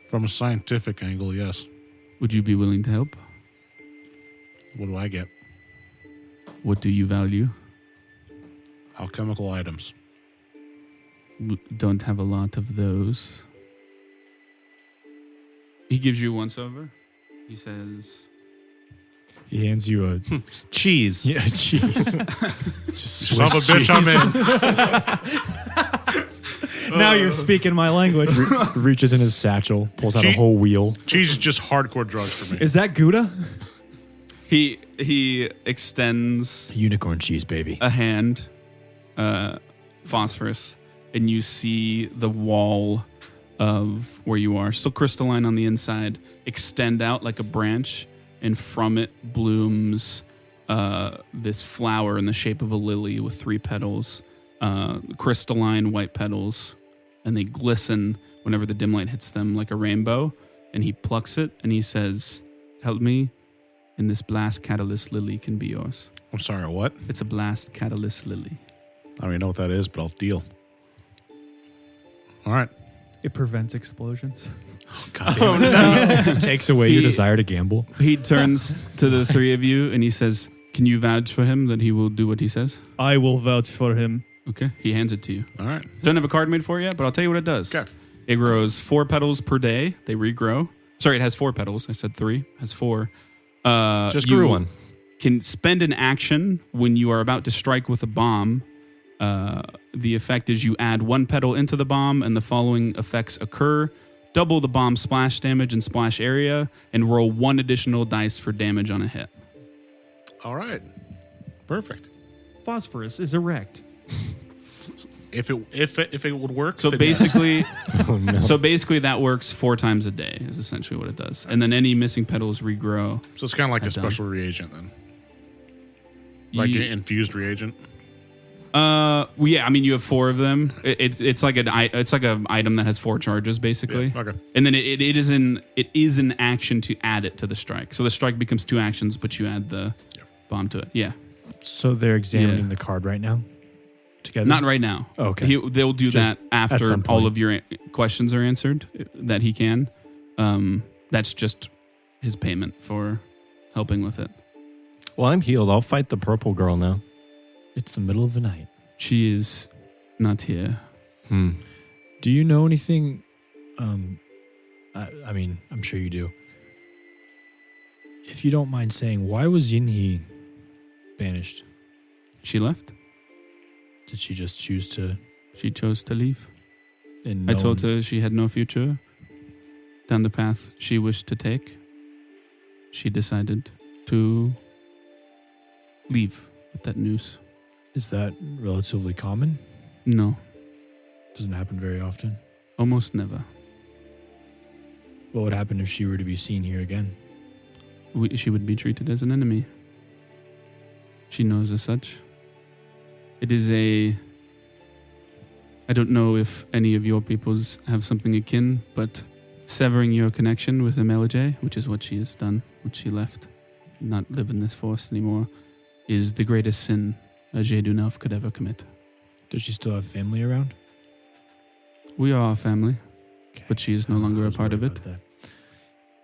From a scientific angle, yes. Would you be willing to help? What do I get? What do you value? Alchemical items. Don't have a lot of those. He gives you once over. He says, He hands you a Cheese. yeah, cheese. Just Son of a Swiss bitch, cheese. I'm in. Now you're speaking my language. Reaches in his satchel, pulls out a Cheese- whole wheel. Cheese is just hardcore drugs for me. Is that Gouda? he extends Unicorn cheese, baby. a hand, phosphorus, and you see the wall of where you are, still crystalline on the inside, extend out like a branch, and from it blooms this flower in the shape of a lily with 3 petals, crystalline white petals, and they glisten whenever the dim light hits them like a rainbow. And he plucks it and he says, "Help me, and this blast catalyst lily can be yours." I'm sorry, what? It's a blast catalyst lily. I don't even know what that is, but I'll deal. All right. It prevents explosions. God damn it. Takes away your He- desire to gamble. He turns to the 3 of you and he says, "Can you vouch for him that he will do what he says?" I will vouch for him. Okay. He hands it to you. All right. I don't have a card made for it yet, but I'll tell you what it does. Okay. It grows 4 petals per day. They regrow. Sorry, it has 4 petals. I said 3. It has 4. Just You grew one. Can spend an action when you are about to strike with a bomb. The effect is you add 1 petal into the bomb and the following effects occur. Double the bomb splash damage and splash area and roll 1 additional dice for damage on a hit. All right. Perfect. Phosphorus is erect. If it would work. So then yes. basically, Oh, no. so basically that works 4 times a day is essentially what it does. And then any missing petals regrow. So it's kind of like a Done. special reagent then. Like You- an infused reagent. well, yeah, I mean you have 4 of them. It's like an item that has 4 charges basically. Yeah, okay. And then it is an action to add it to the strike. So the strike becomes 2 actions, but you add the bomb to it. Yeah, So they're examining Yeah. the card right now? Together? not right now. Oh, okay. They'll do Just that after some all point. of your questions are answered. That he can. That's just his payment for helping with it. Well, I'm healed. I'll fight the purple girl now. It's the middle of the night. She is not here. Do you know anything? I mean, I'm sure you do. If you don't mind saying, why was Yinhe banished? She left. Did she just choose to? She chose to leave. And I told her she had no future down the path she wished to take. She decided to leave with that news. Is that relatively common? No, Doesn't happen very often. almost never. What would happen if she were to be seen here again? She would be treated as an enemy. She knows as such. It is I don't know if any of your peoples have something akin, but severing your connection with Imelje, which is what she has done, what she left, not live in this forest anymore, is the greatest sin a Jedunelf could ever commit. Does she still have family around? We are a family, Okay. but she is no longer I a was part of worried it. about that.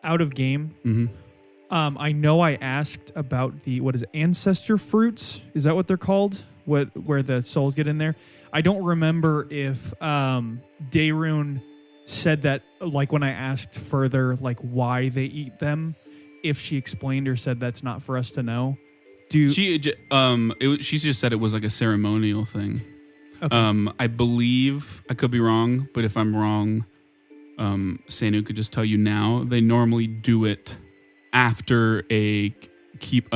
Out of game. Mm-hmm. I know I asked about the ancestor fruits? Is that what they're called? Where the souls get in there? I don't remember if Dayrun said that, like when I asked further, like why they eat them, if she explained or said that's not for us to know. She just said it was like a ceremonial thing. Okay. I believe, I could be wrong, but if I'm wrong, Sanu could just tell you now. They normally do it after a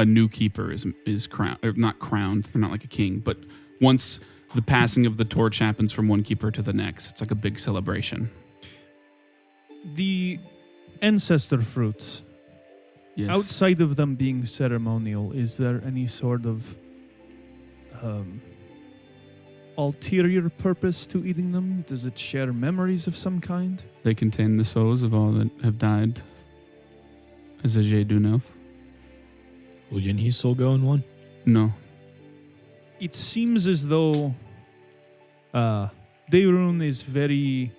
new keeper is crowned, or not crowned. They're not like a king, but once the passing of the torch happens from one keeper to the next, it's like a big celebration. The ancestor fruits, Yes. outside of them being ceremonial, is there any sort of ulterior purpose to eating them? Does it share memories of some kind? They contain the souls of all that have died as a Jedunelf. Will Yinhi's soul go in one? No. It seems as though Dayrun is very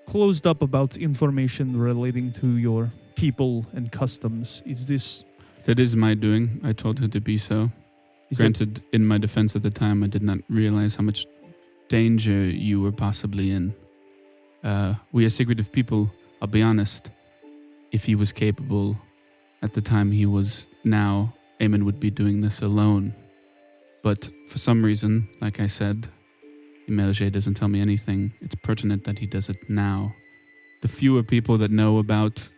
closed up about information relating to your people and customs. Is this... That is my doing. I told her to be so. Is it, Granted, in my defense at the time, I did not realize how much danger you were possibly in. We are secretive people, I'll be honest. If he was capable at the time he was now, Aimon would be doing this alone. But for some reason, like I said, Imelje doesn't tell me anything. It's pertinent that he does it now. The fewer people that know about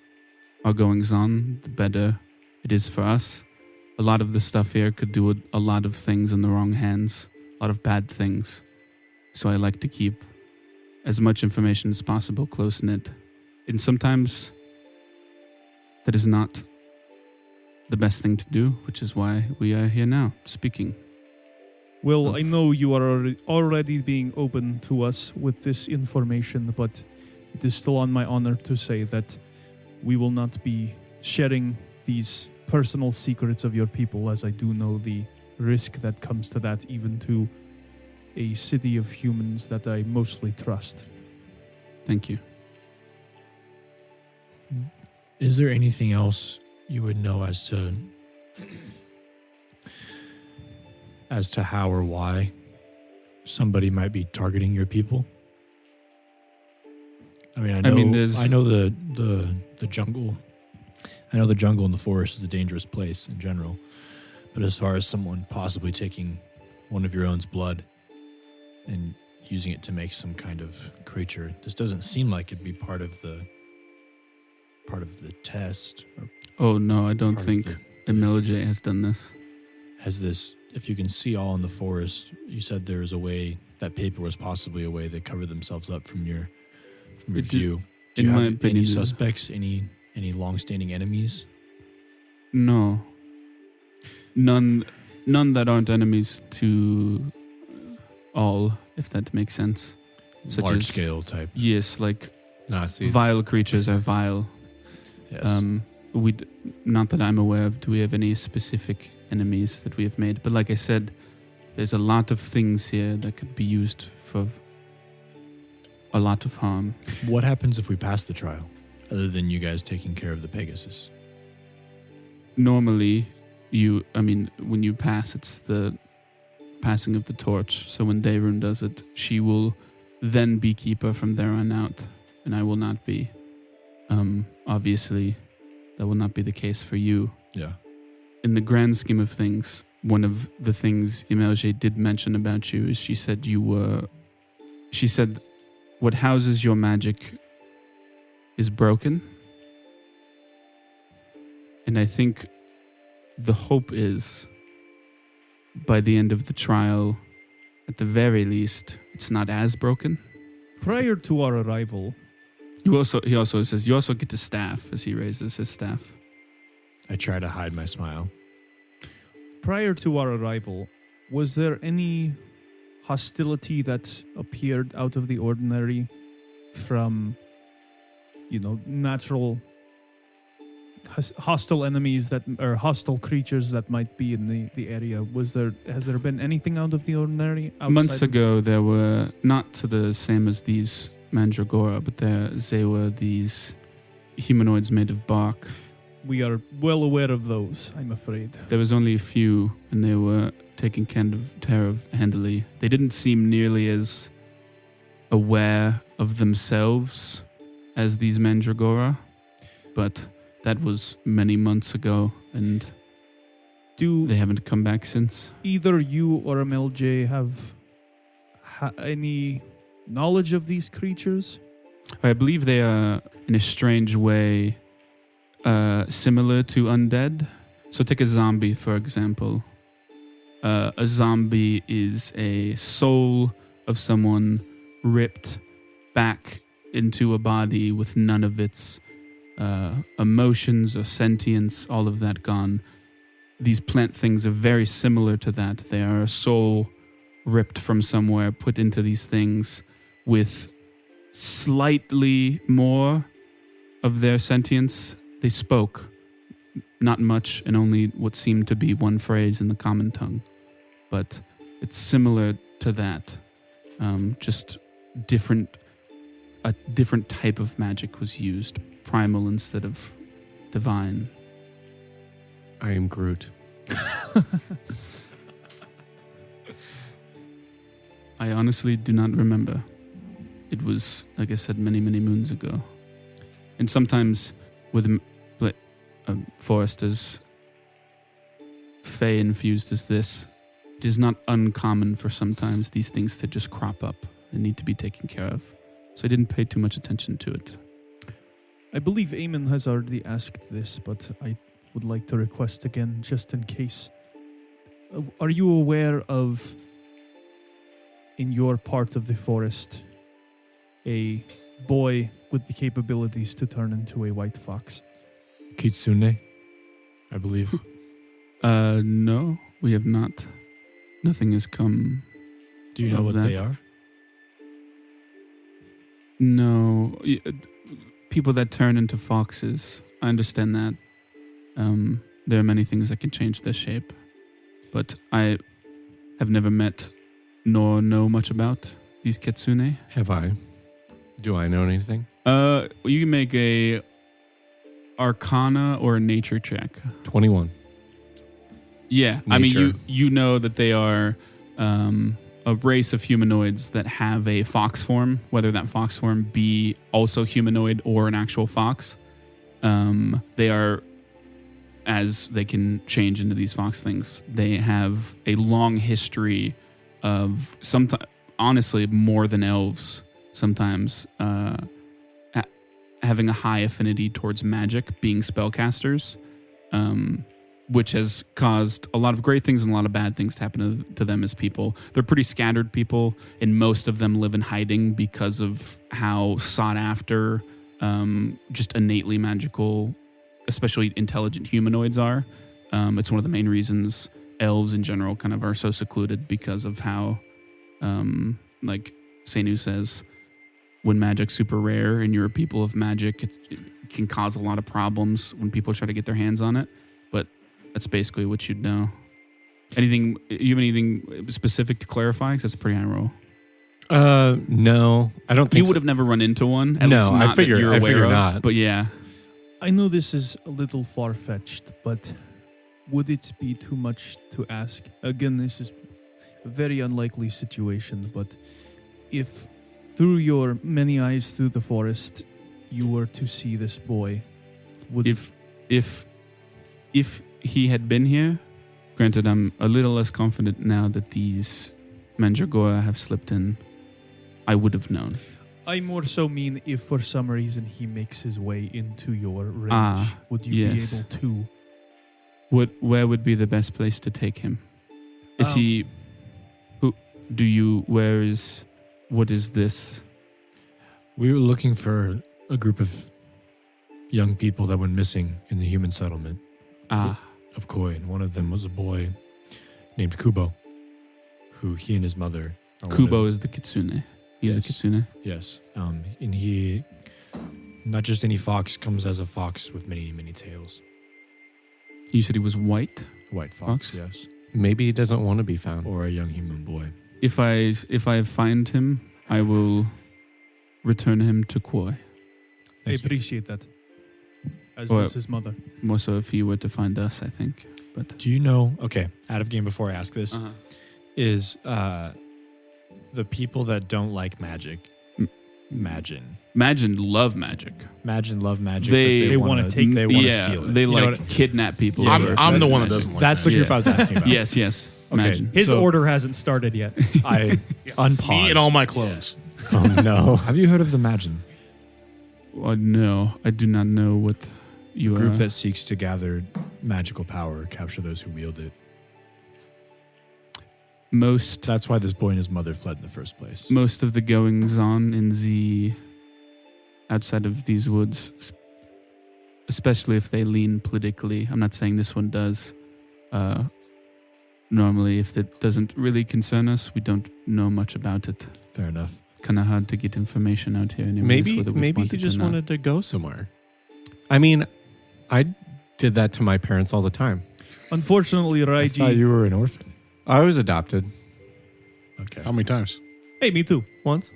our goings-on, the better it is for us. A lot of the stuff here could do a lot of things in the wrong hands, a lot of bad things. So I like to keep as much information as possible close-knit. And sometimes that is not the best thing to do, which is why we are here now, speaking. well, I know you are already being open to us with this information, but it is still on my honor to say that we will not be sharing these personal secrets of your people, as I do know the risk that comes to that, even to a city of humans that I mostly trust. Thank you. Is there anything else you would know as to how or why somebody might be targeting your people? I mean, I know the jungle. I know the jungle and the forest is a dangerous place in general, but as far as someone possibly taking one of your own's blood and using it to make some kind of creature, this doesn't seem like it'd be part of the test. Or Oh, no, I don't part of think Imelje has done this. has this. If you can see all in the forest, you said there was a way, that paper was possibly a way they covered themselves up from your It did- view. Do in you my have opinion, any yeah. suspects? Any long-standing enemies? No. None that aren't enemies to all, if that makes sense. Such Large as- scale type. Yes, like Nazis. vile creatures are vile. Yes. Not that I'm aware of, do we have any specific enemies that we have made? But like I said, there's a lot of things here that could be used for a lot of harm. What happens if we pass the trial, other than you guys taking care of the Pegasus? Normally, when you pass, it's the passing of the torch. So when Dayrun does it, she will then be keeper from there on out, and I will not be. Obviously, that will not be the case for you. Yeah. In the grand scheme of things, one of the things Imelje did mention about you is she said she said, what houses your magic is broken. And I think the hope is by the end of the trial, at the very least, it's not as broken. Prior to our arrival, He also says, you also get to staff as he raises his staff. I try to hide my smile. prior to our arrival, was there any hostility that appeared out of the ordinary from, natural hostile enemies that or hostile creatures that might be in the area? Has there been anything out of the ordinary? Months ago, there were, not to the same as these Mandragora, but they were these humanoids made of bark. We are well aware of those, I'm afraid. There was only a few, and they were taken care of handily. They didn't seem nearly as aware of themselves as these Mandragora, but that was many months ago, and they haven't come back since. Either you or MLJ have any knowledge of these creatures? I believe they are, in a strange way, similar to undead. So take a zombie, for example. A zombie is a soul of someone ripped back into a body with none of its emotions or sentience, all of that gone. These plant things are very similar to that. They are a soul ripped from somewhere, put into these things with slightly more of their sentience. They spoke, not much, and only what seemed to be one phrase in the common tongue. But it's similar to that. Just a different type of magic was used, primal instead of divine. I am Groot. I honestly do not remember. It was, like I said, many, many moons ago. And sometimes with a forest as fey-infused as this, it is not uncommon for sometimes these things to just crop up and need to be taken care of. So I didn't pay too much attention to it. I believe Aimon has already asked this, but I would like to request again, just in case. Are you aware of, in your part of the forest, a boy with the capabilities to turn into a white fox? Kitsune, I believe. No, we have not. Nothing has come. Do you know of what that. they are? No. People that turn into foxes, I understand that. There are many things that can change their shape. But I have never met nor know much about these kitsune. Have I? Do I know anything? You can make a Arcana or a nature check. 21. Yeah, Nature. I mean, you know that they are a race of humanoids that have a fox form, whether that fox form be also humanoid or an actual fox. They are, as they can change into these fox things, they have a long history of honestly, more than elves sometimes, having a high affinity towards magic, being spellcasters, which has caused a lot of great things and a lot of bad things to happen to them as people. They're pretty scattered people, and most of them live in hiding because of how sought after, just innately magical, especially intelligent humanoids are. It's one of the main reasons elves in general kind of are so secluded, because of how, like Senu says, when magic's super rare and you're a people of magic, it can cause a lot of problems when people try to get their hands on it. But that's basically what you'd know. You have anything specific to clarify? Because that's a pretty high roll. No, I don't think You would have never run into one. At No, least not I that figure- you're I aware figure of. not. But yeah, I know this is a little far-fetched, but would it be too much to ask? Again, this is a very unlikely situation, but if through your many eyes through the forest, you were to see this boy, would if he had been here, granted, I'm a little less confident now that these Mandragora have slipped in. I would have known. I more so mean if for some reason he makes his way into your range, would you be yes. able to? Where would be the best place to take him? Is Um, he? What is this? We were looking for a group of young people that went missing in the human settlement of Kwoi, and one of them was a boy named Kubo, who he and his mother. Kubo is the kitsune. He's Yes. a kitsune. Yes, and he, not just any fox, comes as a fox with many, many tails. You said he was white. White Fox? fox, yes, Maybe he doesn't want to be found. or a young human boy. If I find him, I will return him to Kwoi. I Thank you. appreciate that. As Well- does his mother. More so if he were to find us, I think. But Do you know? Okay, out of game before I ask this, is the people that don't like magic, Imagine love magic. love magic. They They wanna take- They want to Yeah, steal it. they You know like what- kidnap people. Yeah, over I'm the one that magic. doesn't like That's the that. group Yeah. I was asking about. Yes. Okay. Imagine. His So- order hasn't started yet. I unpause. Me and all my clones. Oh no. Have you heard of the Imagine? No, I do not know what you A group are. that seeks to gather magical power, capture those who wield it. most That's why this boy and his mother fled in the first place. most of the goings on in the outside of these woods, especially if they lean politically. I'm not saying this one does. Normally, if it doesn't really concern us, we don't know much about it. Fair enough. Kind of hard to get information out here. Anyways, Maybe whether we maybe want he it or just not. wanted to go somewhere. I mean, I did that to my parents all the time. Unfortunately, I thought Raiji. you were an orphan. I was adopted Okay. How many times? Hey, me too. once.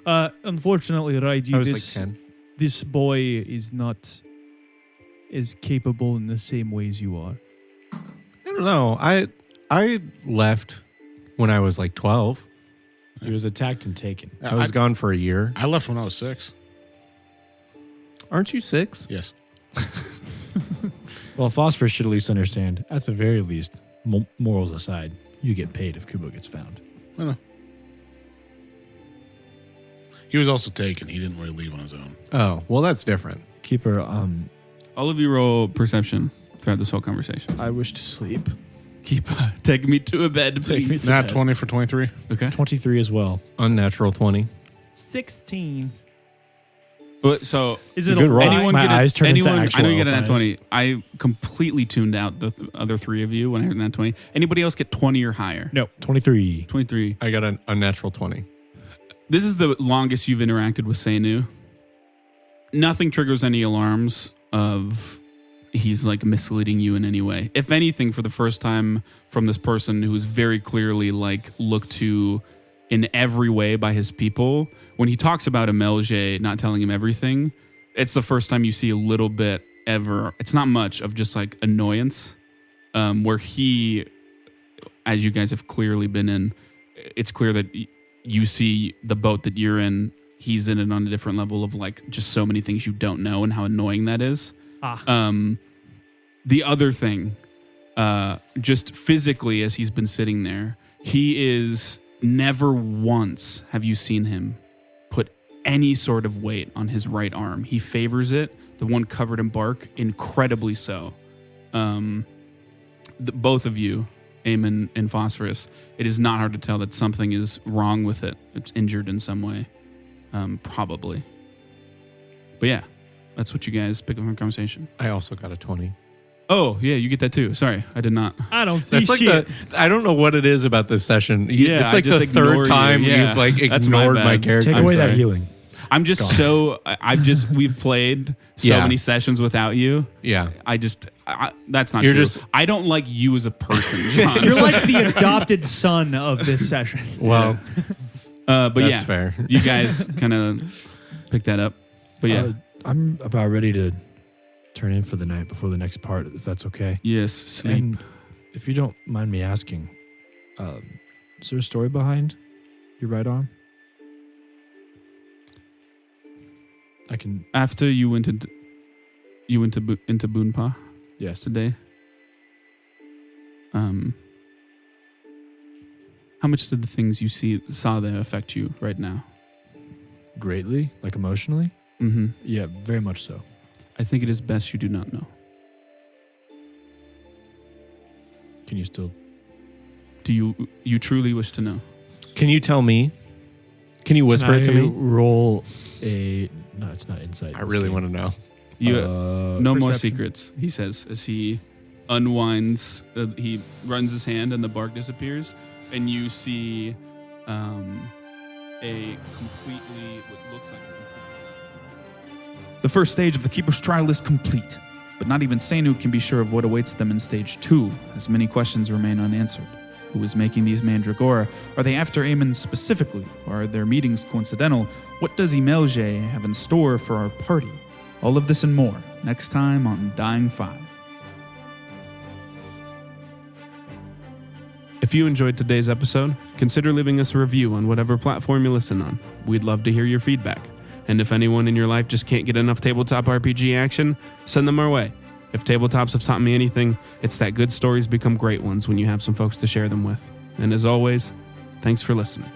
Unfortunately, Raiji, I was this, like 10. this boy is not as capable in the same ways you are. I don't know. I left when I was like 12. He was attacked and taken. I was gone for a year. I left when I was 6. Aren't you 6? Yes. Well, Phosphorus should at least understand, at the very least, morals aside, you get paid if Kubo gets found. I know. He was also taken. He didn't really leave on his own. Oh, well, that's different. Keeper, All of you roll perception throughout this whole conversation. I wish to sleep. Keep taking me to a bed, Take me please. to Nat bed. 20 for 23. Okay. 23 as well. Unnatural 20. 16. So Is it Good a roll. lie? anyone My get a- eyes turn into anyone, actual I know you get a nat elf 20. I completely tuned out the other three of you when I heard nat 20. Anybody else get 20 or higher? No, 23. 23. I got an unnatural 20. This is the longest you've interacted with Seinu. Nothing triggers any alarms of he's like misleading you in any way. If anything, for the first time from this person who's very clearly like looked to in every way by his people, when he talks about Emelge not telling him everything, it's the first time you see a little bit ever. It's not much of just like annoyance, where he, as you guys have clearly been in, it's clear that you see the boat that you're in, he's in it on a different level of like just so many things you don't know and how annoying that is. The other thing, just physically as he's been sitting there, he is never once have you seen him put any sort of weight on his right arm. He favors it, the one covered in bark, incredibly so. Both of you, Aimon and Phosphorus, it is not hard to tell that something is wrong with it. It's injured in some way, probably. But yeah, that's what you guys pick up from the conversation. I also got a 20. Oh, yeah, you get that too. Sorry, I did not. I don't see That's like shit. I don't know what it is about this session. Yeah, it's I like just the ignore third time you. Yeah, you've like that's my ignored my bad. character. Take I'm away that sorry. healing. I'm just we've played so Yeah. many sessions without you. Yeah. That's not You're true. just- I don't like you as a person, John. You're like the adopted son of this session. Well, but that's yeah, fair. you guys kind of picked that up. But yeah, I'm about ready to turn in for the night before the next part, if that's okay. yes, sleep. And if you don't mind me asking, is there a story behind your right arm? I can. After you went into Boonpa Yes. today, How much did the things you saw there affect you right now? Greatly, like emotionally. Mm-hmm. Yeah, very much so. I think it is best you do not know. Can you still? Do you truly wish to know? Can you tell me? Can you whisper it to me? Roll a. No, it's not insight. I really want to know. You no more Perception. secrets, he says as he unwinds. He runs his hand and the bark disappears, and you see a completely what looks like. The first stage of the Keeper's trial is complete, but not even Senu can be sure of what awaits them in stage 2, as many questions remain unanswered. Who is making these mandragora? Are they after Aimon specifically? Or are their meetings coincidental? What does Imelje have in store for our party? All of this and more, next time on Dying 5. If you enjoyed today's episode, consider leaving us a review on whatever platform you listen on. We'd love to hear your feedback. And if anyone in your life just can't get enough tabletop RPG action, send them our way. If tabletops have taught me anything, it's that good stories become great ones when you have some folks to share them with. And as always, thanks for listening.